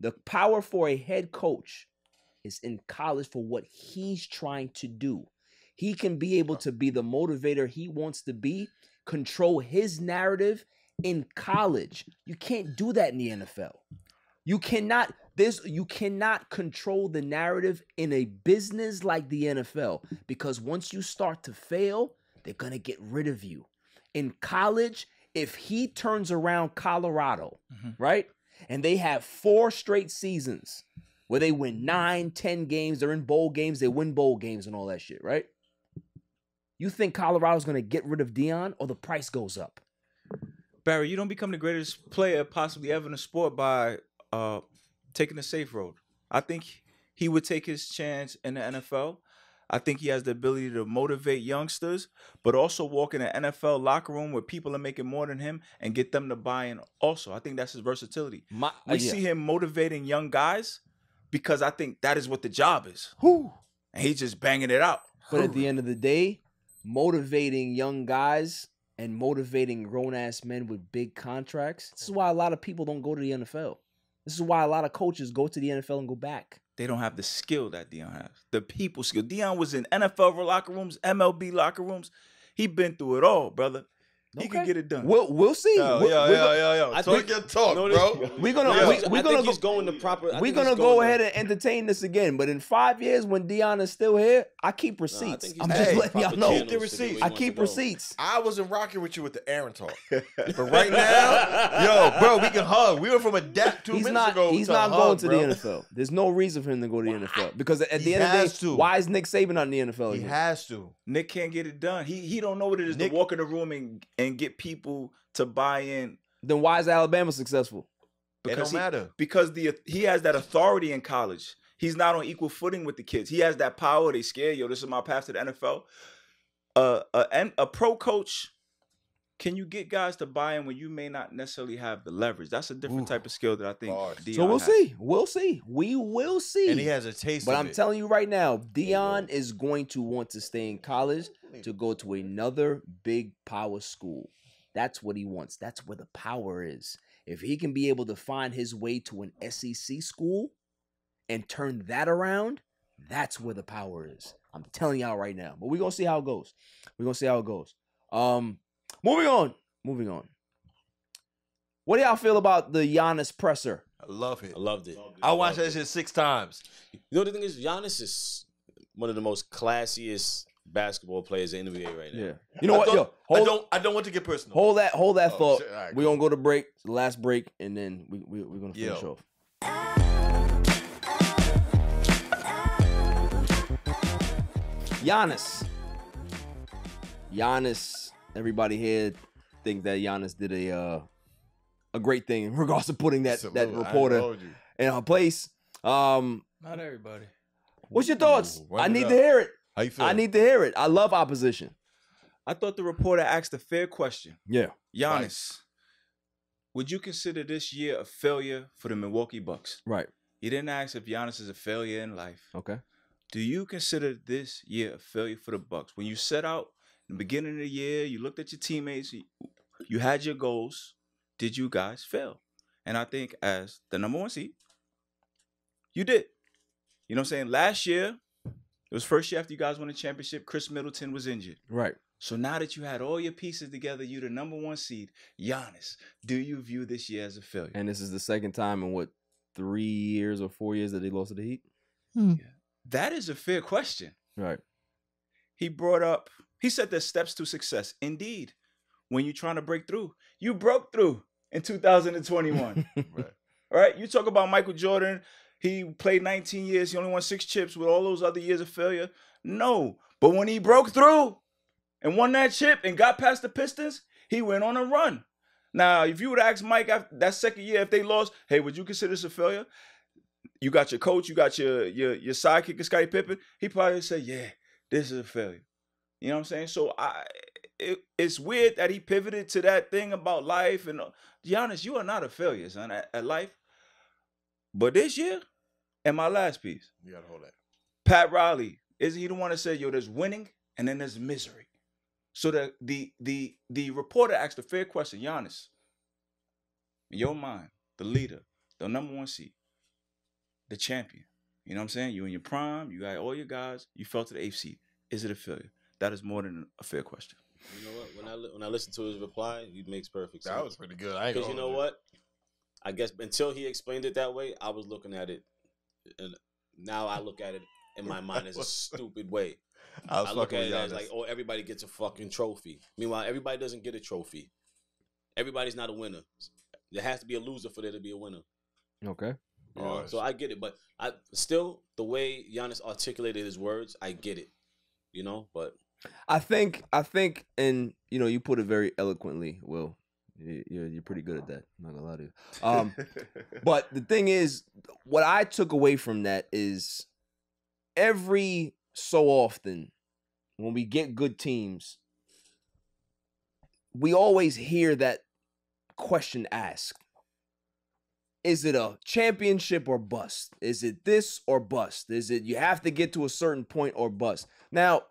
The power for a head coach is in college for what he's trying to do. He can be able to be the motivator he wants to be, control his narrative in college. You can't do that in the NFL. You cannot control the narrative in a business like the NFL because once you start to fail, they're going to get rid of you. In college, if he turns around Colorado, right? And they have 4 straight seasons where they win 9, 10 games, they're in bowl games, they win bowl games and all that shit, right? You think Colorado's going to get rid of Deion or the price goes up? Barry, you don't become the greatest player possibly ever in the sport by taking the safe road. I think he would take his chance in the NFL. I think he has the ability to motivate youngsters, but also walk in an NFL locker room where people are making more than him and get them to buy in also. I think that's his versatility. We see him motivating young guys because I think that is what the job is. And he's just banging it out. But at the end of the day, motivating young guys and motivating grown-ass men with big contracts, this is why a lot of people don't go to the NFL. This is why a lot of coaches go to the NFL and go back. They don't have the skill that Deion has. The people skill. Deion was in NFL locker rooms, MLB locker rooms. He been through it all, brother. He can get it done. We'll see. Yo. I Talk your talk, bro. We're gonna go ahead and entertain this again. But in 5 years, when Deion is still here, I keep receipts. I'm just letting y'all know. Keep the receipts. I keep receipts. I wasn't rocking with you with the Aaron talk, but right now, yo, bro, we can hug. We went from a dap 2 minutes ago. He's not going to the NFL. There's no reason for him to go to the NFL because at the end of the day, why is Nick Saban not in the NFL? He has to. Nick can't get it done. He don't know what it is to walk in the room and get people to buy in. Then why is Alabama successful? Because it don't matter. Because he has that authority in college. He's not on equal footing with the kids. He has that power. They scared. Yo, this is my path to the NFL. A pro coach, can you get guys to buy in when you may not necessarily have the leverage? That's a different type of skill that I think Deion So we'll has. see. We'll see. We will see. And he has a taste But of I'm it. telling you right now, Deion is going to want to stay in college to go to another big power school. That's what he wants. That's where the power is. If he can be able to find his way to an SEC school and turn that around, that's where the power is. I'm telling y'all right now. But we're going to see how it goes. We're going to see how it goes. Moving on. What do y'all feel about the Giannis presser? I love it. I loved it. I watched that shit 6 times. You know the thing is, Giannis is one of the most classiest basketball players in the NBA right now. Yeah. You know what? Yo, I don't want to get personal. Hold that thought. Shit. All right, We're going to go to break, the last break, and then we're going to finish off. Giannis, everybody here think that Giannis did a great thing in regards to putting that reporter in her place. Not everybody. What's your thoughts? I need to hear it. How you feel? I need to hear it. I love opposition. I thought the reporter asked a fair question. Yeah. Giannis, would you consider this year a failure for the Milwaukee Bucks? Right. He didn't ask if Giannis is a failure in life. Okay. Do you consider this year a failure for the Bucks? When you set out in the beginning of the year, you looked at your teammates, you had your goals. Did you guys fail? And I think as the number 1 seed, you did. You know what I'm saying? Last year, it was first year after you guys won the championship. Chris Middleton was injured. Right. So now that you had all your pieces together, you the number 1 seed. Giannis, do you view this year as a failure? And this is the second time in what, 3 years or 4 years that they lost to the Heat? Yeah. That is a fair question. Right. He said there's steps to success. Indeed, when you're trying to break through, you broke through in 2021. Right. right? You talk about Michael Jordan. He played 19 years. He only won 6 chips with all those other years of failure. No. But when he broke through and won that chip and got past the Pistons, he went on a run. Now, if you would ask Mike after that second year, if they lost, hey, would you consider this a failure? You got your coach, you got your sidekick, Scottie Pippen. He probably say, yeah, this is a failure. You know what I'm saying? So it's weird that he pivoted to that thing about life. And Giannis, you are not a failure, son, at life. But this year, and my last piece, you gotta hold that. Pat Riley, isn't he the one that said, yo, there's winning and then there's misery? So the reporter asked a fair question, Giannis, in your mind, the leader, the #1 seed, the champion, you know what I'm saying? You in your prime, you got all your guys, you fell to the 8th seed. Is it a failure? That is more than a fair question. You know what? When I listen to his reply, it makes perfect sense. That was pretty good. Because you know what? I guess until he explained it that way, I was looking at it, and now I look at it in my mind as a stupid way. I look at it as like, oh, everybody gets a fucking trophy. Meanwhile, everybody doesn't get a trophy. Everybody's not a winner. There has to be a loser for there to be a winner. Okay. You know? So I get it, but I still, the way Giannis articulated his words, I get it. You know, but I think, and you know, you put it very eloquently, Will. You're pretty good at that. I'm not gonna lie to you. But the thing is, what I took away from that is every so often when we get good teams, we always hear that question asked. Is it a championship or bust? Is it this or bust? Is it you have to get to a certain point or bust? Now,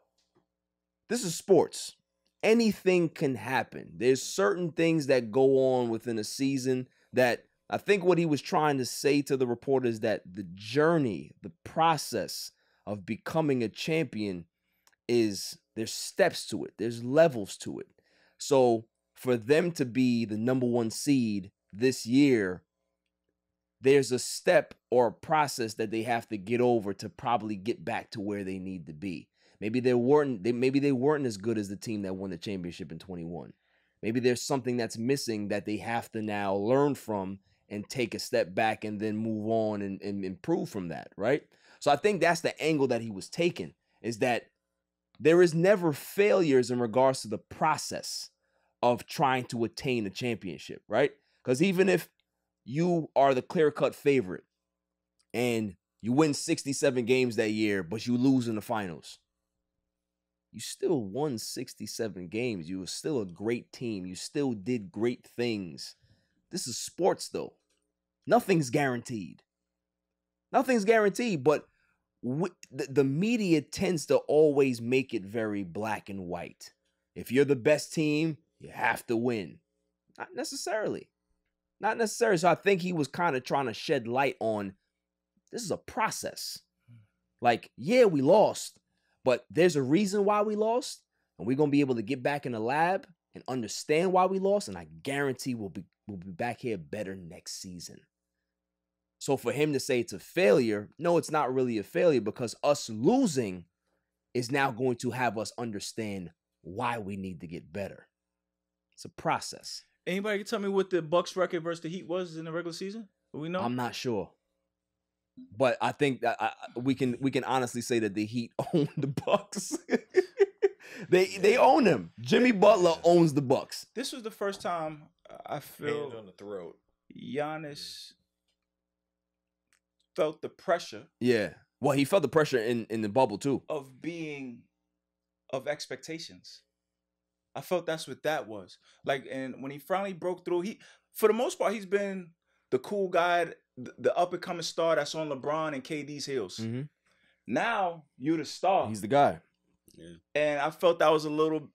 this is sports. Anything can happen. There's certain things that go on within a season that I think what he was trying to say to the reporters that the journey, the process of becoming a champion is there's steps to it. There's levels to it. So for them to be the #1 seed this year, there's a step or a process that they have to get over to probably get back to where they need to be. Maybe they weren't as good as the team that won the championship in 21. Maybe there's something that's missing that they have to now learn from and take a step back and then move on and improve from that, right? So I think that's the angle that he was taking, is that there is never failures in regards to the process of trying to attain a championship, right? Because even if you are the clear-cut favorite and you win 67 games that year, but you lose in the finals, you still won 67 games. You were still a great team. You still did great things. This is sports, though. Nothing's guaranteed. Nothing's guaranteed, but the media tends to always make it very black and white. If you're the best team, you have to win. Not necessarily. Not necessarily. So I think he was kind of trying to shed light on this is a process. Like, yeah, we lost, but there's a reason why we lost, and we're going to be able to get back in the lab and understand why we lost, and I guarantee we'll be back here better next season. So for him to say it's a failure, no, it's not really a failure, because us losing is now going to have us understand why we need to get better. It's a process. Anybody can tell me what the Bucks record versus the Heat was in the regular season? Do we know? I'm not sure. But I think that we can honestly say that the Heat own the Bucks. They own them. Jimmy Butler owns the Bucks. This was the first time I feel on the throat. Giannis felt the pressure. Yeah. Well, he felt the pressure in the bubble too. Of expectations. I felt that's what that was. Like, and when he finally broke through, for the most part, he's been the cool guy, the up-and-coming star that's on LeBron and KD's heels. Mm-hmm. Now, you're the star. He's the guy. Yeah. And I felt that was a little,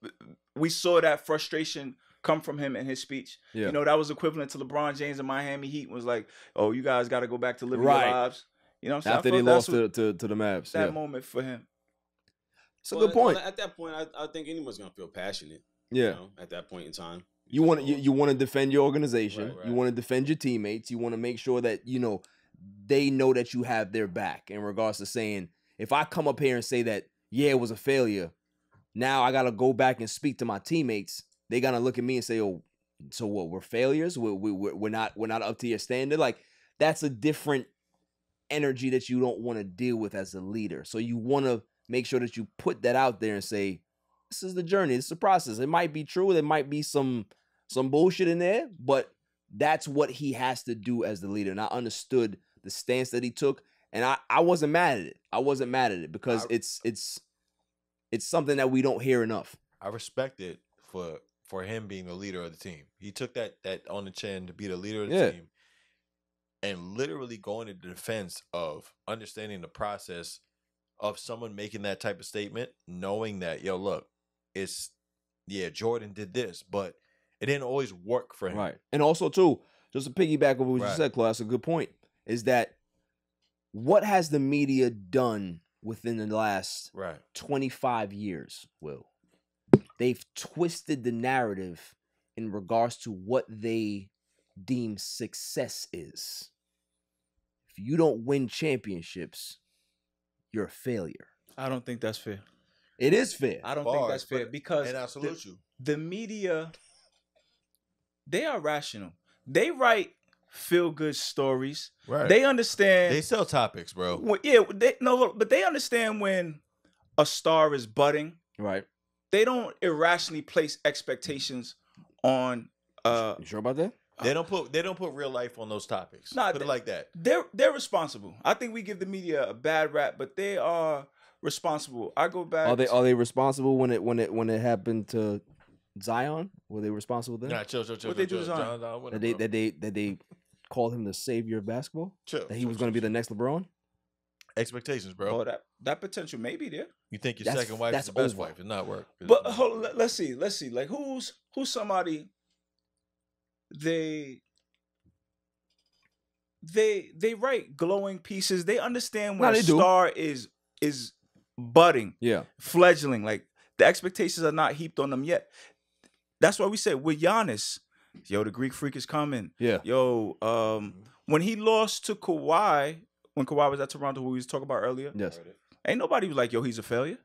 we saw that frustration come from him in his speech. Yeah. You know, that was equivalent to LeBron James in Miami Heat was like, oh, you guys got to go back to living your lives. You know what I'm saying? After they lost to the Mavs. That moment for him. It's a good point. At that point, I think anyone's going to feel passionate. Yeah. You know, at that point in time. You want to defend your organization. Right. You want to defend your teammates. You want to make sure that, you know, they know that you have their back in regards to saying, if I come up here and say that, yeah, it was a failure, now I got to go back and speak to my teammates. They got to look at me and say, oh, so what? We're failures? We're not up to your standard? Like, that's a different energy that you don't want to deal with as a leader. So you want to make sure that you put that out there and say, this is the journey, this is the process. It might be true, there might be some bullshit in there, but that's what he has to do as the leader. And I understood the stance that he took, and I wasn't mad at it. I wasn't mad at it because it's something that we don't hear enough. I respect it for him being the leader of the team. He took that on the chin to be the leader of the team, and literally going into defense of understanding the process of someone making that type of statement, knowing that, yo, look, Jordan did this, but it didn't always work for him. Right. And also, too, just to piggyback on what you said, Claude, that's a good point, is that what has the media done within the last 25 years, Will? They've twisted the narrative in regards to what they deem success is. If you don't win championships, you're a failure. I don't think that's fair. It is fair. I don't think that's fair because and I salute you. The media, they are rational. They write feel-good stories. Right. They understand. They sell topics, bro. But they understand when a star is budding. Right. They don't irrationally place expectations on. You sure about that? They don't put real life on those topics. Put it like that. They're responsible. I think we give the media a bad rap, but they are responsible. I go back. Are they responsible when it happened to Zion? Were they responsible then? Nah, chill. What they do to Zion? That they called him the savior of basketball? Chill. That he was going to be the next LeBron? Expectations, bro. Oh, that potential may be there. You think your second wife is the best wife? It's not work. But hold on, let's see. Like who's somebody they write glowing pieces. They understand when a star is budding, fledgling. Like the expectations are not heaped on them yet. That's why we said with Giannis, yo, the Greek freak is coming. Yeah. Yo, when he lost to Kawhi, when Kawhi was at Toronto, who we was talking about earlier, yes, ain't nobody was like, yo, he's a failure.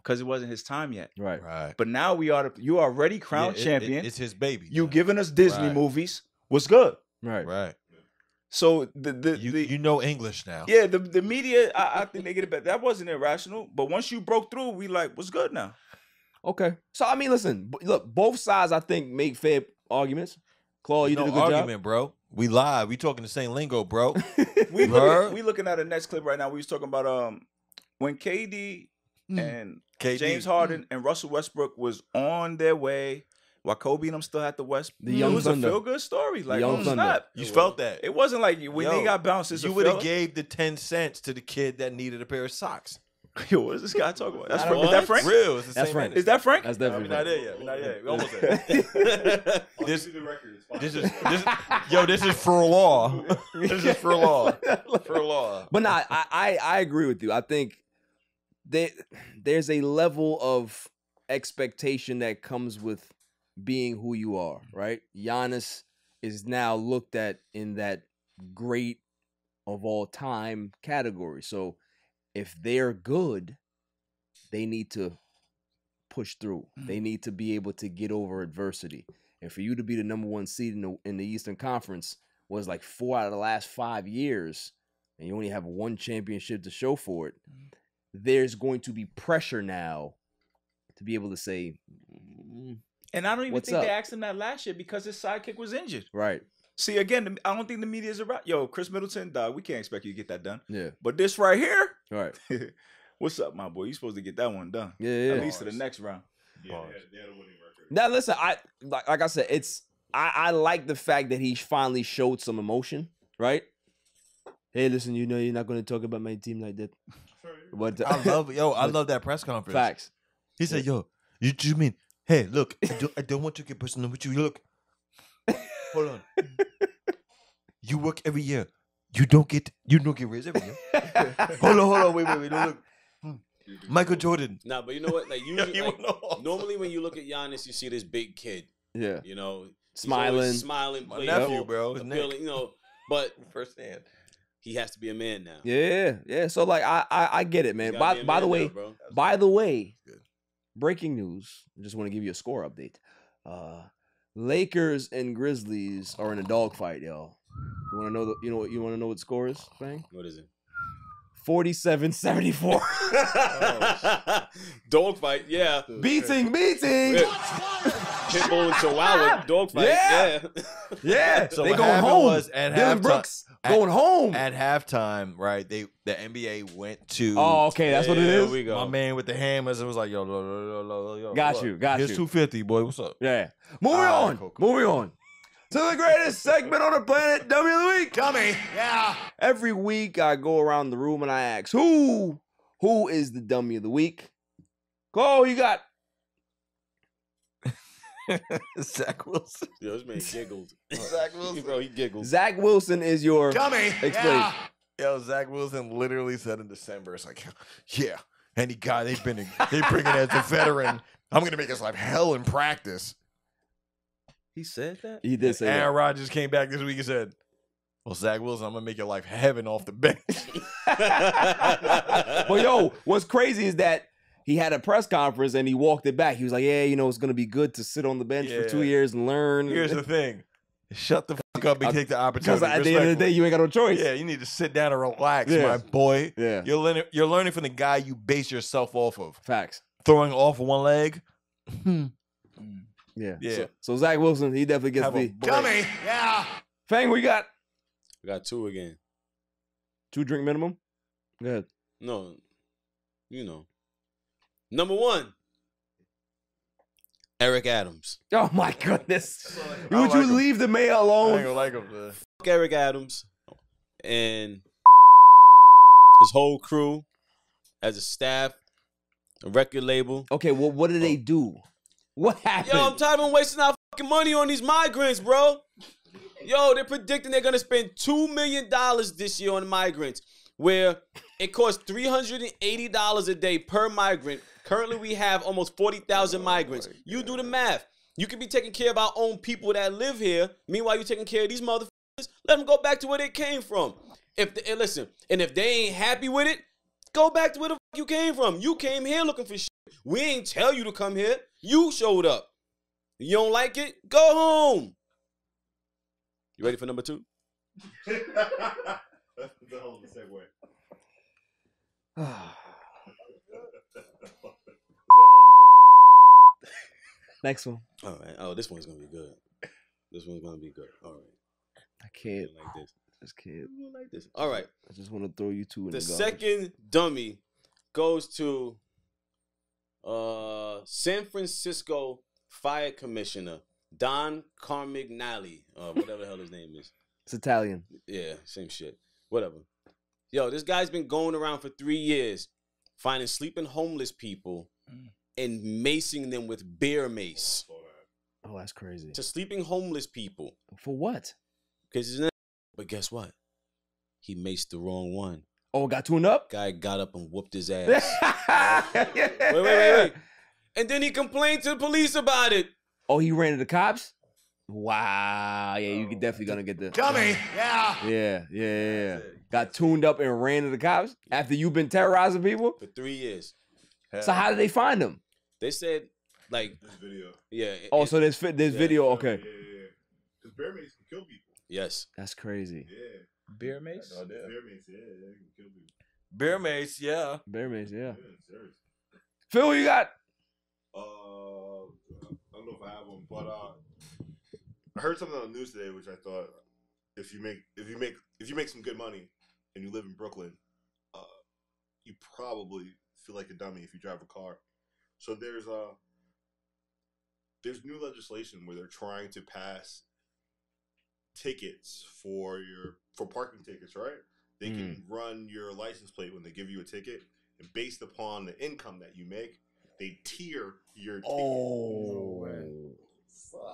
Because it wasn't his time yet. Right. But now you already crowned champion. It's his baby. You giving us Disney movies. What's good? Right. So you know English now. Yeah, the media, I think they get it better. That wasn't irrational. But once you broke through, we like, what's good now? Okay. So I mean, listen, look, both sides I think make fair arguments. Claude, you did a good argument, bro. We live. We talking the same lingo, bro. we looking at a next clip right now. We was talking about when KD and James Harden and Russell Westbrook was on their way while Kobe and them still had the West. It was a feel-good story. Like, snap. You felt that. It wasn't like when they got bounced. You would have gave the 10 cents to the kid that needed a pair of socks. Yo, what is this guy talking about? Is that Frank? Real. It's the That's same Frank. energy. Is that Frank? That's definitely We're not there yet. We're not there. We almost there. This is for law. This is for law. For law. But nah, I agree with you. I think there's a level of expectation that comes with being who you are, right? Giannis is now looked at in that great of all time category. So if they're good, they need to push through. They need to be able to get over adversity. And for you to be the number one seed in the Eastern Conference was like 4 out of the last 5 years, and you only have one championship to show for it. There's going to be pressure now to be able to say, and I don't even what's think up? they asked him that last year because his sidekick was injured. Right. See, again, I don't think the media is around. Yo, Chris Middleton, dog, we can't expect you to get that done. Yeah. But this right here, right. What's up, my boy? You supposed to get that one done. Yeah. At least to the next round. Yeah, they had a winning record. Now listen, like I said, I like the fact that he finally showed some emotion, right? Hey, listen, you know you're not going to talk about my team like that. But I love that press conference. Facts. He said, "Yo, you mean? Hey, look, I don't want to get personal with you. Look, hold on. You work every year. You don't get raised every year. hold on, wait. Look, Michael Jordan. Nah, but you know what? Like usually, normally when you look at Giannis, you see this big kid. Yeah. You know, smiling, my nephew, bro. Appealing, you know, but firsthand. He has to be a man now. Yeah. So like I get it, man. By the way, breaking news. I just want to give you a score update. Lakers and Grizzlies are in a dogfight, y'all. You want to know the? You want to know what the score is, Bang? What is it? 47-74. Dogfight, yeah. Beating. Pitbull and Chihuahua dogfight, yeah. So they going home. Was at Dylan Brooks going home at halftime. Right, the NBA went to. Oh, okay, that's what it is. We go. My man with the hammers. It was like, yo. Got you. Here's 250, boy. What's up? Yeah. Moving on. Moving on. To the greatest segment on the planet, Dummy of the Week. Dummy. Yeah. Every week I go around the room and I ask, who is the Dummy of the Week? Go, you got Zach Wilson. Yo, this man giggled. Zach Wilson. Bro, he giggled. Zach Wilson is your dummy. Explain. Yeah. Yo, Zach Wilson literally said in December, it's like, yeah, any guy they bring in as a veteran, I'm gonna make his life hell in practice. He said that? He did say Aaron that. Rodgers came back this week and said, well, Zach Wilson, I'm gonna make your life heaven off the bench. But yo, what's crazy is that he had a press conference and he walked it back. He was like, yeah, it's gonna be good to sit on the bench for 2 years and learn. Here's the thing. Shut the fuck up and take the opportunity. Because at the end of the day, you ain't got no choice. Yeah, you need to sit down and relax, Yeah. my boy. Yeah. You're learning from the guy you base yourself off of. Facts. Throwing off one leg. Yeah. Yeah. So Zach Wilson, he definitely gets the dummy. Yeah. Fang, we got We got 2 again. 2 drink minimum. Go ahead. No, Number 1, Eric Adams. Oh my goodness. Would you leave the mayor alone? I ain't gonna like him, man. Fuck Eric Adams and his whole crew as a staff, a record label. Okay, well, what did they do? What happened? Yo, I'm tired of wasting our fucking money on these migrants, bro. Yo, they're predicting they're gonna spend $2 million this year on migrants, where it costs $380 a day per migrant. Currently, we have almost 40,000 migrants. You do the math. You could be taking care of our own people that live here. Meanwhile, you're taking care of these motherfuckers. Let them go back to where they came from. Listen, and if they ain't happy with it, go back to where the fuck you came from. You came here looking for shit. We ain't tell you to come here. You showed up. You don't like it? Go home. You ready for number 2? That's the whole segue. Next one. All right. Oh, this one's gonna be good. This one's gonna be good. All right. I can't like this. Just can't like this. All right. I just want to throw you 2 in the The garbage. second dummy goes to San Francisco Fire Commissioner Don Carmignali, whatever the hell his name is. It's Italian. Yeah, same shit. Whatever. Yo, this guy's been going around for 3 years, finding sleeping homeless people and macing them with bear mace. Oh, that's crazy. To sleeping homeless people. For what? Because but guess what? He maced the wrong one. Oh, got tuned up? Guy got up and whooped his ass. Wait. And then he complained to the police about it. Oh, he ran to the cops? Wow. Yeah, you definitely gonna get the dummy. Yeah. Got tuned up and ran to the cops after you've been terrorizing people? For 3 years. So how did they find him? They said, like... This video. Yeah. So there's video, okay. Yeah. Because bear mace can kill people. Yes. That's crazy. Yeah. Bear mace? Bear mace, yeah, it can kill people. Bear mace, yeah. Bear mace, yeah. Serious. Phil, you got? I don't know if I have one, but I heard something on the news today, which I thought if you make some good money and you live in Brooklyn, you probably feel like a dummy if you drive a car. So there's new legislation where they're trying to pass tickets for parking tickets, right? They can run your license plate when they give you a ticket, and based upon the income that you make, they tier your ticket. Oh,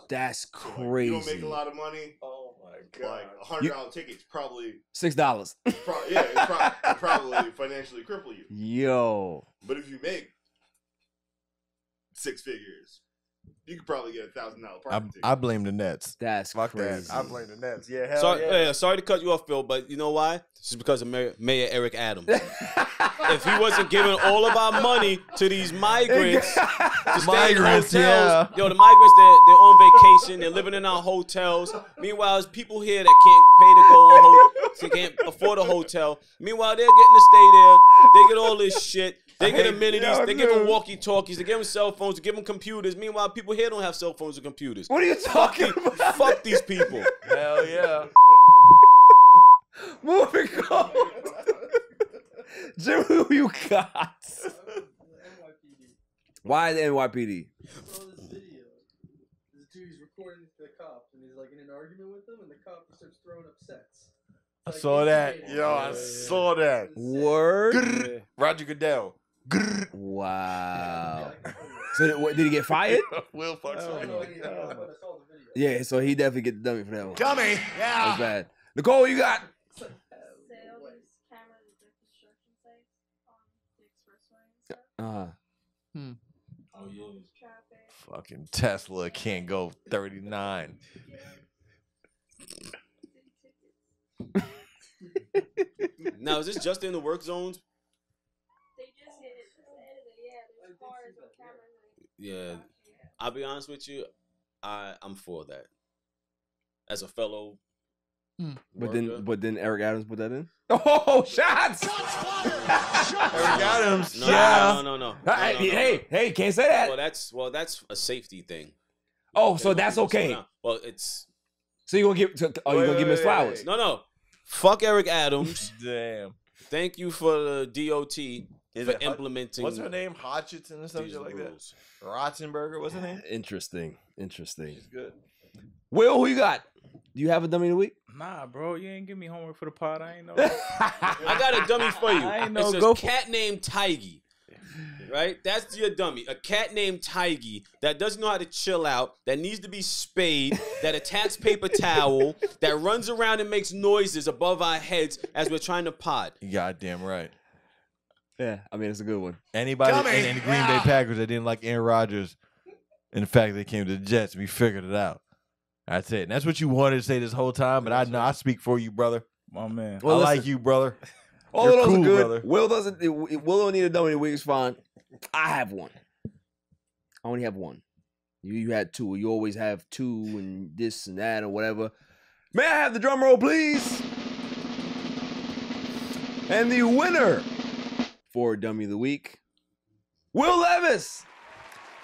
that's crazy. Like, you don't make a lot of money. Oh my god! Like $100 tickets probably $6. It's probably financially cripple you. Yo. But if you make 6 figures, you could probably get $1,000 parking ticket. I blame the Nets. That's Fuck crazy. that. I blame the Nets. Yeah, hell Sorry, yeah. sorry to cut you off, Phil, but you know why? This is because of Mayor Eric Adams. If he wasn't giving all of our money to these migrants to stay in hotels, yo, the migrants, they're on vacation, they're living in our hotels. Meanwhile, there's people here that can't pay to go on, they can't afford a hotel. Meanwhile, they're getting to stay there. They get all this shit. They get amenities. They give them walkie-talkies. They give them cell phones. They give them computers. Meanwhile, people here don't have cell phones or computers. What are you talking about? Fuck these people. Hell yeah. Moving on. Jim, who you got? Why the NYPD? So this video, this dude's recording the cops, and he's like in an argument with them, and the cop starts throwing up sets. I saw that. Yo, I saw that. Word? Grrr. Roger Goodell. Grrr. Wow. So did he get fired? Will fucks Yeah, so he definitely get the dummy for that one. Dummy. Yeah. That's bad. Nicole, what you got? Oh, yeah. Fucking Tesla can't go 39. Now, is this just in the work zones? Yeah, I'll be honest with you, I'm for that. As a fellow, But then Eric Adams put that in. Oh, shots! Eric Adams. No. Hey, can't say that. Well, that's a safety thing. Oh, so that's okay. Well, it's. So you gonna give? You gonna give Miss Flowers? No. Fuck Eric Adams. Damn. Thank you for the DOT for implementing. What's her name? Hodgson or something like that. Rotzenberger. What's her name? Interesting. She's good. Will, who you got? Do you have a dummy of the week? Nah, bro, you ain't give me homework for the pod. I ain't know. I got a dummy for you. I ain't know. It's a cat named Tiggy. Right? That's your dummy. A cat named Tiggy that doesn't know how to chill out, that needs to be spayed, that attacks paper towel, that runs around and makes noises above our heads as we're trying to pod. Goddamn right. Yeah, I mean, it's a good one. Anybody in the Green Bay Packers that didn't like Aaron Rodgers and the fact they came to the Jets, we figured it out. That's it. And that's what you wanted to say this whole time, but I know I speak for you, brother. My man. Well, I like you, brother. All You're of those cool, are good. brother. Will don't need a dummy of the week. It's fine. I have one. I only have one. You had two. You always have two and this and that or whatever. May I have the drum roll, please? And the winner for dummy of the week, Will Levis.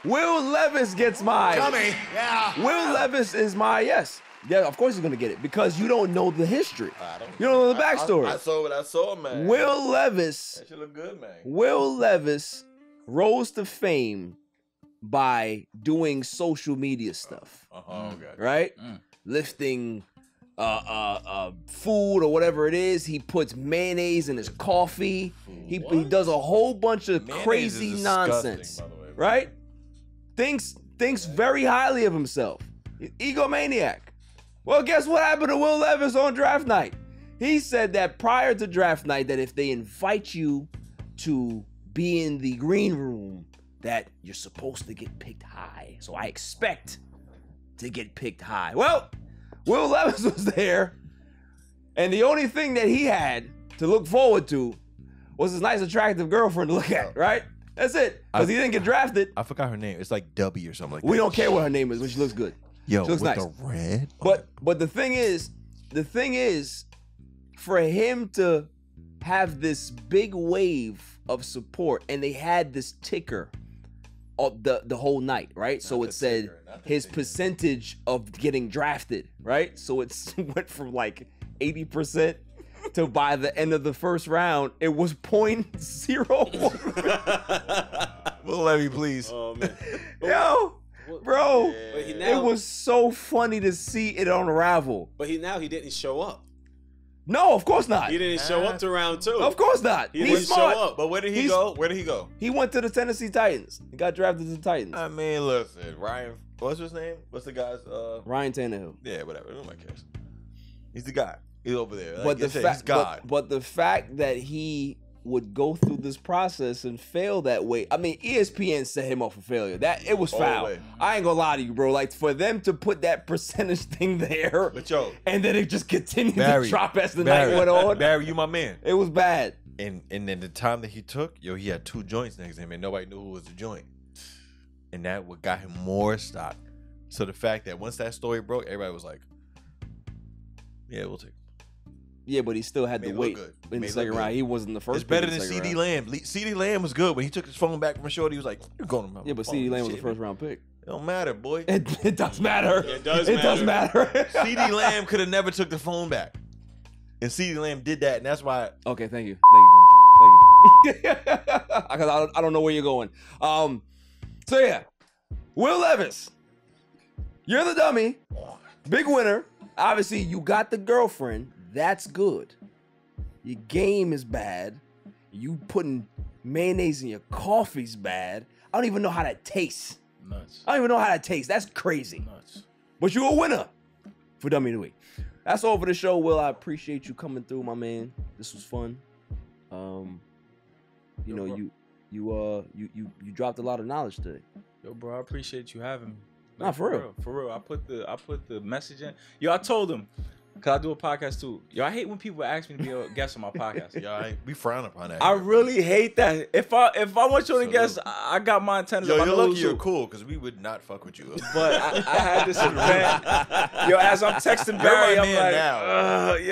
Will Levis gets my Dummy. Yeah. Will Levis is my yes. Yeah, of course he's gonna get it because you don't know the history. You don't know the backstory. I saw what I saw, man. Will Levis. That should look good, man. Will Levis rose to fame by doing social media stuff. Okay. Right? Lifting food or whatever it is. He puts mayonnaise in his coffee. He does a whole bunch of Mayonnaise crazy is nonsense. disgusting, by the way. Right? Thinks very highly of himself. Egomaniac. Well, guess what happened to Will Levis on draft night? He said that prior to draft night that if they invite you to be in the green room, that you're supposed to get picked high. So I expect to get picked high. Well, Will Levis was there, and the only thing that he had to look forward to was his nice, attractive girlfriend to look at, right? That's it, because he didn't get drafted. I forgot her name. It's like W or something like that. We don't care what her name is, but she looks good. Yo, she looks with nice. the red. But the thing is, for him to have this big wave of support, and they had this ticker of the whole night, right? So it said his percentage of getting drafted, right? So it went from like 80% to by the end of the first round, it was 0.01. Will Levy, please. Oh man. Yo, bro, But it was so funny to see it unravel. But he didn't show up. No, of course not. He didn't show up to round 2. Of course not. He He's didn't smart. show up. But where did he go? Where did he go? He went to the Tennessee Titans. He got drafted to the Titans. I mean, listen, Ryan. What's his name? What's the guy's? Ryan Tannehill. Yeah, whatever. Who am I cares? He's the guy. He's over there. Like But he's God. but the fact that he would go through this process and fail that way. I mean, ESPN set him up for failure. That it was foul. I ain't gonna lie to you, bro. Like for them to put that percentage thing there, but yo, and then it just continued to drop as the night went on. Barry, you my man. It was bad. And then the time that he took, yo, he had 2 joints next to him, and nobody knew who was the joint. And that what got him more stock. So the fact that once that story broke, everybody was like, "Yeah, we'll take." Yeah, but he still had to wait in the second round. He wasn't the first. It's better than CD Lamb. CD Lamb was good when he took his phone back from Shorty. He was like, "You're going to." Yeah, but CD Lamb was the first round pick. It don't matter, boy. It does matter. It does. It does matter. CD Lamb could have never took the phone back, and CD Lamb did that, and that's why. Okay, thank you, thank you. Because I don't know where you're going. So yeah, Will Levis, you're the dummy, big winner. Obviously, you got the girlfriend. That's good. Your game is bad. You putting mayonnaise in your coffee's bad. I don't even know how that tastes. Nuts. I don't even know how that tastes. That's crazy. Nuts. But you're a winner for Dummy of the Week. That's all for the show, Will. I appreciate you coming through, my man. This was fun. You know, you dropped a lot of knowledge today. Yo, bro, I appreciate you having me. Nah, for real. For real. I put the message in. Yo, I told him. Cause I do a podcast too. Yo, I hate when people ask me to be a guest on my podcast. Yo, we frown upon that. I really hate that. If I want you to guest, I got my antennas. Yo, up. you're lucky you're cool because we would not fuck with you. But I had this event. Yo, as I'm texting Barry, I'm like,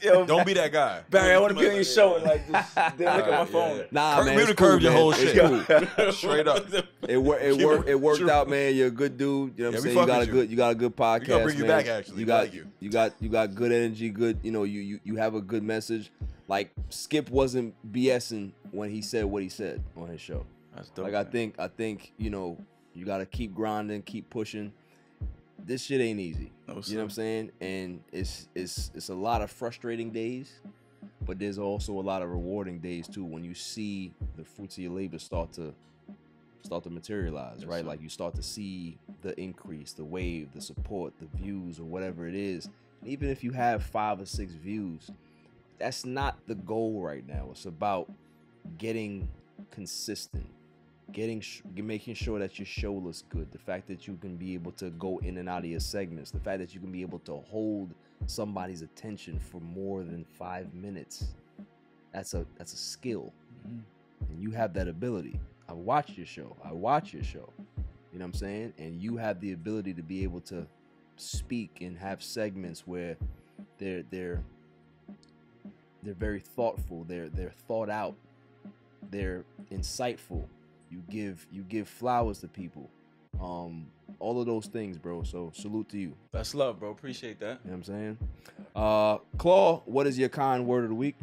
yo, don't be that guy. Barry, I want to be on your show and like just then look at my phone. Nah, man, we would have curved your whole shit. Cool. Straight up. It worked out, man. You're a good dude. You know what I'm saying? You got a good podcast. We gonna bring you back. Actually, you got good energy. Good, you know, you have a good message. Like Skip wasn't BSing when he said what he said on his show. That's dope. Like I think you know, you gotta keep grinding, keep pushing. This shit ain't easy. You know what I'm saying? And it's a lot of frustrating days, but there's also a lot of rewarding days too when you see the fruits of your labor start to materialize, right? Like you start to see the increase, the wave, the support, the views, or whatever it is. And even if you have 5 or 6 views, that's not the goal right now. It's about getting consistent, making sure that your show looks good. The fact that you can be able to go in and out of your segments. The fact that you can be able to hold somebody's attention for more than 5 minutes. That's a skill, and you have that ability. I watch your show. You know what I'm saying? And you have the ability to be able to speak and have segments where they're very thoughtful, they're thought out, they're insightful. You give flowers to people. All of those things, bro. So salute to you. That's love, bro. Appreciate that. You know what I'm saying? Claw, what is your kind word of the week?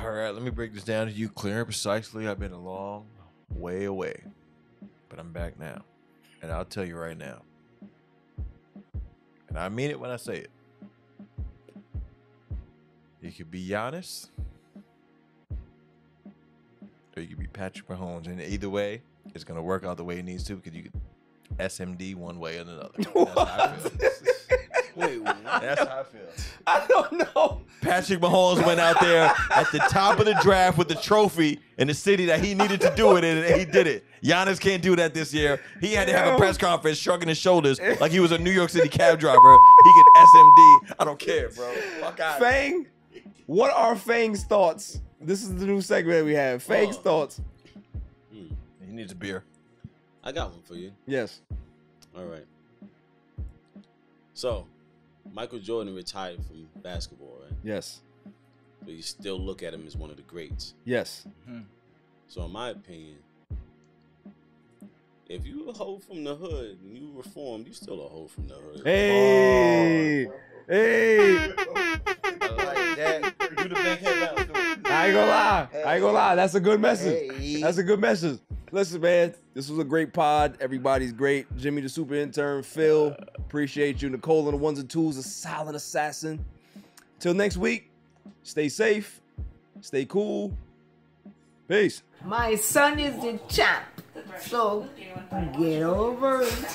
All right, let me break this down to you clear and precisely. I've been a long way away, but I'm back now. And I'll tell you right now, and I mean it when I say it, you could be Giannis or you could be Patrick Mahomes, and either way it's gonna work out the way it needs to, because you could SMD one way or another. That's how I feel. Wait, what? That's how I feel. I don't know. Patrick Mahomes went out there at the top of the draft with the trophy in the city that he needed to do it in, and he did it. Giannis can't do that this year. He had to have a press conference shrugging his shoulders like he was a New York City cab driver. He could SMD. I don't care, bro. Fuck out. Fang, what are Fang's thoughts? This is the new segment we have. Fang's thoughts. He needs a beer. I got one for you. Yes. All right. So, Michael Jordan retired from basketball, right? Yes. But you still look at him as one of the greats. Yes. So, in my opinion, if you a hoe from the hood and you reformed, you still a hoe from the hood. Hey. Hey. I like that. Do the big head bounce. I ain't gonna lie. That's a good message. Hey. That's a good message. Listen, man, this was a great pod. Everybody's great. Jimmy the super intern, Phil, appreciate you. Nicole on the ones and twos, a solid assassin. Till next week, stay safe, stay cool. Peace. My son is the champ, so get over it.